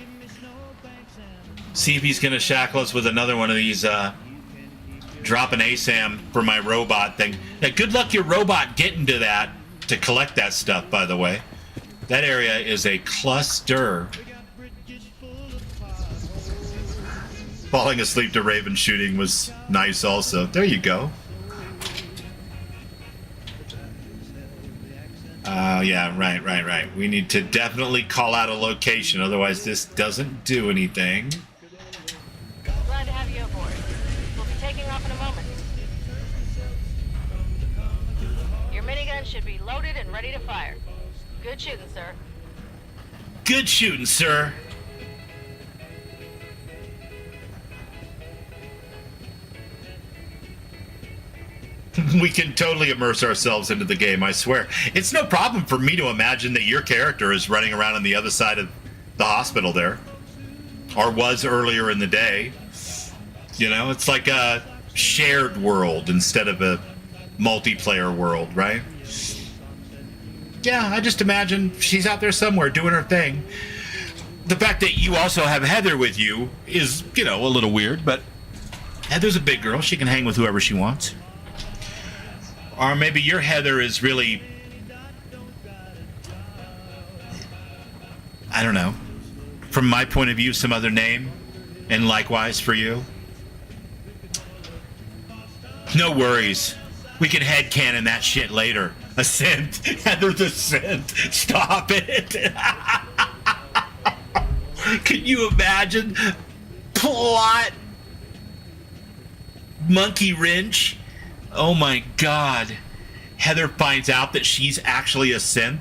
See if he's going to shackle us with another one of these drop an ASAM for my robot thing. Now, good luck your robot getting to that to collect that stuff, by the way. That area is a cluster. Falling asleep to Raven shooting was nice also. There you go. Yeah, right. We need to definitely call out a location, otherwise this doesn't do anything. Glad to have you aboard. We'll be taking off in a moment. Your minigun should be loaded and ready to fire. Good shooting, sir. Good shooting, sir. We can totally immerse ourselves into the game, I swear. It's no problem for me to imagine that your character is running around on the other side of the hospital there. Or was earlier in the day. You know, it's like a shared world instead of a multiplayer world, right? Yeah, I just imagine she's out there somewhere doing her thing. The fact that you also have Heather with you is, you know, a little weird, but Heather's a big girl. She can hang with whoever she wants. Or maybe your Heather is really, I don't know, from my point of view, some other name, and likewise for you. No worries. We can headcanon that shit later. Ascent. Heather's Ascent. Stop it. Can you imagine? Plot. Monkey wrench. Oh my God. Heather finds out that she's actually a synth.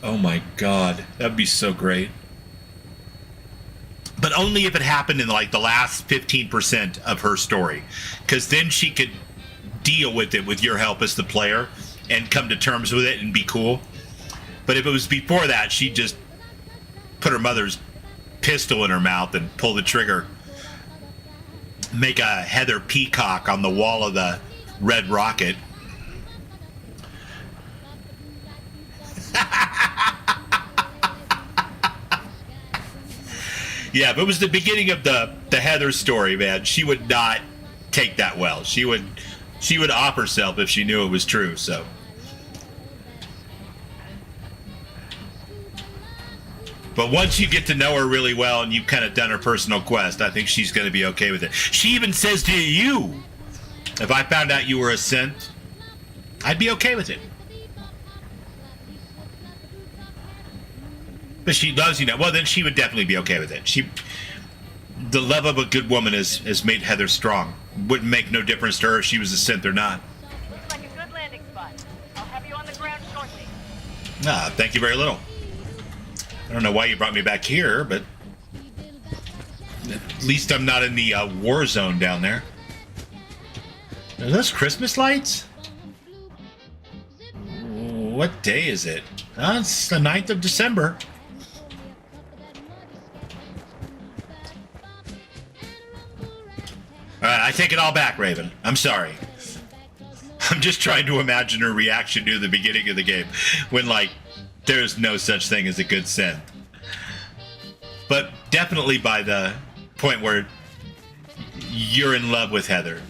Oh my God. That'd be so great. But only if it happened in like the last 15% of her story. Because then she could deal with it with your help as the player and come to terms with it and be cool. But if it was before that, she'd just put her mother's pistol in her mouth and pull the trigger. Make a Heather peacock on the wall of the Red Rocket. Yeah, if it was the beginning of the Heather story, man, she would not take that well. She would off herself if she knew it was true, so. But once you get to know her really well and you've kind of done her personal quest, I think she's going to be okay with it. She even says to you, if I found out you were a synth, I'd be okay with it. But she loves you now. Well, then she would definitely be okay with it. The love of a good woman has made Heather strong. Wouldn't make no difference to her if she was a synth or not. Looks like a good landing spot. I'll have you on the ground shortly. Thank you very little. I don't know why you brought me back here, but at least I'm not in the war zone down there. Are those Christmas lights? What day is it? It's the 9th of December. Alright, I take it all back, Raven. I'm sorry. I'm just trying to imagine her reaction to the beginning of the game when, like, there's no such thing as a good synth. But definitely by the point where you're in love with Heather.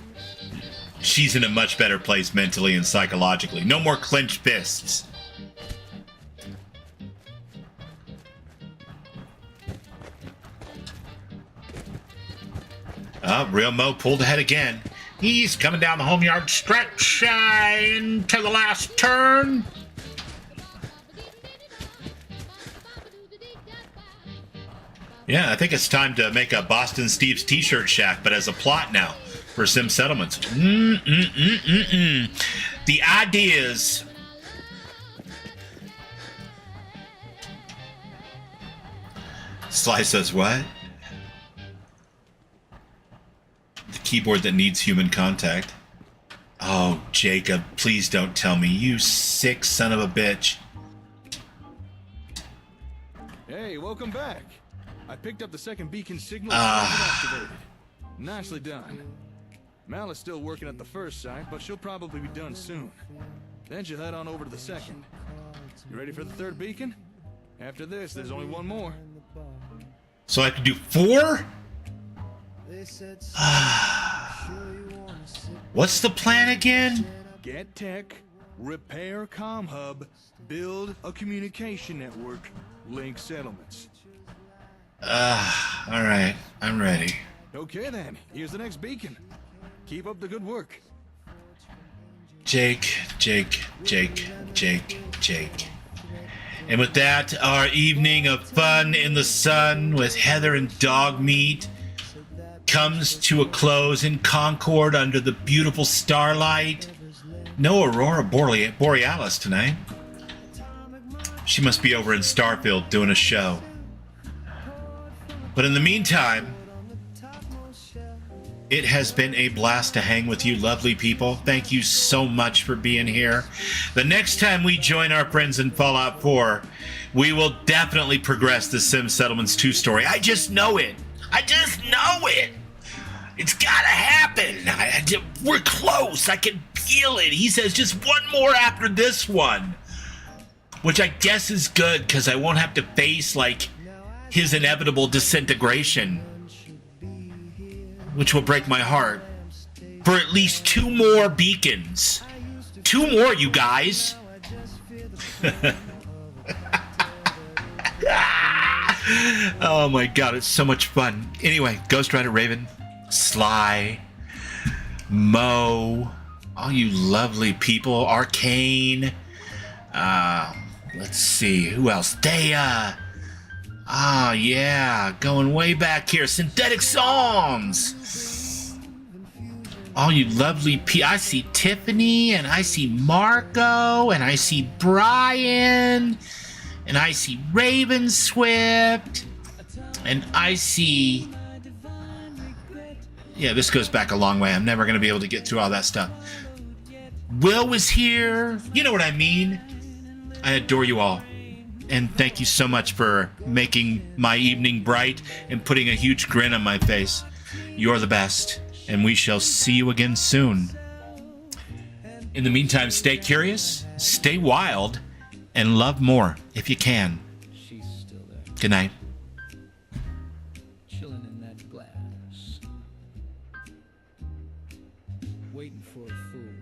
She's in a much better place mentally and psychologically. No more clenched fists. Real Mo pulled ahead again. He's coming down the home yard stretch into the last turn. Yeah, I think it's time to make a Boston Steve's t-shirt shack, but as a plot now for Sim Settlements. The ideas. Sly says what? The keyboard that needs human contact. Oh, Jacob, please don't tell me. You sick son of a bitch. Hey, welcome back. I picked up the second beacon signal and activated. Nicely done. Mal is still working at the first site, but she'll probably be done soon. Then she'll head on over to the second. You ready for the third beacon? After this, there's only one more. So I can do 4? What's the plan again? Get tech, repair comm hub, build a communication network, link settlements. Alright, I'm ready. Okay then, here's the next beacon. Keep up the good work. Jake. And with that, our evening of fun in the sun with Heather and Dogmeat comes to a close in Concord under the beautiful starlight. No Aurora Borealis tonight. She must be over in Starfield doing a show. But in the meantime, it has been a blast to hang with you lovely people. Thank you so much for being here. The next time we join our friends in Fallout 4, we will definitely progress the Sim Settlements 2 story. I just know it. It's gotta happen. We're close. I can feel it. He says just one more after this one. Which I guess is good, because I won't have to face, like, his inevitable disintegration. Which will break my heart. For at least 2 more beacons. 2 more, you guys. Oh my god, it's so much fun. Anyway, Ghost Rider Raven, Sly, Mo, all you lovely people, Arcane, let's see, who else? Daya. Ah, yeah, going way back here. Synthetic Songs. All you lovely people. I see Tiffany, and I see Marco, and I see Brian, and I see Raven Swift, and I see... Yeah, this goes back a long way. I'm never going to be able to get through all that stuff. Will was here. You know what I mean. I adore you all. And thank you so much for making my evening bright and putting a huge grin on my face. You're the best, and we shall see you again soon. In the meantime, stay curious, stay wild, and love more if you can. Good night. Chilling in that glass, waiting for a fool.